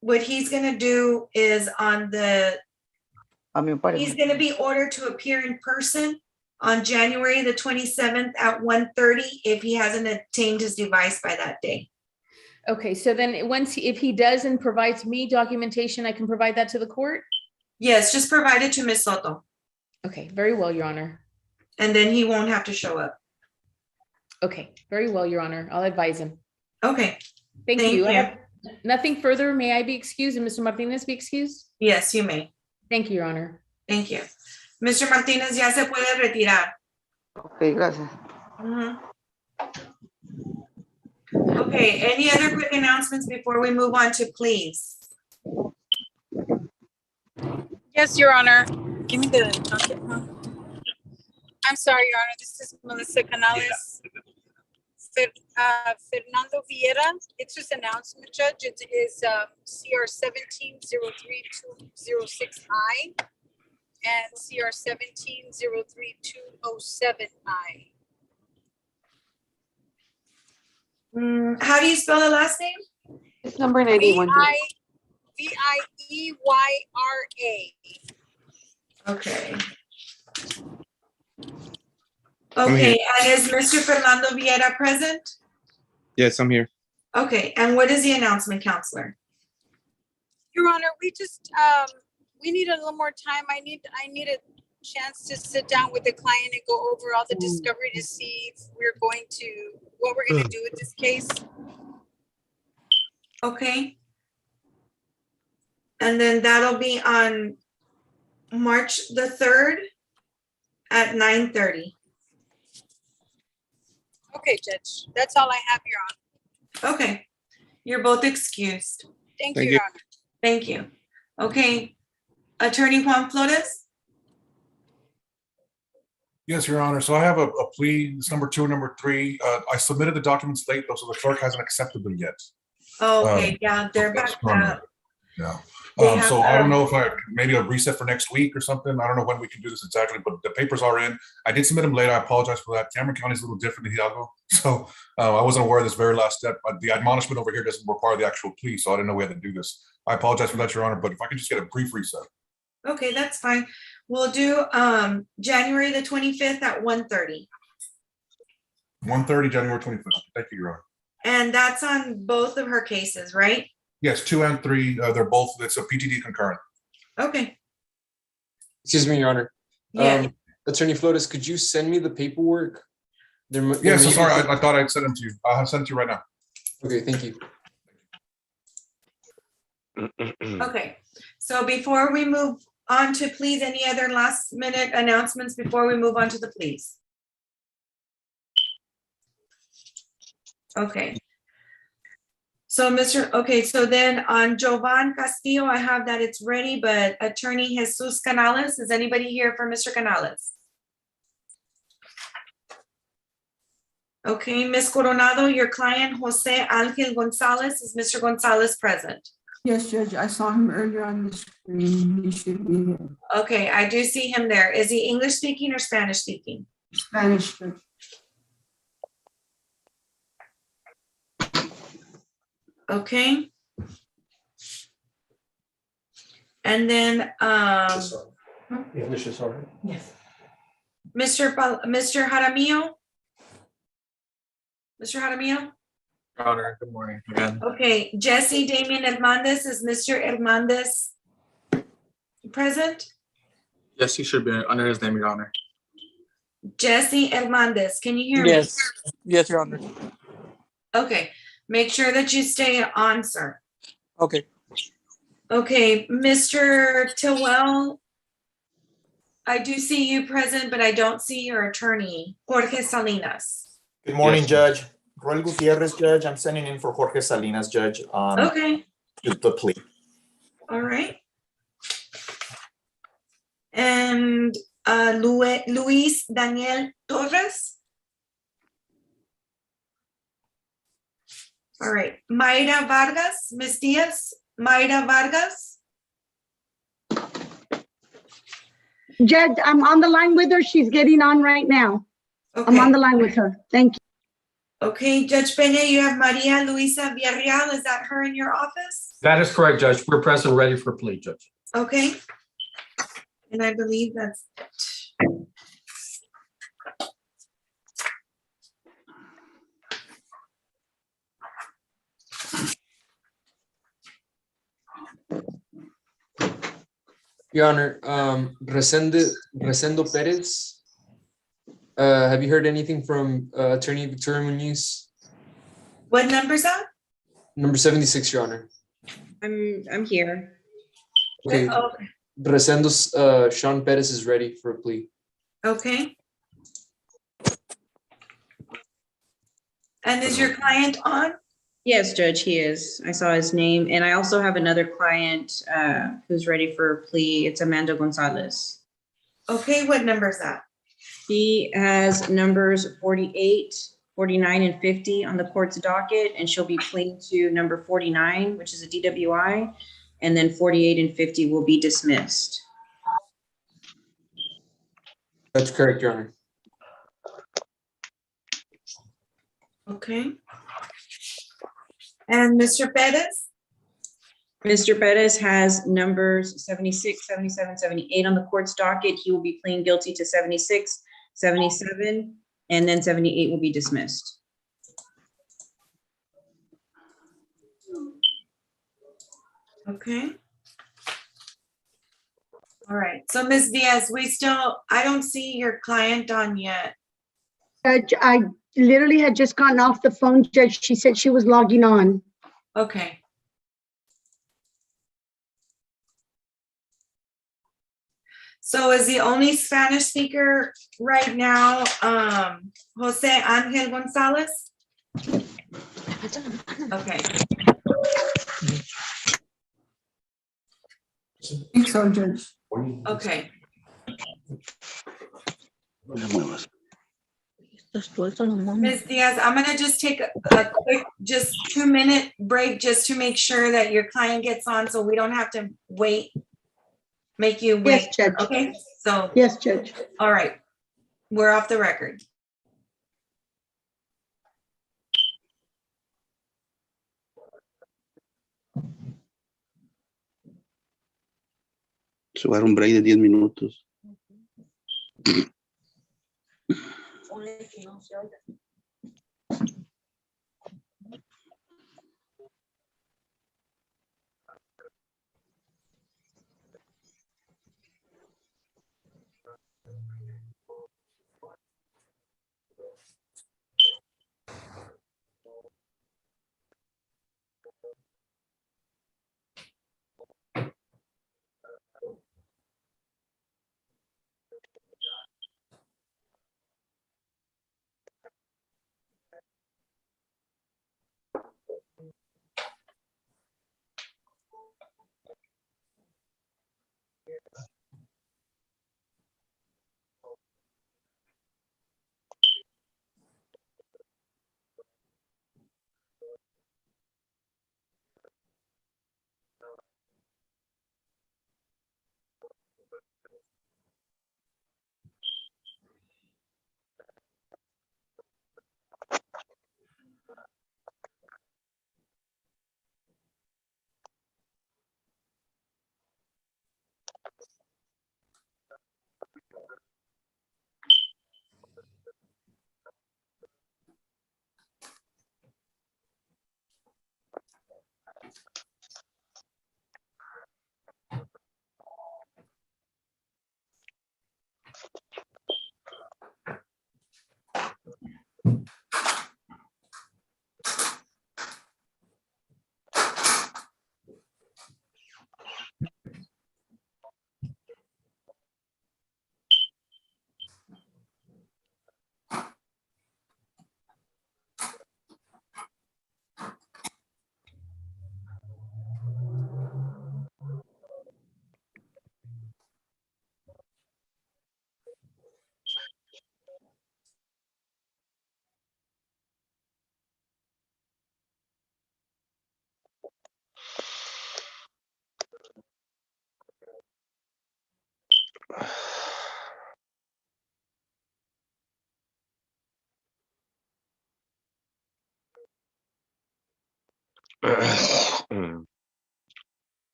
S1: what he's going to do is he's going to be ordered to appear in person on January the 27th at 1:30 if he hasn't obtained his device by that day.
S8: Okay, so then if he does and provides me documentation, I can provide that to the court?
S1: Yes, just provide it to Ms. Soto.
S8: Okay, very well, Your Honor.
S1: And then he won't have to show up.
S8: Okay, very well, Your Honor. I'll advise him.
S1: Okay.
S8: Thank you.
S2: Nothing further. May I be excused and Mr. Martinez be excused?
S1: Yes, you may.
S2: Thank you, Your Honor.
S1: Thank you. Mr. Martinez, ya se puede retirar.
S14: Ok, gracias.
S1: Okay, any other quick announcements before we move on to pleas?
S17: Yes, Your Honor. Give me the docket, huh? I'm sorry, Your Honor. This is Melissa Canales. Fernando Vieira, it's just announcement, Judge. It is CR 17-03206I and CR 17-03207I.
S1: How do you spell the last name?
S5: It's number 91.
S17: Vieyra.
S1: Okay. Okay, and is Mr. Fernando Vieira present?
S18: Yes, I'm here.
S1: Okay, and what is the announcement, Counselor?
S17: Your Honor, we just we need a little more time. I need a chance to sit down with the client and go over all the discovery to see if what we're going to do with this case.
S1: Okay. And then that'll be on March the 3rd at 9:30.
S17: Okay, Judge. That's all I have, Your Honor.
S1: Okay, you're both excused.
S17: Thank you, Your Honor.
S1: Thank you. Okay, Attorney Juan Flores?
S21: Yes, Your Honor. So I have a plea, it's number 2 and number 3. I submitted the documents late though, so the clerk hasn't accepted them yet.
S1: Okay, yeah, they're back up.
S21: Yeah.
S1: They have,
S21: So I don't know if maybe a reset for next week or something. I don't know when we can do this exactly, but the papers are in. I did submit them late. I apologize for that. Cameron County is a little different than Hidalgo. So I wasn't aware of this very last step. The admonishment over here doesn't require the actual plea, so I didn't know we had to do this. I apologize for that, Your Honor, but if I could just get a brief reset.
S1: Okay, that's fine. We'll do January the 25th at 1:30.
S21: 1:30, January 25th. Thank you, Your Honor.
S1: And that's on both of her cases, right?
S21: Yes, 2 and 3, they're both, it's a PTD concurrent.
S1: Okay.
S4: Excuse me, Your Honor.
S1: Yeah.
S4: Attorney Flores, could you send me the paperwork?
S21: Yeah, so sorry, I thought I'd send them to you. I'll send it to you right now.
S4: Okay, thank you.
S1: Okay, so before we move on to please, any other last minute announcements before we move on to the pleas? Okay. So so then on Jovan Castillo, I have that it's ready, but Attorney Jesus Canales, is anybody here for Mr. Canales? Okay, Ms. Coronado, your client Jose Angel Gonzalez, is Mr. Gonzalez present?
S25: Yes, Judge, I saw him earlier on the screen. He should be here.
S1: Okay, I do see him there. Is he English speaking or Spanish speaking?
S25: Spanish, Judge.
S1: Okay. And then,
S26: English is all right.
S1: yes. Mr. Jaramillo? Mr. Jaramillo?
S26: Your Honor, good morning again.
S1: Okay, Jesse Damian Hernandez, is Mr. Hernandez present?
S26: Yes, he should be under his name, Your Honor.
S1: Jesse Hernandez, can you hear me?
S26: Yes, yes, Your Honor.
S1: Okay, make sure that you stay on, sir.
S26: Okay.
S1: Okay, Mr. Tillwell, I do see you present, but I don't see your attorney, Jorge Salinas.
S27: Good morning, Judge. Roel Gutierrez, Judge. I'm sending in for Jorge Salinas, Judge, on
S1: Okay,
S27: the plea.
S1: all right. And Luis Daniel Torres. All right, Mayra Vargas, Ms. Diaz, Mayra Vargas.
S28: Judge, I'm on the line with her. She's getting on right now. I'm on the line with her. Thank you.
S1: Okay, Judge Peña, you have Maria Luisa Villarreal. Is that her in your office?
S26: That is correct, Judge. We're present, ready for plea, Judge.
S1: Okay. And I believe that's it.
S4: Your Honor, Resendo Perez. Have you heard anything from Attorney Victoria Muñiz?
S1: What number is that?
S4: Number 76, Your Honor.
S7: I'm here.
S4: Okay.
S1: Okay.
S4: Resendo's, Sean Perez is ready for a plea.
S1: Okay. And is your client on?
S7: Yes, Judge, he is. I saw his name. And I also have another client who's ready for a plea. It's Amanda Gonzalez.
S1: Okay, what number is that?
S7: She has numbers 48, 49, and 50 on the court's docket, and she'll be pleading to number 49, which is a DWI, and then 48 and 50 will be dismissed.
S4: That's correct, Your Honor.
S1: Okay. And Mr. Perez?
S7: Mr. Perez has numbers 76, 77, 78 on the court's docket. He will be pleading guilty to 76, 77, and then 78 will be dismissed.
S1: Okay. All right, so Ms. Diaz, I don't see your client on yet.
S28: Judge, I literally had just gotten off the phone, Judge. She said she was logging on.
S1: Okay. So is the only Spanish speaker right now, Jose Angel Gonzalez? Okay.
S25: I think so, Judge.
S1: Okay. Ms. Diaz, I'm gonna just take a quick, just 2-minute break just to make sure that your client gets on so we don't have to wait, make you wait.
S28: Yes, Judge.
S1: Okay, so.
S28: Yes, Judge.
S1: All right, we're off the record.
S6: Se va a dar un break de 10 minutos.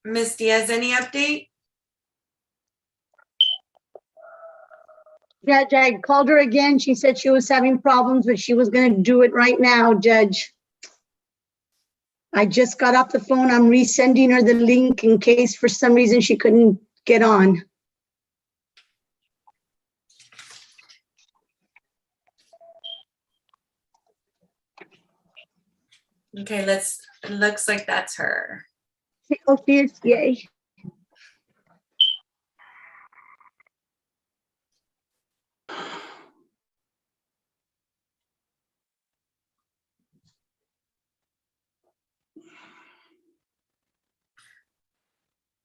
S1: Ms. Diaz, any update?
S28: Judge, I called her again. She said she was having problems, but she was gonna do it right now, Judge. I just got off the phone. I'm resending her the link in case for some reason she couldn't get on.
S1: Okay, it looks like that's her.
S28: Oh, cheers, yay.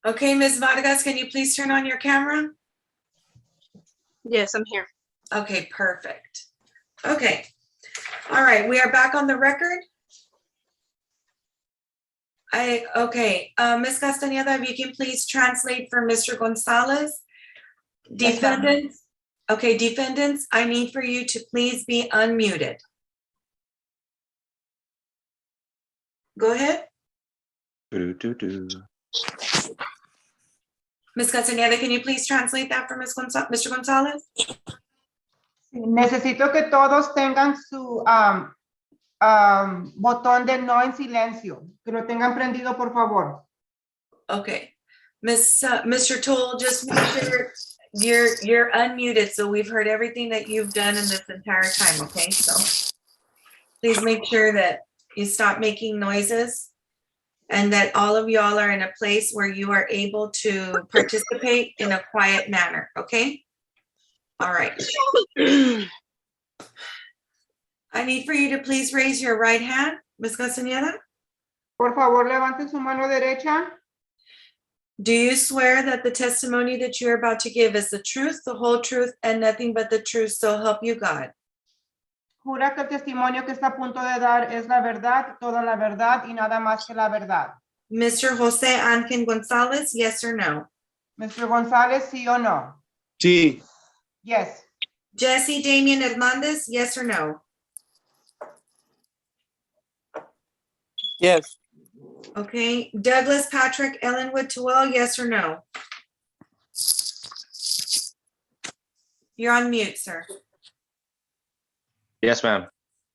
S1: Okay, Ms. Vargas, can you please turn on your camera?
S9: Yes, I'm here.
S1: Okay, perfect. Okay. All right, we are back on the record. Ms. Castañeda, if you can please translate for Mr. Gonzalez.
S28: Yes, ma'am.
S1: Defendants, okay, defendants, I need for you to please be unmuted. Go ahead. Ms. Castañeda, can you please translate that for Mr. Gonzalez?
S11: Necesito que todos tengan su botón de no en silencio, que lo tengan prendido, por favor.
S1: Okay, Mr. Toll, just make sure you're unmuted, so we've heard everything that you've done in this entire time, okay? So please make sure that you stop making noises and that all of y'all are in a place where you are able to participate in a quiet manner, okay? All right. I need for you to please raise your right hand, Ms. Castañeda.
S11: Por favor, levanten su mano derecha.
S1: Do you swear that the testimony that you're about to give is the truth, the whole truth, and nothing but the truth, so help you God?
S11: Jura que el testimonio que está a punto de dar es la verdad, toda la verdad y nada más que la verdad.
S1: Mr. Jose Ángel Gonzalez, yes or no?
S11: Mr. González, sí o no?
S6: Sí.
S11: Yes.
S1: Jesse Damian Hernandez, yes or no?
S26: Yes.
S1: Okay, Douglas Patrick Ellenwood Towell, yes or no? You're on mute, sir.
S13: Yes, ma'am.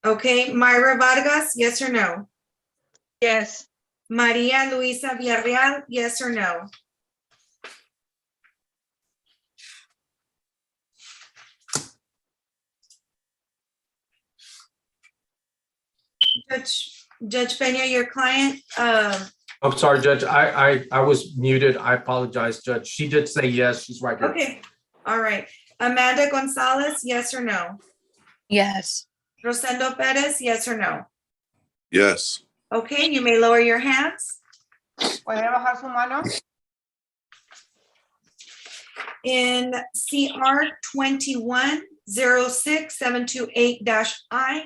S1: Okay, Myra Vargas, yes or no?
S9: Yes.
S1: Maria Luisa Villarreal, yes or no? Judge Peña, your client,
S26: I'm sorry, Judge. I was muted. I apologize, Judge. She did say yes. She's right here.
S1: okay, all right. Amanda Gonzalez, yes or no?
S9: Yes.
S1: Rosendo Perez, yes or no?
S21: Yes.
S1: Okay, you may lower your hands.
S11: ¿Puede bajar su mano?
S1: In CR 21-06-728-I,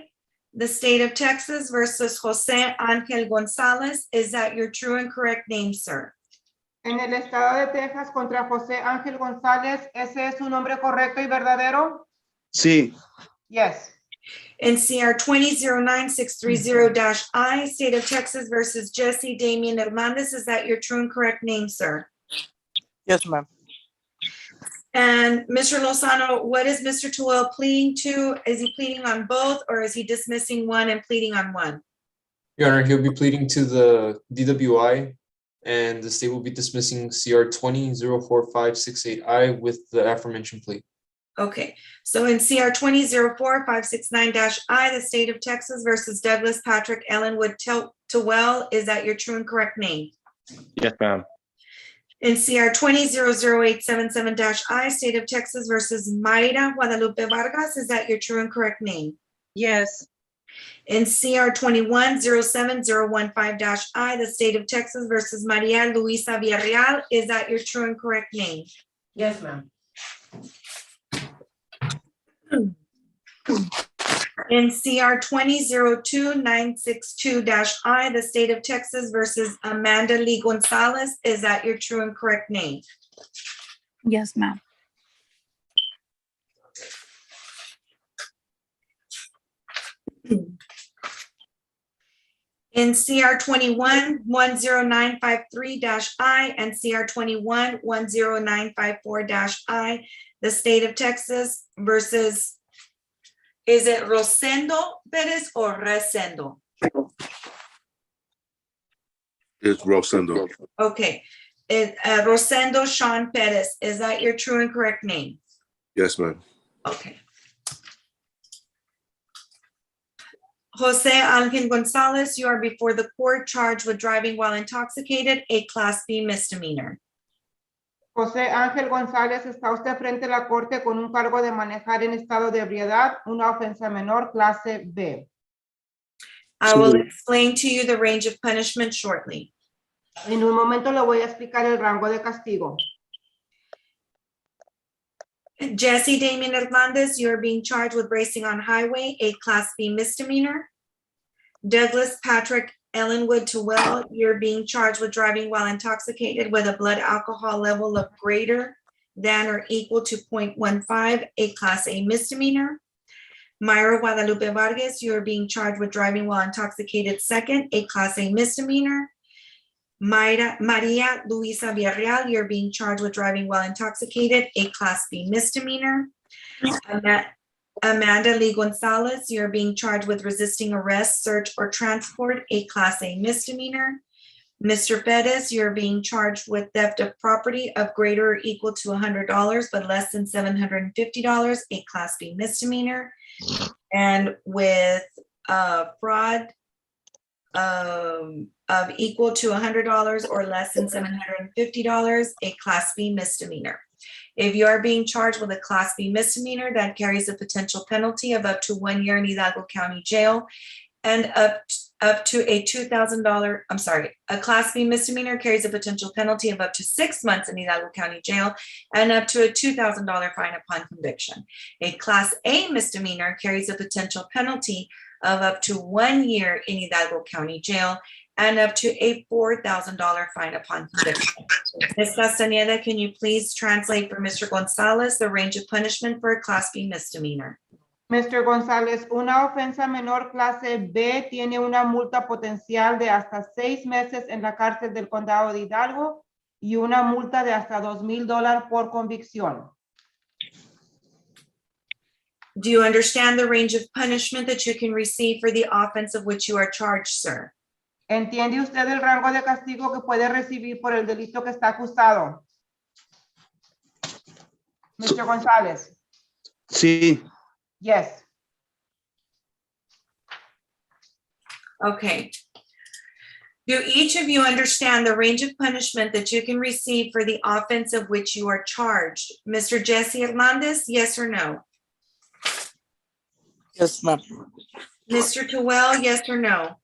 S1: the state of Texas versus Jose Ángel Gonzalez, is that your true and correct name, sir?
S11: En el estado de Texas contra José Ángel González, ¿ese es su nombre correcto y verdadero?
S6: Sí.
S11: Yes.
S1: In CR 20-09-630-I, state of Texas versus Jesse Damian Hernandez, is that your true and correct name, sir?
S26: Yes, ma'am.
S1: And Mr. Lozano, what is Mr. Towell pleading to? Is he pleading on both, or is he dismissing one and pleading on one?
S4: Your Honor, he'll be pleading to the DWI, and the state will be dismissing CR 20-04568I with the aforementioned plea.
S1: Okay, so in CR 20-04569-I, the state of Texas versus Douglas Patrick Ellenwood Towell, is that your true and correct name?
S13: Yes, ma'am.
S1: In CR 20-00877-I, state of Texas versus Mayra Guadalupe Vargas, is that your true and correct name?
S9: Yes.
S1: In CR 21-07015-I, the state of Texas versus Maria Luisa Villarreal, is that your true and correct name?
S11: Yes, ma'am.
S1: In CR 20-02962-I, the state of Texas versus Amanda Lee Gonzalez, is that your true and correct name?
S9: Yes, ma'am.
S1: In CR 21-10953-I and CR 21-10954-I, the state of Texas versus, is it Rosendo Perez or Resendo?
S12: It's Rosendo.
S1: Okay. Rosendo Sean Perez, is that your true and correct name?
S12: Yes, ma'am.
S1: Okay. Jose Angel Gonzalez, you are before the court charged with driving while intoxicated, a Class B misdemeanor.
S11: José Ángel González, está usted frente a la corte con un cargo de manejar en estado de ebriedad, una ofensa menor, clase B.
S1: I will explain to you the range of punishment shortly.
S11: En un momento le voy a explicar el rango de castigo.
S1: Jesse Damien Hernandez, you are being charged with racing on highway, a Class B misdemeanor. Douglas Patrick Ellenwood Towell, you're being charged with driving while intoxicated with a blood alcohol level of greater than or equal to 0.15, a Class A misdemeanor. Myra Guadalupe Vargas, you are being charged with driving while intoxicated second, a Class A misdemeanor. Maria Luisa Villarreal, you're being charged with driving while intoxicated, a Class B misdemeanor. Amanda Lee Gonzalez, you're being charged with resisting arrest, search, or transport, a Class A misdemeanor. Mr. Perez, you're being charged with theft of property of greater or equal to $100 but less than $750, a Class B misdemeanor. And with fraud of equal to $100 or less than $750, a Class B misdemeanor. If you are being charged with a Class B misdemeanor, that carries a potential penalty of up to 1 year in Hidalgo County Jail and up to a $2,000, I'm sorry, a Class B misdemeanor carries a potential penalty of up to 6 months in Hidalgo County Jail and up to a $2,000 fine upon conviction. A Class A misdemeanor carries a potential penalty of up to 1 year in Hidalgo County Jail and up to a $4,000 fine upon conviction. Ms. Castañeda, can you please translate for Mr. Gonzalez the range of punishment for a Class B misdemeanor?
S11: Mr. González, una ofensa menor clase B tiene una multa potencial de hasta 6 meses en la cárcel del condado de Hidalgo y una multa de hasta $2,000 por convicción.
S1: Do you understand the range of punishment that you can receive for the offense of which you are charged, sir?
S11: ¿Entiende usted el rango de castigo que puede recibir por el delito que está acusado? Mr. González.
S6: Sí.
S11: Yes.
S1: Okay. Do each of you understand the range of punishment that you can receive for the offense of which you are charged? Mr. Jesse Hernandez, yes or no?
S14: Yes, ma'am.
S1: Mr. Towell, yes or no?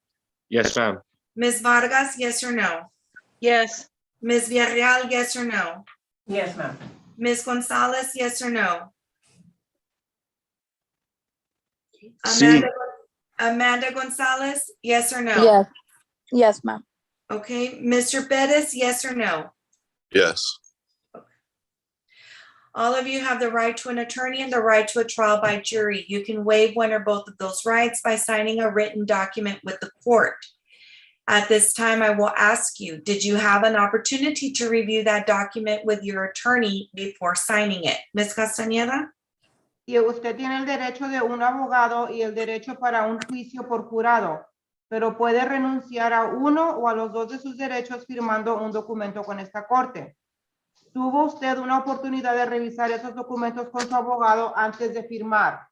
S26: Yes, ma'am.
S1: Ms. Vargas, yes or no?
S9: Yes.
S1: Ms. Villarreal, yes or no?
S11: Yes, ma'am.
S1: Ms. Gonzalez, yes or no?
S6: Sí.
S1: Amanda Gonzalez, yes or no?
S9: Yes. Yes, ma'am.
S1: Okay, Mr. Bettis, yes or no?
S12: Yes.
S1: All of you have the right to an attorney and the right to a trial by jury. You can waive one or both of those rights by signing a written document with the court. At this time, I will ask you, did you have an opportunity to review that document with your attorney before signing it? Ms. Castañeda?
S11: Y usted tiene el derecho de un abogado y el derecho para un juicio por jurado, pero puede renunciar a uno o a los dos de sus derechos firmando un documento con esta corte. ¿Tuvo usted una oportunidad de revisar esos documentos con su abogado antes de firmar?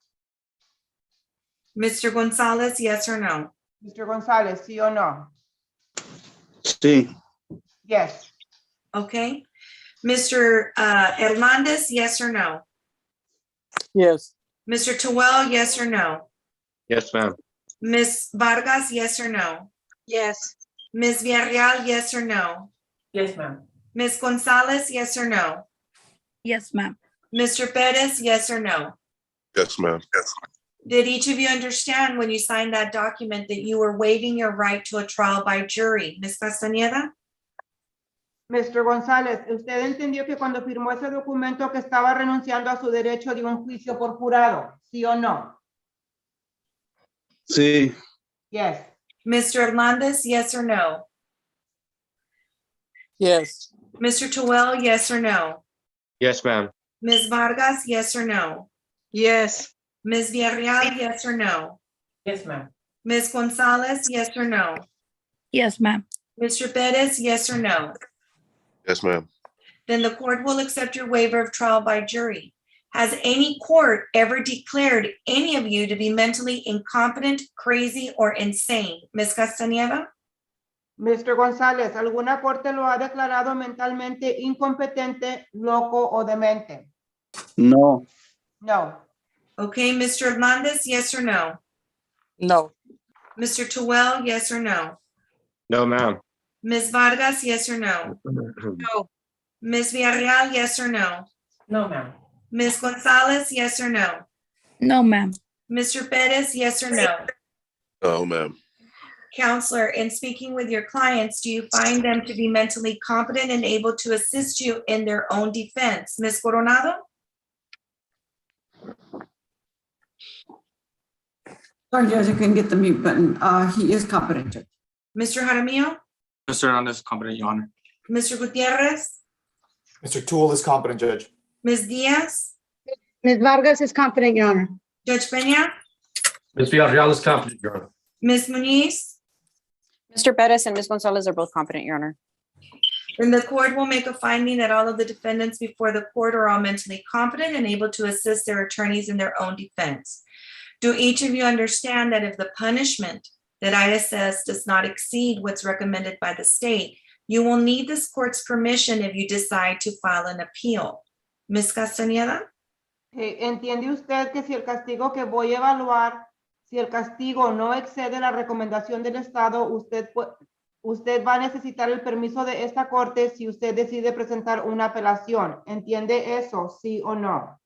S1: Mr. Gonzalez, yes or no?
S11: Mr. González, ¿sí o no?
S6: Sí.
S11: Yes.
S1: Okay. Mr. Hernandez, yes or no?
S14: Yes.
S1: Mr. Towell, yes or no?
S26: Yes, ma'am.
S1: Ms. Vargas, yes or no?
S9: Yes.
S1: Ms. Villarreal, yes or no?
S11: Yes, ma'am.
S1: Ms. Gonzalez, yes or no?
S9: Yes, ma'am.
S1: Mr. Perez, yes or no?
S12: Yes, ma'am. Yes.
S1: Did each of you understand when you signed that document that you were waiving your right to a trial by jury? Ms. Castañeda?
S11: Mr. González, ¿usted entendió que cuando firmó ese documento que estaba renunciando a su derecho de un juicio por jurado? ¿Sí o no?
S6: Sí.
S11: Yes.
S1: Mr. Hernandez, yes or no?
S14: Yes.
S1: Mr. Towell, yes or no?
S26: Yes, ma'am.
S1: Ms. Vargas, yes or no?
S9: Yes.
S1: Ms. Villarreal, yes or no?
S11: Yes, ma'am.
S1: Ms. Gonzalez, yes or no?
S9: Yes, ma'am.
S1: Mr. Bettis, yes or no?
S12: Yes, ma'am.
S1: Then the court will accept your waiver of trial by jury. Has any court ever declared any of you to be mentally incompetent, crazy, or insane? Ms. Castañeda?
S11: Mr. González, ¿alguna corte lo ha declarado mentalmente incompetente, loco o demente?
S6: No.
S11: No.
S1: Okay, Mr. Hernandez, yes or no?
S9: No.
S1: Mr. Terwell, yes or no?
S26: No, ma'am.
S1: Ms. Vargas, yes or no?
S9: No.
S1: Ms. Villarreal, yes or no?
S8: No, ma'am.
S1: Ms. Gonzalez, yes or no?
S9: No, ma'am.
S1: Mr. Bettis, yes or no?
S12: No, ma'am.
S1: Counselor, in speaking with your clients, do you find them to be mentally competent and able to assist you in their own defense? Ms. Coronado?
S25: Sorry, Judge, I couldn't get the mute button. He is competent, Judge.
S1: Mr. Jaramillo?
S26: Mr. Hernandez is competent, Your Honor.
S1: Mr. Gutierrez?
S27: Mr. Toole is competent, Judge.
S1: Ms. Diaz?
S28: Ms. Vargas is confident, Your Honor.
S1: Judge Peña?
S26: Ms. Villarreal is competent, Your Honor.
S1: Ms. Muniz?
S10: Mr. Bettis and Ms. Gonzalez are both competent, Your Honor.
S1: Then the court will make a finding that all of the defendants before the court are all mentally competent and able to assist their attorneys in their own defense. Do each of you understand that if the punishment that I assess does not exceed what's recommended by the state, you will need this court's permission if you decide to file an appeal? Ms. Castañeda?
S11: ¿Entiende usted que si el castigo que voy a evaluar, si el castigo no excede la recomendación del Estado, usted va a necesitar el permiso de esta corte si usted decide presentar una apelación? ¿Entiende eso, sí o no?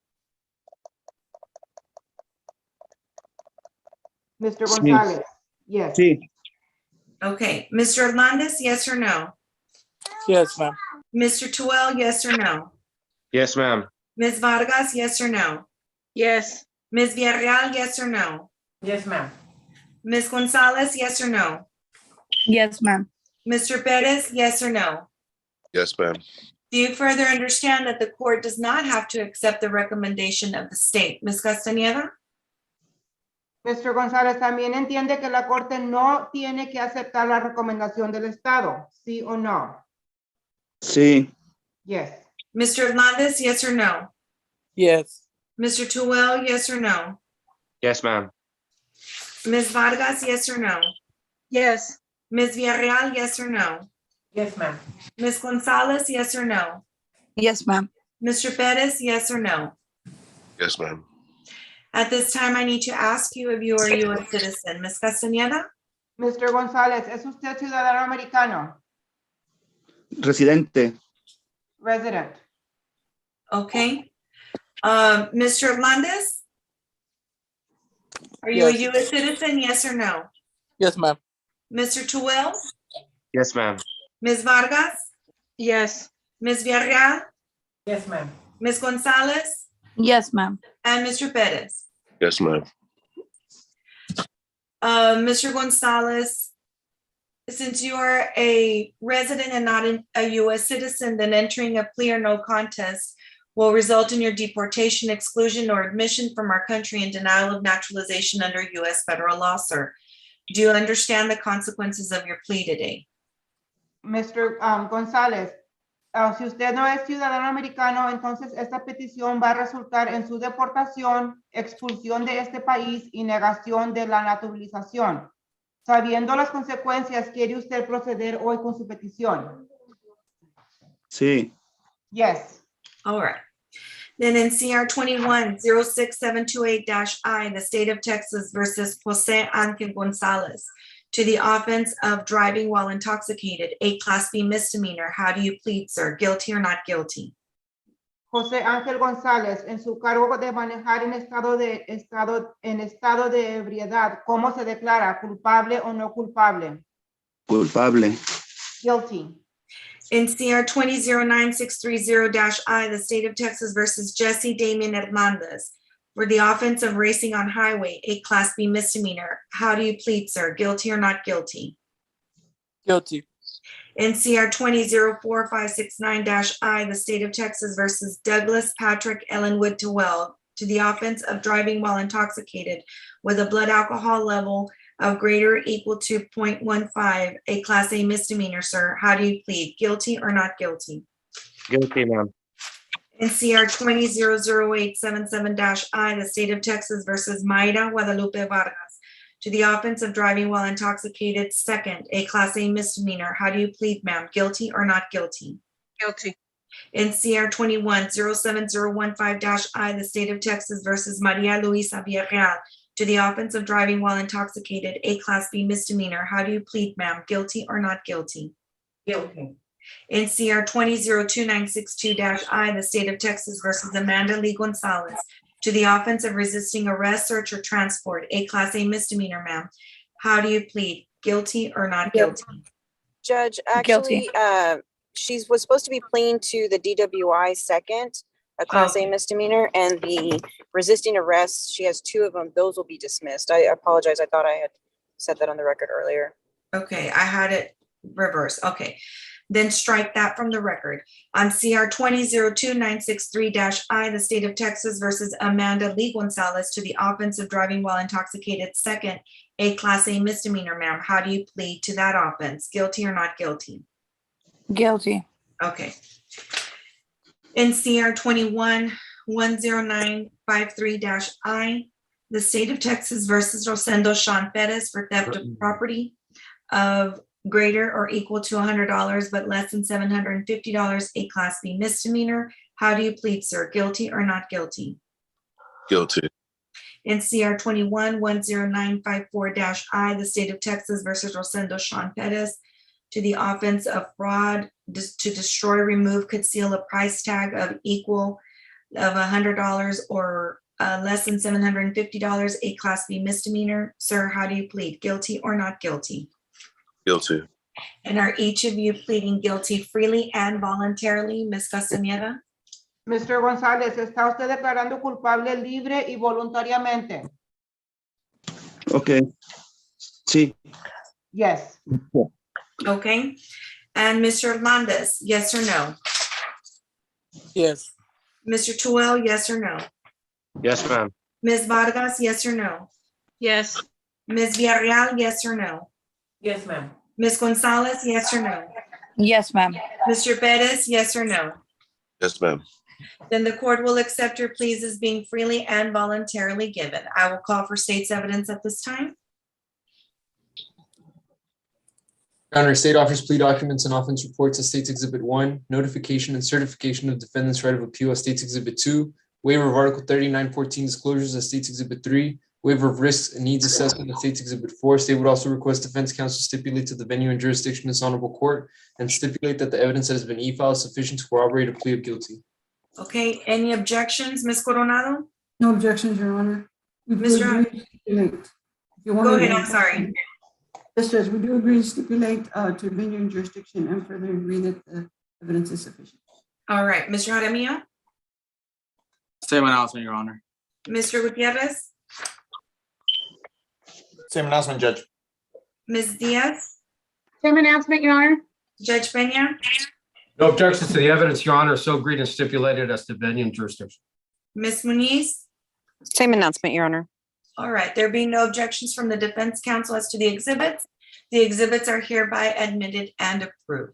S11: Mr. Gonzalez? Yes.
S6: Sí.
S1: Okay. Mr. Hernandez, yes or no?
S9: Yes, ma'am.
S1: Mr. Terwell, yes or no?
S26: Yes, ma'am.
S1: Ms. Vargas, yes or no?
S9: Yes.
S1: Ms. Villarreal, yes or no?
S8: Yes, ma'am.
S1: Ms. Gonzalez, yes or no?
S9: Yes, ma'am.
S1: Mr. Bettis, yes or no?
S12: Yes, ma'am.
S1: Do you further understand that the court does not have to accept the recommendation of the state? Ms. Castañeda?
S11: Mr. González, ¿también entiende que la corte no tiene que aceptar la recomendación del Estado? ¿Sí o no?
S6: Sí.
S11: Yes.
S1: Mr. Hernandez, yes or no?
S9: Yes.
S1: Mr. Terwell, yes or no?
S26: Yes, ma'am.
S1: Ms. Vargas, yes or no?
S9: Yes.
S1: Ms. Villarreal, yes or no?
S8: Yes, ma'am.
S1: Ms. Gonzalez, yes or no?
S9: Yes, ma'am.
S1: Mr. Bettis, yes or no?
S12: Yes, ma'am.
S1: At this time, I need to ask you if you are a U.S. citizen. Ms. Castañeda?
S11: Mr. González, ¿es usted ciudadano americano?
S6: Residente.
S11: Resident.
S1: Okay. Mr. Hernandez? Are you a
S9: Yes.
S1: U.S. citizen, yes or no?
S9: Yes, ma'am.
S1: Mr. Terwell?
S26: Yes, ma'am.
S1: Ms. Vargas?
S9: Yes.
S1: Ms. Villarreal?
S8: Yes, ma'am.
S1: Ms. Gonzalez?
S9: Yes, ma'am.
S1: And Mr. Bettis?
S12: Yes, ma'am.
S1: Mr. Gonzalez, since you are a resident and not a U.S. citizen, then entering a plea or no contest will result in your deportation, exclusion, or admission from our country and denial of naturalization under U.S. federal law, sir. Do you understand the consequences of your plea today?
S11: Mr. González, si usted no es ciudadano americano, entonces esta petición va a resultar en su deportación, expulsión de este país y negación de la naturalización. Sabiendo las consecuencias, ¿quiere usted proceder hoy con su petición?
S6: Sí.
S11: Yes.
S1: All right. Then in CR 21-06728-I, the state of Texas versus Jose Angel Gonzalez, to the offense of driving while intoxicated, a Class B misdemeanor. How do you plead, sir? Guilty or not guilty?
S11: José Ángel González, en su cargo de manejar en estado de ebriedad, ¿cómo se declara? ¿Culpable o no culpable?
S6: Culpable.
S11: Guilty.
S1: In CR 20-9630-I, the state of Texas versus Jesse Damian Hernandez, for the offense of racing on highway, a Class B misdemeanor. How do you plead, sir? Guilty or not guilty?
S9: Guilty.
S1: In CR 20-04569-I, the state of Texas versus Douglas Patrick Ellenwood Terwell, to the offense of driving while intoxicated with a blood alcohol level of greater or equal to 0.15, a Class A misdemeanor, sir. How do you plead? Guilty or not guilty?
S13: Guilty, ma'am.
S1: NCR 20-00877-I, the state of Texas versus Mayra Guadalupe Vargas, to the offense of driving while intoxicated, second, a Class A misdemeanor. How do you plead, ma'am? Guilty or not guilty?
S9: Guilty.
S1: NCR 21-07015-I, the state of Texas versus Maria Luisa Villarreal, to the offense of driving while intoxicated, a Class B misdemeanor. How do you plead, ma'am? Guilty or not guilty?
S7: Guilty.
S1: NCR 20-2962-I, the state of Texas versus Amanda Lee Gonzalez, to the offense of resisting arrest, search, or transport, a Class A misdemeanor, ma'am. How do you plead? Guilty or not guilty?
S10: Judge,
S9: Guilty.
S10: actually, she was supposed to be pleading to the DWI second, a Class A misdemeanor, and the resisting arrest, she has two of them. Those will be dismissed. I apologize. I thought I had said that on the record earlier.
S1: Okay, I had it reversed. Okay, then strike that from the record. On CR 20-02963-I, the state of Texas versus Amanda Lee Gonzalez, to the offense of driving while intoxicated, second, a Class A misdemeanor, ma'am. How do you plead to that offense? Guilty or not guilty?
S9: Guilty.
S1: Okay. NCR 21-10953-I, the state of Texas versus Rosendo Sean Perez for theft of property of greater or equal to $100 but less than $750, a Class B misdemeanor. How do you plead, sir? Guilty or not guilty?
S12: Guilty.
S1: NCR 21-10954-I, the state of Texas versus Rosendo Sean Perez, to the offense of fraud to destroy, remove, conceal a price tag of equal of $100 or less than $750, a Class B misdemeanor. Sir, how do you plead? Guilty or not guilty?
S12: Guilty.
S1: And are each of you pleading guilty freely and voluntarily, Ms. Castañeda?
S11: Mr. González, ¿está usted declarando culpable libre y voluntariamente?
S6: Okay. Sí.
S11: Yes.
S1: Okay. And Mr. Hernandez, yes or no?
S9: Yes.
S1: Mr. Tuel, yes or no?
S13: Yes, ma'am.
S1: Ms. Vargas, yes or no?
S9: Yes.
S1: Ms. Villarreal, yes or no?
S8: Yes, ma'am.
S1: Ms. Gonzalez, yes or no?
S9: Yes, ma'am.
S1: Mr. Perez, yes or no?
S12: Yes, ma'am.
S1: Then the court will accept your pleas as being freely and voluntarily given. I will call for state's evidence at this time.
S4: Your Honor, state offers plea documents and offense reports as State's Exhibit 1, notification and certification of defendant's right of appeal as State's Exhibit 2, waiver of Article 3914 disclosures as State's Exhibit 3, waiver of risks and needs assessment as State's Exhibit 4. State would also request defense counsel stipulate to the venue and jurisdiction of this honorable court and stipulate that the evidence that has been e-filed is sufficient to corroborate a plea of guilty.
S1: Okay, any objections, Ms. Coronado?
S25: No objections, Your Honor. We do
S1: Mr.
S25: agree to stipulate. If you want
S1: Go
S25: me
S1: ahead,
S25: to-
S1: I'm sorry.
S25: Yes, Judge, we do agree to stipulate to venue and jurisdiction and further agree that the evidence is sufficient.
S1: All right, Mr. Jaramillo,
S9: Same announcement, Your Honor.
S1: Mr. Gutierrez,
S27: Same announcement, Judge.
S1: Ms. Diaz,
S28: Same announcement, Your Honor.
S1: Judge Peña,
S26: No objections to the evidence, Your Honor. So agreed and stipulated as to venue and jurisdiction.
S1: Ms. Muniz.
S10: Same announcement, Your Honor.
S1: All right, there being no objections from the defense counsel as to the exhibits are hereby admitted and approved.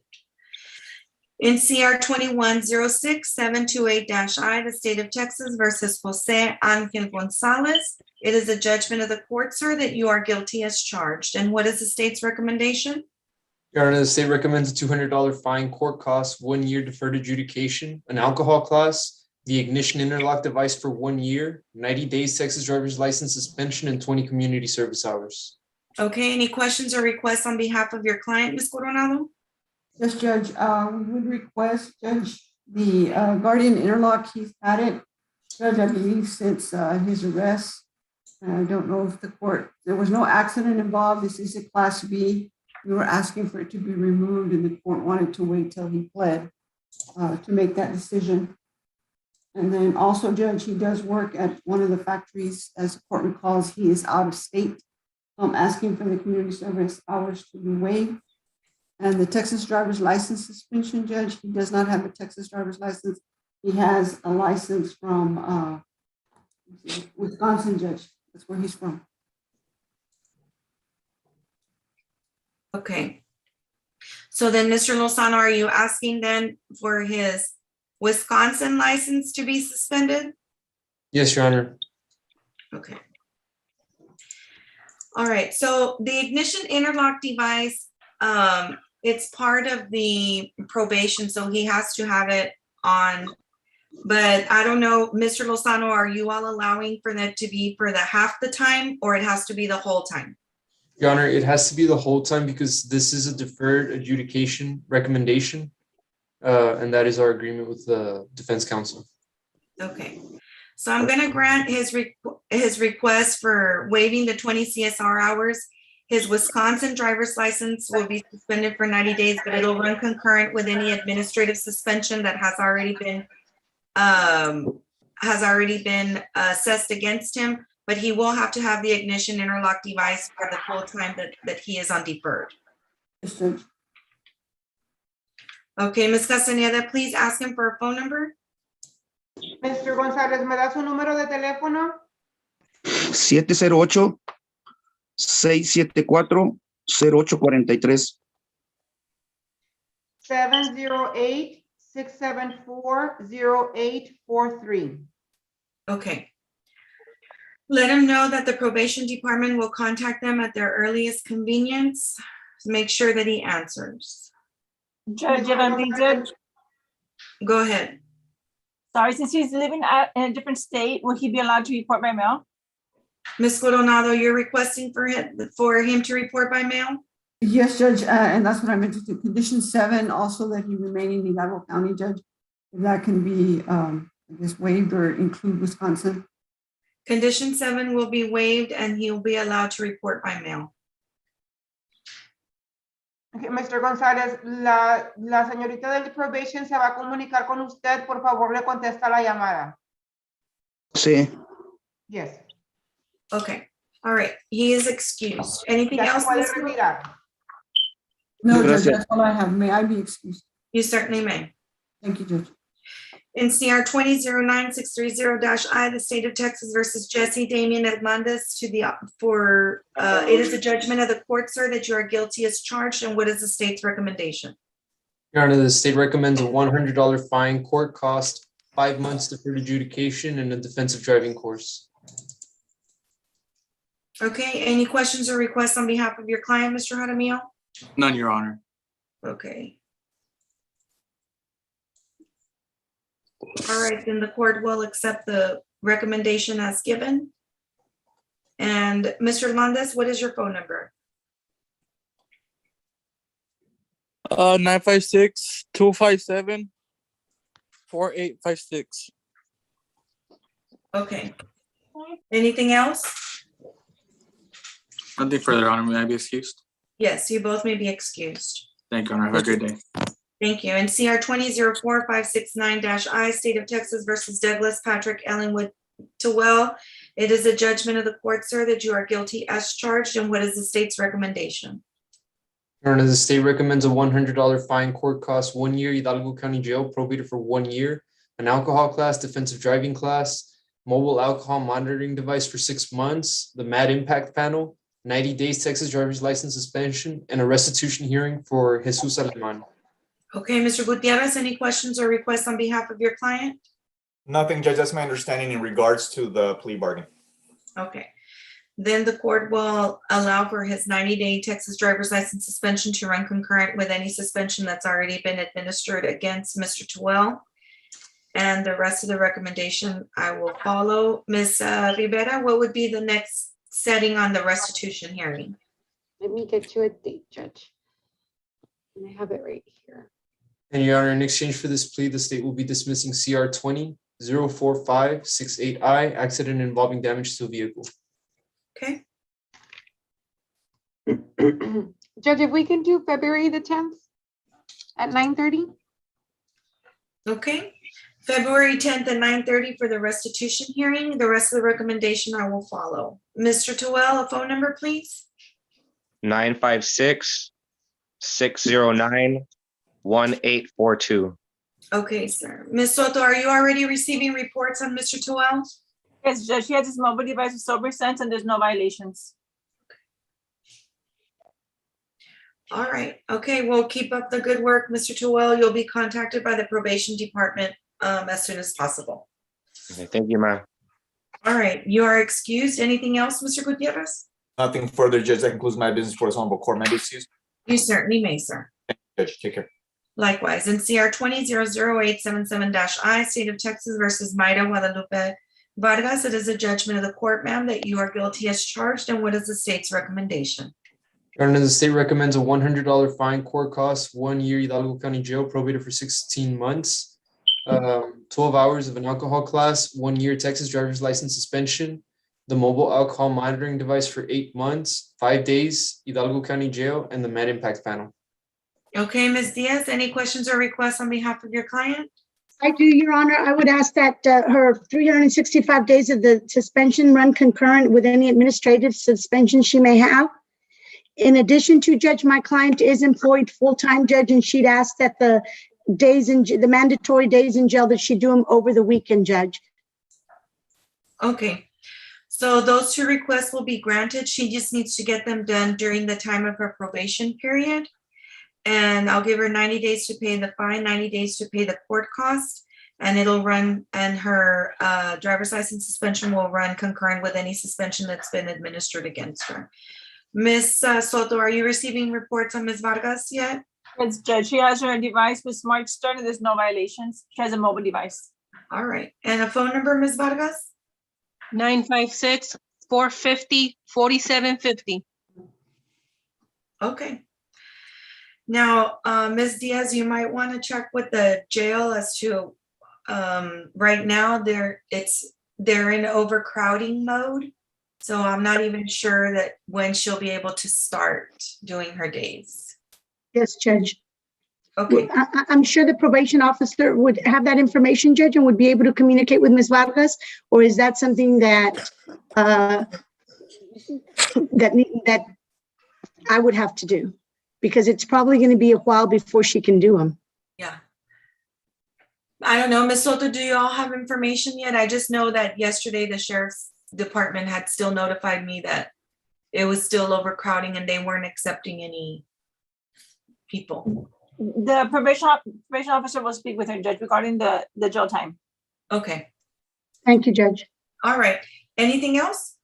S1: In CR 21-06728-I, the state of Texas versus Jose Angel Gonzalez, it is a judgment of the court, sir, that you are guilty as charged. And what is the state's recommendation?
S4: Your Honor, the state recommends a $200 fine, court costs, 1 year deferred adjudication, an alcohol class, the ignition interlock device for 1 year, 90 days Texas driver's license suspension, and 20 community service hours.
S1: Okay, any questions or requests on behalf of your client, Ms. Coronado?
S25: Yes, Judge, we would request, Judge, the guardian interlock, he's had it, Judge, I believe since his arrest. I don't know if the court, there was no accident involved. This is a Class B. We were asking for it to be removed and the court wanted to wait till he pled to make that decision. And then also, Judge, he does work at one of the factories, as the court recalls, he is out of state. So I'm asking for the community service hours to be waived. And the Texas driver's license suspension, Judge, he does not have a Texas driver's license. He has a license from Wisconsin, Judge. That's where he's from.
S1: Okay. So then, Mr. Lozano, are you asking then for his Wisconsin license to be suspended?
S4: Yes, Your Honor.
S1: Okay. All right, so the ignition interlock device, it's part of the probation, so he has to have it on. But I don't know, Mr. Lozano, are you all allowing for that to be for the half the time, or it has to be the whole time?
S4: Your Honor, it has to be the whole time because this is a deferred adjudication recommendation. And that is our agreement with the defense counsel.
S1: Okay, so I'm gonna grant his request for waiving the 20 CSR hours. His Wisconsin driver's license will be suspended for 90 days, but it'll run concurrent with any administrative suspension that has already been assessed against him, but he will have to have the ignition interlock device for the full time that he is on deferred.
S25: Yes, Judge.
S1: Okay, Ms. Castaneda, please ask him for a phone number.
S11: Mr. González, ¿me da su número de teléfono?
S6: 708-674-0843.
S11: 708-674-0843.
S1: Okay. Let him know that the probation department will contact them at their earliest convenience. Make sure that he answers.
S11: Judge,
S1: Go ahead.
S3: Sorry, since he's living in a different state, will he be allowed to report by mail?
S1: Ms. Coronado, you're requesting for him to report by mail?
S25: Yes, Judge, and that's what I meant to do. Condition 7, also that he remain in Hidalgo County, Judge. If that can be, I guess, waived or include Wisconsin.
S1: Condition 7 will be waived and he'll be allowed to report by mail.
S11: Okay, Mr. González, la señorita del probation se va a comunicar con usted. Por favor, le contesta la llamada.
S6: Sí.
S11: Yes.
S1: Okay, all right, he is excused. Anything
S11: Ya
S1: else?
S11: se puede
S1: Ms.
S11: retirar.
S25: No, Judge,
S6: Gracias.
S25: that's all I have. May I be excused?
S1: You certainly may.
S25: Thank you, Judge.
S1: In CR 20-9630-I, the state of Texas versus Jesse Damian Hernandez it is a judgment of the court, sir, that you are guilty as charged, and what is the state's recommendation?
S4: Your Honor, the state recommends a $100 fine, court cost, 5 months deferred adjudication, and a defensive driving course.
S1: Okay, any questions or requests on behalf of your client, Mr. Jaramillo?
S9: None, Your Honor.
S1: Okay. All right, then the court will accept the recommendation as given. And Mr. Hernandez, what is your phone number?
S9: 956-257-4856.
S1: Okay. Anything else?
S9: Nothing further, Your Honor. May I be excused?
S1: Yes, you both may be excused.
S9: Thank you, Your Honor. Have a great day.
S1: Thank you. And CR 20-4569-I, State of Texas versus Douglas Patrick Ellenwood Towell. It is a judgment of the court, sir, that you are guilty as charged. And what is the state's recommendation?
S4: Your Honor, the state recommends a $100 fine, court cost 1 year, Hidalgo County Jail, probated for 1 year, an alcohol class, defensive driving class, mobile alcohol monitoring device for 6 months, the MAD impact panel, 90 days Texas driver's license suspension, and a restitution hearing for Jesus Aleman.
S1: Okay, Mr. Gutierrez, any questions or requests on behalf of your client?
S27: Nothing, Judge. That's my understanding in regards to the plea bargain.
S1: Okay. Then the court will allow for his 90-day Texas driver's license suspension to run concurrent with any suspension that's already been administered against Mr. Towell. And the rest of the recommendation I will follow. Ms. Rivera, what would be the next setting on the restitution hearing?
S5: Let me get you a date, Judge. And I have it right here.
S4: And Your Honor, in exchange for this plea, the state will be dismissing CR 20-04568I, accident involving damage to a vehicle.
S1: Okay.
S5: Judge, if we can do February the 10th at 9:30?
S1: Okay. February 10th at 9:30 for the restitution hearing. The rest of the recommendation I will follow. Mr. Towell, a phone number, please.
S13: 956-609-1842.
S1: Okay, sir. Ms. Soto, are you already receiving reports on Mr. Towell?
S3: Yes, Judge, he has his mobile device with sober sense and there's no violations.
S1: All right. Okay, well, keep up the good work, Mr. Terwell. You'll be contacted by the probation department as soon as possible.
S13: Okay, thank you, ma'am.
S1: All right, you are excused. Anything else, Mr. Gutierrez?
S27: Nothing further, Judge. That concludes my business for this honorable court. May I be excused?
S1: You certainly may, sir.
S27: Judge, take care.
S1: Likewise, in CR 20-00877-I, State of Texas versus Mayra Guadalupe Vargas, it is a judgment of the court, ma'am, that you are guilty as charged, and what is the state's recommendation?
S4: Your Honor, the state recommends a $100 fine, court costs, 1 year Hidalgo County Jail, probated for 16 months, 12 hours of an alcohol class, 1 year Texas driver's license suspension, the mobile alcohol monitoring device for 8 months, 5 days, Hidalgo County Jail, and the Med Impact Panel.
S1: Okay, Ms. Diaz, any questions or requests on behalf of your client?
S28: I do, Your Honor. I would ask that her 365 days of the suspension run concurrent with any administrative suspension she may have. In addition to, Judge, my client is employed full-time, Judge, and she'd ask that the mandatory days in jail, that she do them over the weekend, Judge.
S1: Okay, so those two requests will be granted. She just needs to get them done during the time of her probation period. And I'll give her 90 days to pay the fine, 90 days to pay the court cost, and it'll run, and her driver's license suspension will run concurrent with any suspension that's been administered against her. Ms. Soto, are you receiving reports on Ms. Vargas yet?
S3: Yes, Judge, she has her device with Smart Start and there's no violations. She has a mobile device.
S1: All right, and a phone number, Ms. Vargas?
S2: 956-450-4750.
S1: Okay. Now, Ms. Diaz, you might want to check with the jail as to, right now, they're in overcrowding mode. So I'm not even sure that when she'll be able to start doing her days.
S28: Yes, Judge.
S1: Okay.
S28: I'm sure the probation officer would have that information, Judge, and would be able to communicate with Ms. Vargas, or is that something that that I would have to do? Because it's probably going to be a while before she can do them.
S1: Yeah. I don't know, Ms. Soto, do you all have information yet? I just know that yesterday the sheriff's department had still notified me that it was still overcrowding and they weren't accepting any people.
S3: The probation officer will speak with her, Judge, regarding the jail time.
S1: Okay.
S28: Thank you, Judge.
S1: All right. Anything else?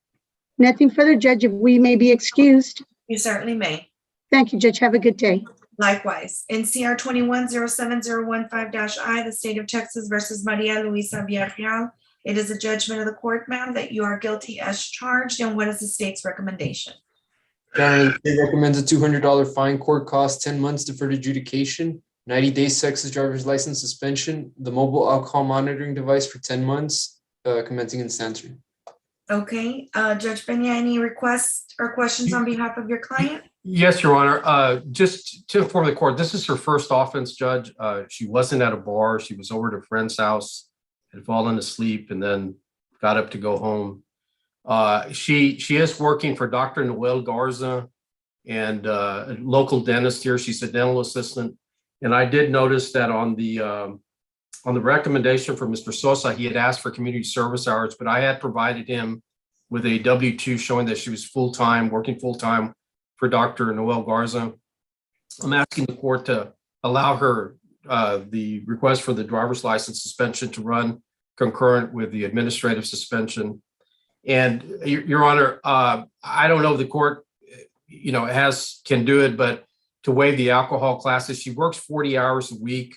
S28: Nothing further, Judge, if we may be excused.
S1: You certainly may.
S28: Thank you, Judge. Have a good day.
S1: Likewise. In CR 21-07015-I, the state of Texas versus Maria Luisa Villarreal, it is a judgment of the court, ma'am, that you are guilty as charged. And what is the state's recommendation?
S4: Your Honor, the state recommends a $200 fine, court cost, 10 months deferred adjudication, 90 days Texas driver's license suspension, the mobile alcohol monitoring device for 10 months, commencing in Santer.
S1: Okay, Judge Peña, any requests or questions on behalf of your client?
S26: Yes, Your Honor. Just to inform the court, this is her first offense, Judge. She wasn't at a bar. She was over at a friend's house, had fallen asleep, and then got up to go home. She is working for Dr. Noel Garza and a local dentist here. She's a dental assistant. And I did notice that on the recommendation for Mr. Sosa, he had asked for community service hours, but I had provided him with a W-2 showing that she was full-time, working full-time for Dr. Noel Garza. I'm asking the court to allow her the request for the driver's license suspension to run concurrent with the administrative suspension. And Your Honor, I don't know if the court, can do it, but to waive the alcohol classes, she works 40 hours a week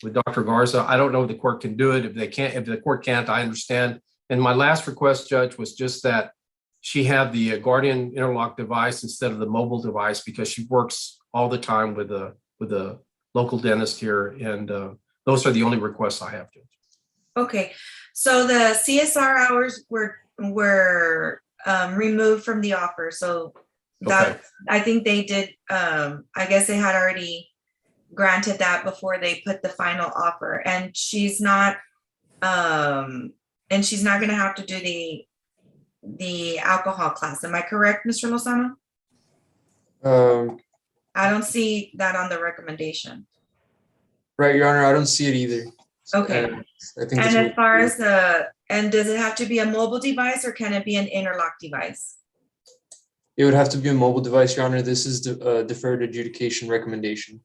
S26: with Dr. Garza. I don't know if the court can do it. If the court can't, I understand. And my last request, Judge, was just that she have the Guardian interlock device instead of the mobile device, because she works all the time with the local dentist here. And those are the only requests I have, Judge.
S1: Okay, so the CSR hours were removed from the offer. So that, okay. I think they did, I guess they had already granted that before they put the final offer, and she's not going to have to do the alcohol class. Am I correct, Mr. Lozano? I don't see that on the recommendation.
S4: Right, Your Honor, I don't see it either.
S1: Okay.
S4: I think
S1: and as far as and does it have to be a mobile device or can it be an interlock device?
S4: It would have to be a mobile device, Your Honor. This is the deferred adjudication recommendation.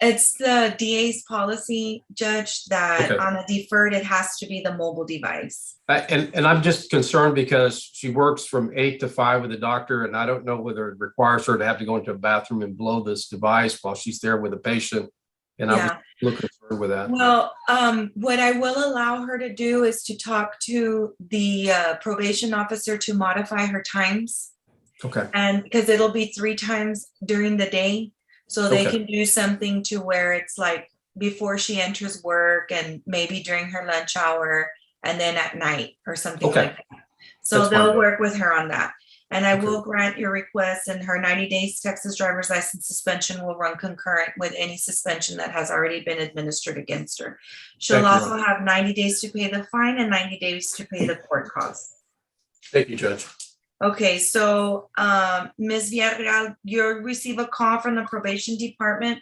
S1: It's the DA's policy, Judge, that
S26: Okay.
S1: on a deferred, it has to be the mobile device.
S26: And I'm just concerned because she works from 8 to 5 with the doctor, and I don't know whether it requires her to have to go into a bathroom and blow this device while she's there with a patient. And I'm
S1: Yeah.
S26: a little concerned with that.
S1: Well, what I will allow her to do is to talk to the probation officer to modify her times.
S26: Okay.
S1: And because it'll be 3 times during the day. So they
S26: Okay.
S1: can do something to where it's like before she enters work and maybe during her lunch hour and then at night or something
S26: Okay.
S1: like that. So
S26: That's fine,
S1: they'll
S26: then.
S1: work with her on that. And I
S26: Okay.
S1: will grant your request, and her 90 days Texas driver's license suspension will run concurrent with any suspension that has already been administered against her. She'll
S26: Thank you,
S1: also have 90 days to pay the fine and 90 days to pay the court costs.
S26: Thank you, Judge.
S1: Okay, so Ms. Villarreal, you'll receive a call from the probation department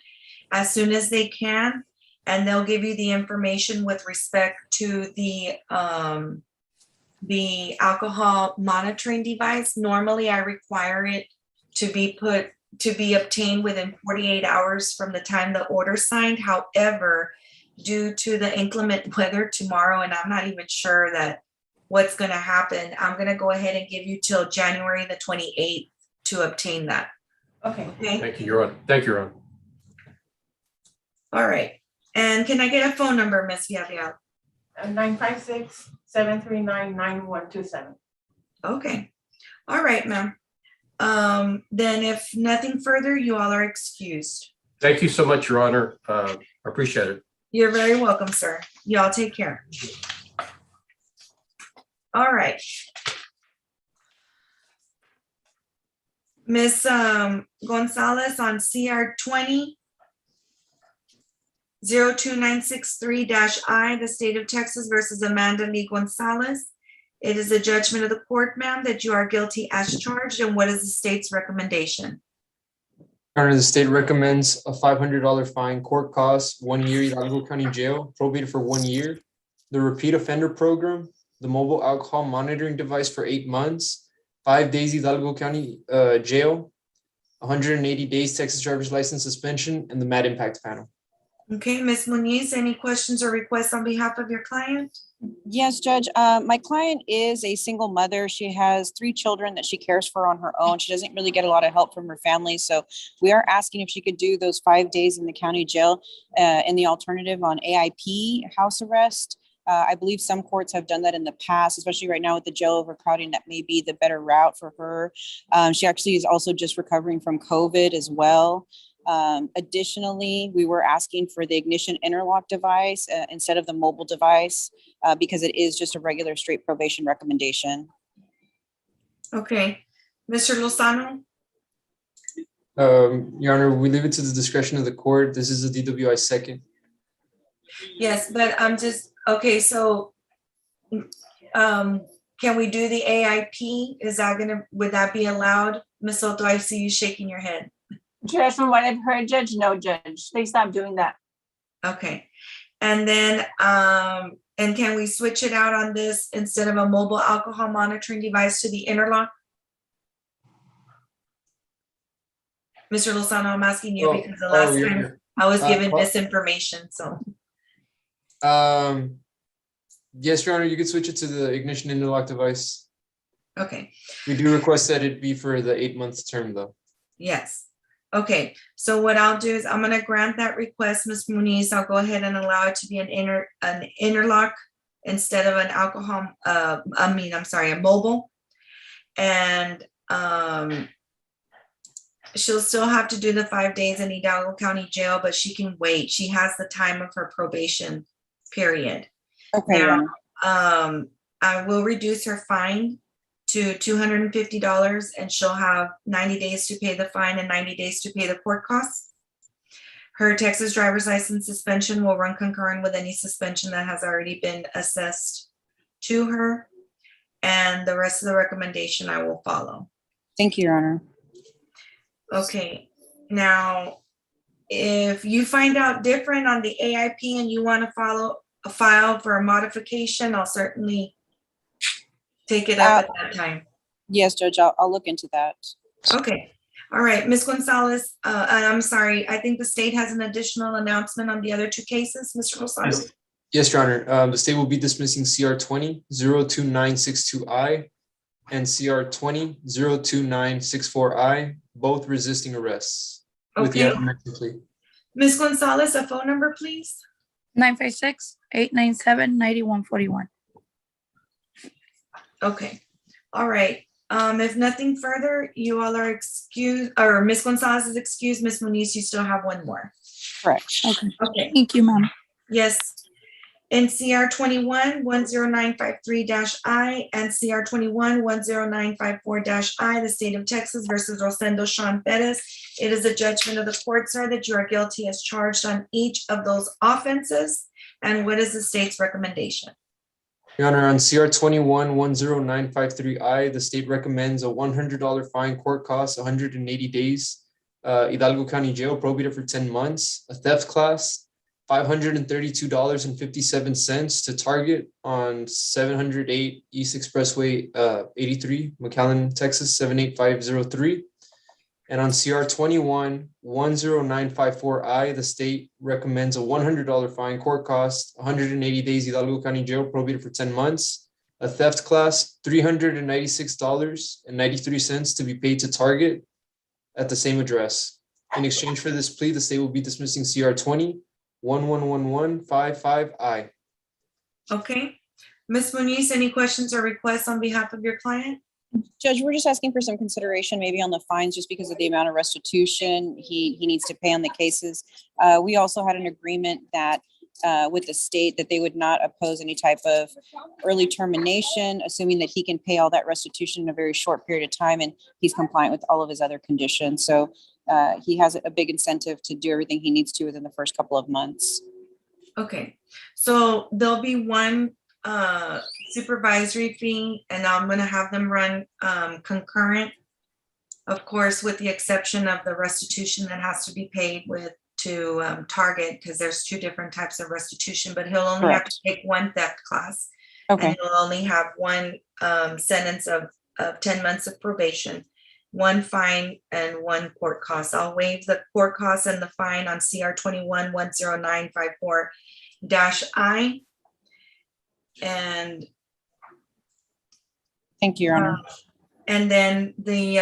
S1: as soon as they can, and they'll give you the information with respect to the alcohol monitoring device. Normally, I require it to be obtained within 48 hours from the time the order signed. However, due to the inclement weather tomorrow, and I'm not even sure that what's going to happen, I'm going to go ahead and give you till January the 28th to obtain that.
S3: Okay.
S1: Okay.
S26: Thank you, Your Honor. Thank you, Your Honor.
S1: All right. And can I get a phone number, Ms. Villarreal?
S3: 956-739-9127.
S1: Okay. All right, ma'am. Then if nothing further, you all are excused.
S26: Thank you so much, Your Honor. I appreciate it.
S1: You're very welcome, sir. Y'all take care. All right. Ms. Gonzalez on CR 20-02963-I, the state of Texas versus Amanda Lee Gonzalez. It is a judgment of the court, ma'am, that you are guilty as charged. And what is the state's recommendation?
S4: Your Honor, the state recommends a $500 fine, court costs, 1 year Hidalgo County Jail, probated for 1 year, the repeat offender program, the mobile alcohol monitoring device for 8 months, 5 days Hidalgo County Jail, 180 days Texas driver's license suspension, and the MAD impact panel.
S1: Okay, Ms. Muniz, any questions or requests on behalf of your client?
S10: Yes, Judge. My client is a single mother. She has 3 children that she cares for on her own. She doesn't really get a lot of help from her family. So we are asking if she could do those 5 days in the county jail and the alternative on AIP house arrest. I believe some courts have done that in the past, especially right now with the jail overcrowding. That may be the better route for her. She actually is also just recovering from COVID as well. Additionally, we were asking for the ignition interlock device instead of the mobile device because it is just a regular straight probation recommendation.
S1: Okay, Mr. Lozano?
S4: Your Honor, we leave it to the discretion of the court. This is a DWI second.
S1: Yes, but I'm just, okay, so can we do the AIP? Is that would that be allowed? Ms. Soto, I see you shaking your head.
S3: Judge, from what I've heard, Judge, no, Judge, they stopped doing that.
S1: Okay, and then, and can we switch it out on this instead of a mobile alcohol monitoring device to the interlock? Mr. Lozano, I'm asking you because the last time I was given misinformation, so.
S4: Yes, Your Honor, you could switch it to the ignition interlock device.
S1: Okay.
S4: We do request that it be for the 8-month term, though.
S1: Yes. Okay, so what I'll do is I'm gonna grant that request, Ms. Muniz. I'll go ahead and allow it to be an interlock instead of an alcohol, a mobile. And she'll still have to do the 5 days in Hidalgo County Jail, but she can wait. She has the time of her probation period.
S10: Okay.
S1: Now, I will reduce her fine to $250, and she'll have 90 days to pay the fine and 90 days to pay the court costs. Her Texas driver's license suspension will run concurrent with any suspension that has already been assessed to her. And the rest of the recommendation I will follow.
S10: Thank you, Your Honor.
S1: Okay, now, if you find out different on the AIP and you want to file for a modification, I'll certainly take it up at that time.
S10: Yes, Judge, I'll look into that.
S1: Okay, all right, Ms. Gonzalez, and I'm sorry, I think the state has an additional announcement on the other two cases, Mr. Rosario.
S4: Yes, Your Honor. The state will be dismissing CR 20-02962I and CR 20-02964I, both resisting arrests. With the
S1: Okay.
S4: admonition plea.
S1: Ms. Gonzalez, a phone number, please?
S2: 956-897-9141.
S1: Okay, all right. If nothing further, you all are excused, or Ms. Gonzalez is excused. Ms. Muniz, you still have one more.
S10: Correct.
S2: Okay.
S1: Okay,
S2: Thank you, ma'am.
S1: yes. In CR 21-10953-I and CR 21-10954-I, the state of Texas versus Rosendo Sean Perez. It is a judgment of the court, sir, that you are guilty as charged on each of those offenses. And what is the state's recommendation?
S4: Your Honor, on CR 21-10953I, the state recommends a $100 fine, court costs 180 days, Hidalgo County Jail, probated for 10 months, a theft class, $532.57 to target on 708 East Expressway 83, McAllen, Texas 78503. And on CR 21-10954I, the state recommends a $100 fine, court cost 180 days, Hidalgo County Jail, probated for 10 months, a theft class, $396.93 to be paid to target at the same address. In exchange for this plea, the state will be dismissing CR 20-11155I.
S1: Okay. Ms. Muniz, any questions or requests on behalf of your client?
S10: Judge, we're just asking for some consideration maybe on the fines, just because of the amount of restitution he needs to pay on the cases. We also had an agreement that with the state that they would not oppose any type of early termination, assuming that he can pay all that restitution in a very short period of time and he's compliant with all of his other conditions. So he has a big incentive to do everything he needs to within the first couple of months.
S1: Okay, so there'll be one supervisory fee, and I'm gonna have them run concurrent, of course, with the exception of the restitution that has to be paid to Target, because there's two different types of restitution, but he'll only have to take one theft class.
S10: Okay.
S1: And he'll only have one sentence of 10 months of probation, one fine, and one court cost. I'll waive the court cost and the fine on CR 21-10954-I. And
S10: thank you, Your Honor.
S1: And then the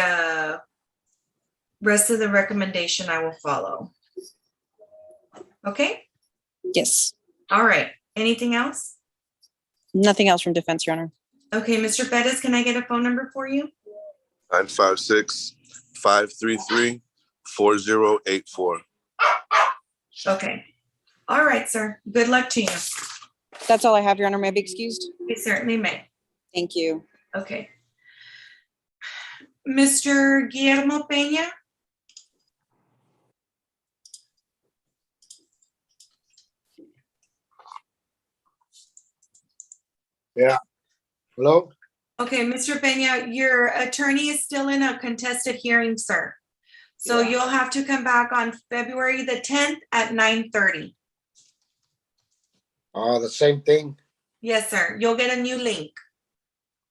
S1: rest of the recommendation I will follow. Okay?
S10: Yes.
S1: All right. Anything else?
S10: Nothing else from defense, Your Honor.
S1: Okay, Mr. Bettis, can I get a phone number for you?
S12: 956-533-4084.
S1: Okay. All right, sir. Good luck to you.
S10: That's all I have, Your Honor. May I be excused?
S1: You certainly may.
S10: Thank you.
S1: Okay. Mr. Guillermo Peña?
S15: Yeah. Hello?
S1: Okay, Mr. Peña, your attorney is still in a contested hearing, sir. So you'll have to come back on February the 10th at 9:30.
S15: The same thing?
S1: Yes, sir. You'll get a new link.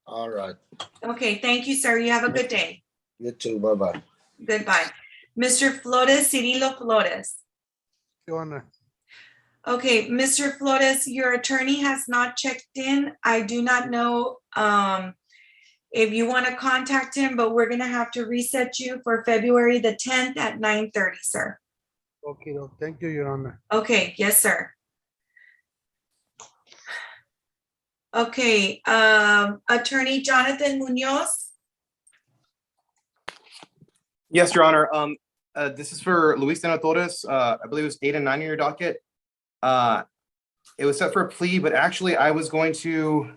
S15: All right.
S1: Okay, thank you, sir. You have a good day.
S15: You too. Bye-bye.
S1: Goodbye. Mr. Flores, Cirilo Flores.
S15: Your Honor.
S1: Okay, Mr. Flores, your attorney has not checked in. I do not know if you want to contact him, but we're going to have to reset you for February the 10th at 9:30, sir.
S15: Okay, thank you, Your Honor.
S1: Okay, yes, sir. Okay, Attorney Jonathan Munoz.
S16: Yes, Your Honor. This is for Luis Torres. I believe it was 8 and 9 in your docket. It was set for a plea, but actually I was going to,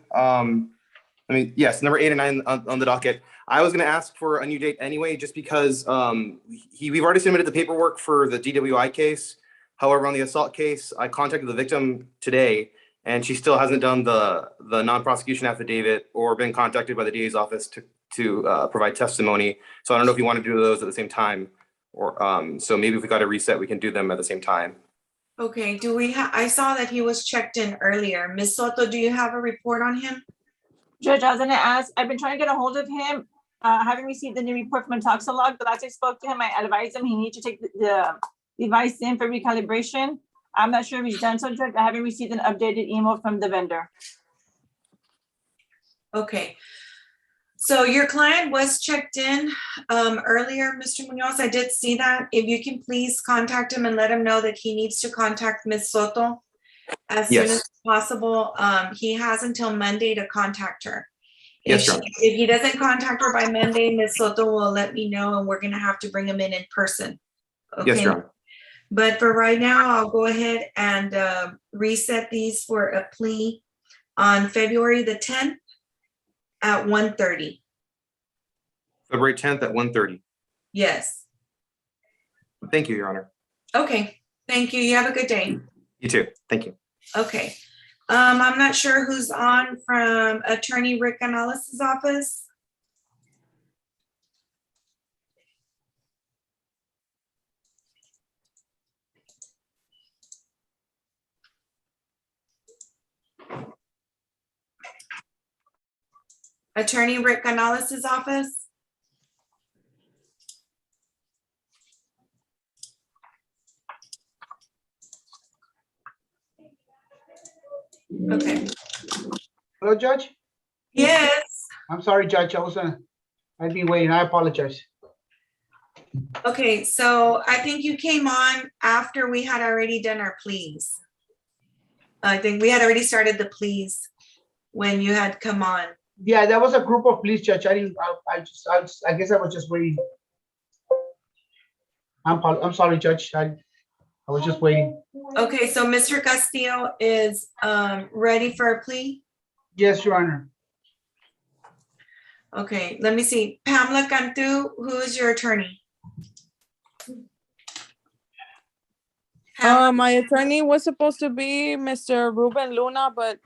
S16: yes, number 8 and 9 on the docket. I was going to ask for a new date anyway, just because we've already submitted the paperwork for the DWI case. However, on the assault case, I contacted the victim today, and she still hasn't done the non-prosecution affidavit or been contacted by the DA's office to provide testimony. So I don't know if you want to do those at the same time, or so maybe if we got a reset, we can do them at the same time.
S1: Okay, do we I saw that he was checked in earlier. Ms. Soto, do you have a report on him?
S3: Judge, I was gonna ask, I've been trying to get a hold of him. I haven't received any report from Toxalog. The last I spoke to him, I advised him he needs to take the device in for recalibration. I'm not sure if he's done so, Judge. I haven't received an updated email from the vendor.
S1: Okay. So your client was checked in earlier, Mr. Munoz. I did see that. If you can please contact him and let him know that he needs to contact Ms. Soto as soon
S16: Yes.
S1: as possible. He has until Monday to contact her.
S16: Yes, Your Honor.
S1: If he doesn't contact her by Monday, Ms. Soto will let me know and we're gonna have to bring him in person.
S16: Yes,
S1: Okay.
S16: Your Honor.
S1: But for right now, I'll go ahead and reset these for a plea on February the 10th at 1:30.
S16: February 10th at 1:30.
S1: Yes.
S16: Thank you, Your Honor.
S1: Okay. Thank you. You have a good day.
S16: You too. Thank you.
S1: Okay. I'm not sure who's on from Attorney Rick Canales' office. Attorney Rick Canales' office. Okay.
S15: Hello, Judge?
S1: Yes.
S15: I'm sorry, Judge. I've been waiting. I apologize.
S1: Okay, so I think you came on after we had already done our pleas. I think we had already started the pleas when you had come on.
S15: Yeah, that was a group of police, Judge. I guess I was just waiting. I'm sorry, Judge. I was just waiting.
S1: Okay, so Mr. Castillo is ready for a plea?
S15: Yes, Your Honor.
S1: Okay, let me see. Pamela Cantu, who is your attorney?
S2: My attorney was supposed to be Mr. Ruben Luna, but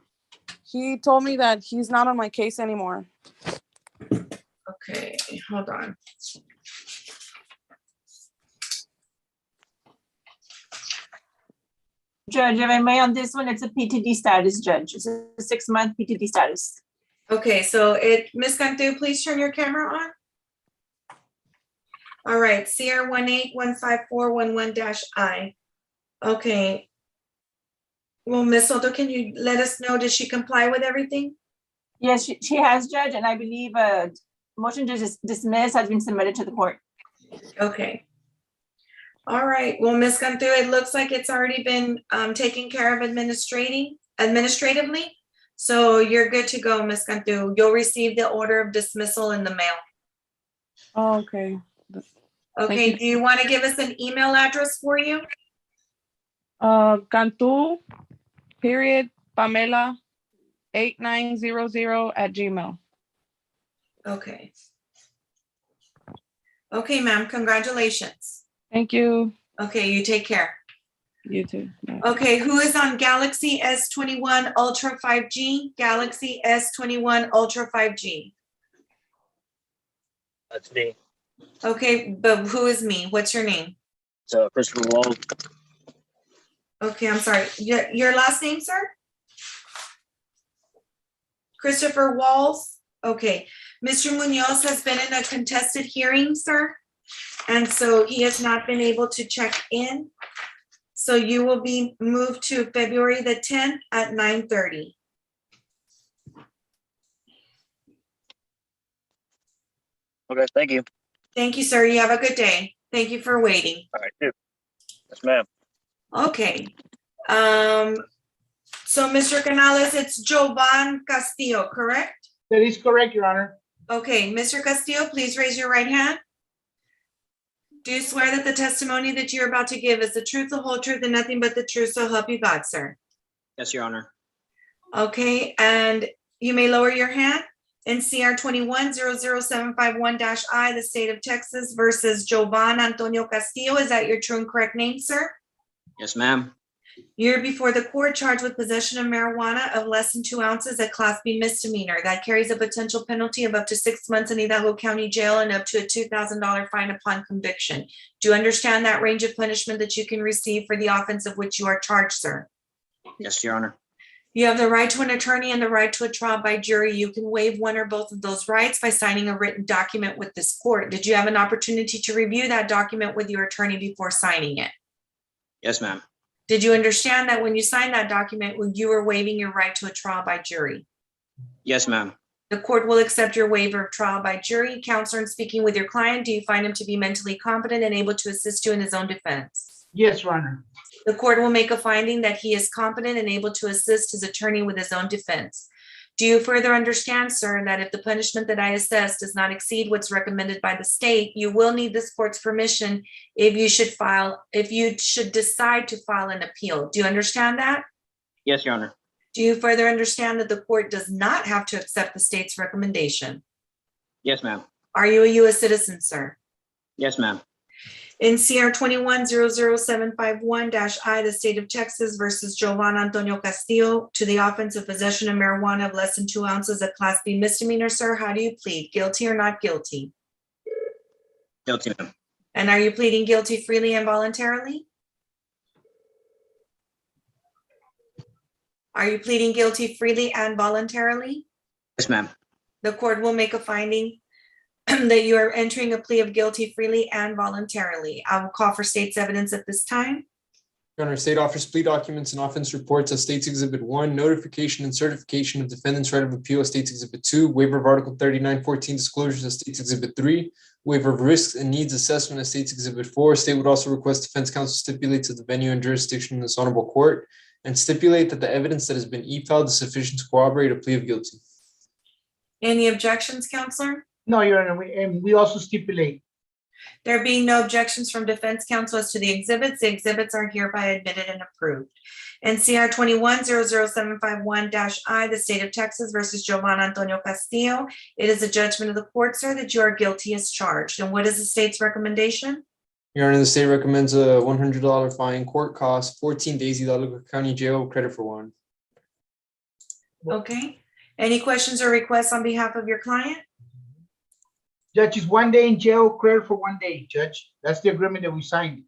S2: he told me that he's not on my case anymore.
S1: Okay, hold on.
S3: Judge, if I may, on this one, it's a PTD status, Judge. It's a 6-month PTD status.
S1: Okay, so Ms. Cantu, please turn your camera on. All right, CR 1815411-I. Okay. Well, Ms. Soto, can you let us know, did she comply with everything?
S3: Yes, she has, Judge, and I believe a motion to dismiss has been submitted to the court.
S1: Okay. All right, well, Ms. Cantu, it looks like it's already been taken care of administratively. So you're good to go, Ms. Cantu. You'll receive the order of dismissal in the mail.
S2: Oh, okay.
S1: Okay,
S2: you.
S1: do you want to give us an email address for you?
S2: Cantu, Pamela, 8900 @gmail.
S1: Okay. Okay, ma'am, congratulations.
S2: Thank you.
S1: Okay, you take care.
S2: You too. Bye.
S1: Okay, who is on Galaxy S21 Ultra 5G? Galaxy S21 Ultra 5G.
S13: That's me.
S1: Okay, but who is me? What's your name?
S13: It's Christopher Wall.
S1: Okay, I'm sorry. Your last name, sir? Christopher Walls? Okay. Mr. Munoz has been in a contested hearing, sir. And so he has not been able to check in. So you will be moved to February the 10th at 9:30.
S13: Okay, thank you.
S1: Thank you, sir. You have a good day. Thank you for waiting.
S13: All right, too. Yes, ma'am.
S1: Okay. So Mr. Canales, it's Jovan Castillo, correct?
S15: That is correct, Your Honor.
S1: Okay, Mr. Castillo, please raise your right hand. Do you swear that the testimony that you're about to give is the truth, the whole truth, and nothing but the truth, so help you God, sir?
S13: Yes, Your Honor.
S1: Okay, and you may lower your hand. In CR 21-00751-I, the state of Texas versus Jovan Antonio Castillo, is that your true and correct name, sir?
S13: Yes, ma'am.
S1: You're before the court charged with possession of marijuana of less than 2 ounces, a Class B misdemeanor. That carries a potential penalty of up to 6 months in Hidalgo County Jail and up to a $2,000 fine upon conviction. Do you understand that range of punishment that you can receive for the offense of which you are charged, sir?
S13: Yes, Your Honor.
S1: You have the right to an attorney and the right to a trial by jury. You can waive one or both of those rights by signing a written document with this court. Did you have an opportunity to review that document with your attorney before signing it?
S13: Yes, ma'am.
S1: Did you understand that when you signed that document, when you were waiving your right to a trial by jury?
S13: Yes, ma'am.
S1: The court will accept your waiver of trial by jury. Counselor, in speaking with your client, do you find him to be mentally competent and able to assist you in his own defense?
S15: Yes, Your Honor.
S1: The court will make a finding that he is competent and able to assist his attorney with his own defense. Do you further understand, sir, that if the punishment that I assess does not exceed what's recommended by the state, you will need this court's permission if you should decide to file an appeal? Do you understand that?
S13: Yes, Your Honor.
S1: Do you further understand that the court does not have to accept the state's recommendation?
S13: Yes, ma'am.
S1: Are you a U.S. citizen, sir?
S13: Yes, ma'am.
S1: In CR 21-00751-I, the state of Texas versus Jovan Antonio Castillo to the offense of possession of marijuana of less than 2 ounces, a Class B misdemeanor, sir, how do you plead? Guilty or not guilty?
S13: Guilty, ma'am.
S1: And are you pleading guilty freely and voluntarily? Are you pleading guilty freely and voluntarily?
S13: Yes, ma'am.
S1: The court will make a finding that you are entering a plea of guilty freely and voluntarily. I will call for state's evidence at this time.
S4: Your Honor, state offers plea documents and offense reports as State's Exhibit 1, notification and certification of defendant's right of appeal as State's Exhibit 2, waiver of Article 3914 disclosures as State's Exhibit 3, waiver of risks and needs assessment as State's Exhibit 4. State would also request defense counsel stipulate to the venue and jurisdiction in this honorable court and stipulate that the evidence that has been e-filed is sufficient to corroborate a plea of guilty.
S1: Any objections, counselor?
S15: No, Your Honor, we also stipulate.
S1: There being no objections from defense counsel as to the exhibits are hereby admitted and approved. In CR 21-00751-I, the state of Texas versus Jovan Antonio Castillo, it is a judgment of the court, sir, that you are guilty as charged. And what is the state's recommendation?
S4: Your Honor, the state recommends a $100 fine, court costs, 14 days Hidalgo County Jail, credit for one.
S1: Okay. Any questions or requests on behalf of your client?
S15: Judge, is 1 day in jail, credit for 1 day, Judge. That's the agreement that we signed.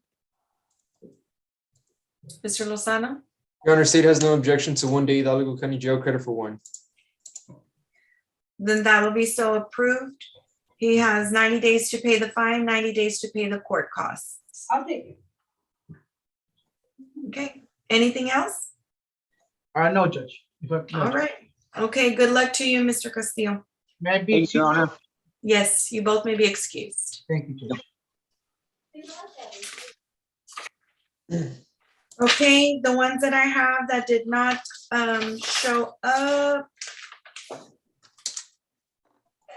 S1: Mr. Lozano?
S4: Your Honor, state has no objection to 1 day Hidalgo County Jail, credit for one.
S1: Then that will be so approved. He has 90 days to pay the fine, 90 days to pay the court costs.
S11: I'll take it.
S1: Okay. Anything else?
S15: No, Judge.
S1: All right. Okay. Good luck to you, Mr. Castillo.
S15: May I be
S13: Thank you, Your Honor.
S1: Yes, you both may be excused.
S15: Thank you, Judge.
S1: Okay, the ones that I have that did not show up.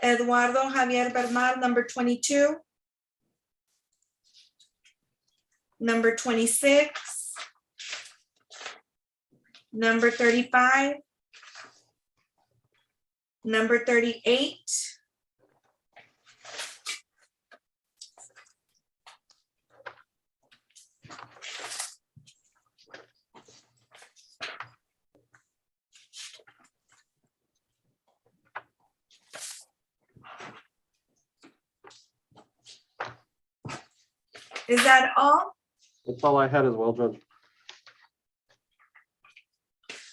S1: Eduardo Javier Bernal, number 22. Number 26. Number 35. Number 38. Is that all?
S17: That's all I had as well, Judge.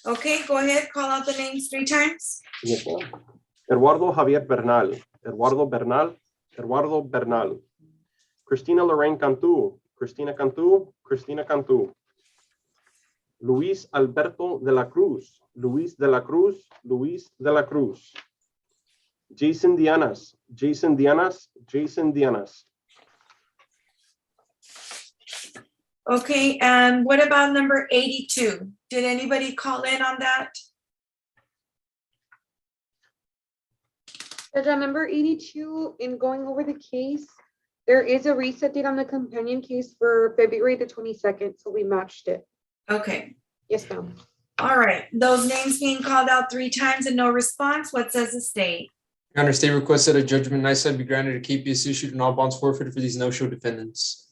S1: Okay, go ahead, call out the names 3 times.
S17: Yes, ma'am. Eduardo Javier Bernal, Eduardo Bernal, Eduardo Bernal. Cristina Lorraine Cantu, Cristina Cantu, Cristina Cantu. Luis Alberto de la Cruz, Luis de la Cruz, Luis de la Cruz. Jason Dianas, Jason Dianas, Jason Dianas.
S1: Okay, and what about number 82? Did anybody call in on that?
S5: Judge, on number 82, in going over the case, there is a reset date on the companion case for February the 22nd, so we matched it.
S1: Okay.
S5: Yes, ma'am.
S1: All right, those names being called out 3 times and no response, what says the state?
S4: Your Honor, state requests that a judgment NICEAD be granted, a KP is issued, and all bonds forfeited for these no-show defendants.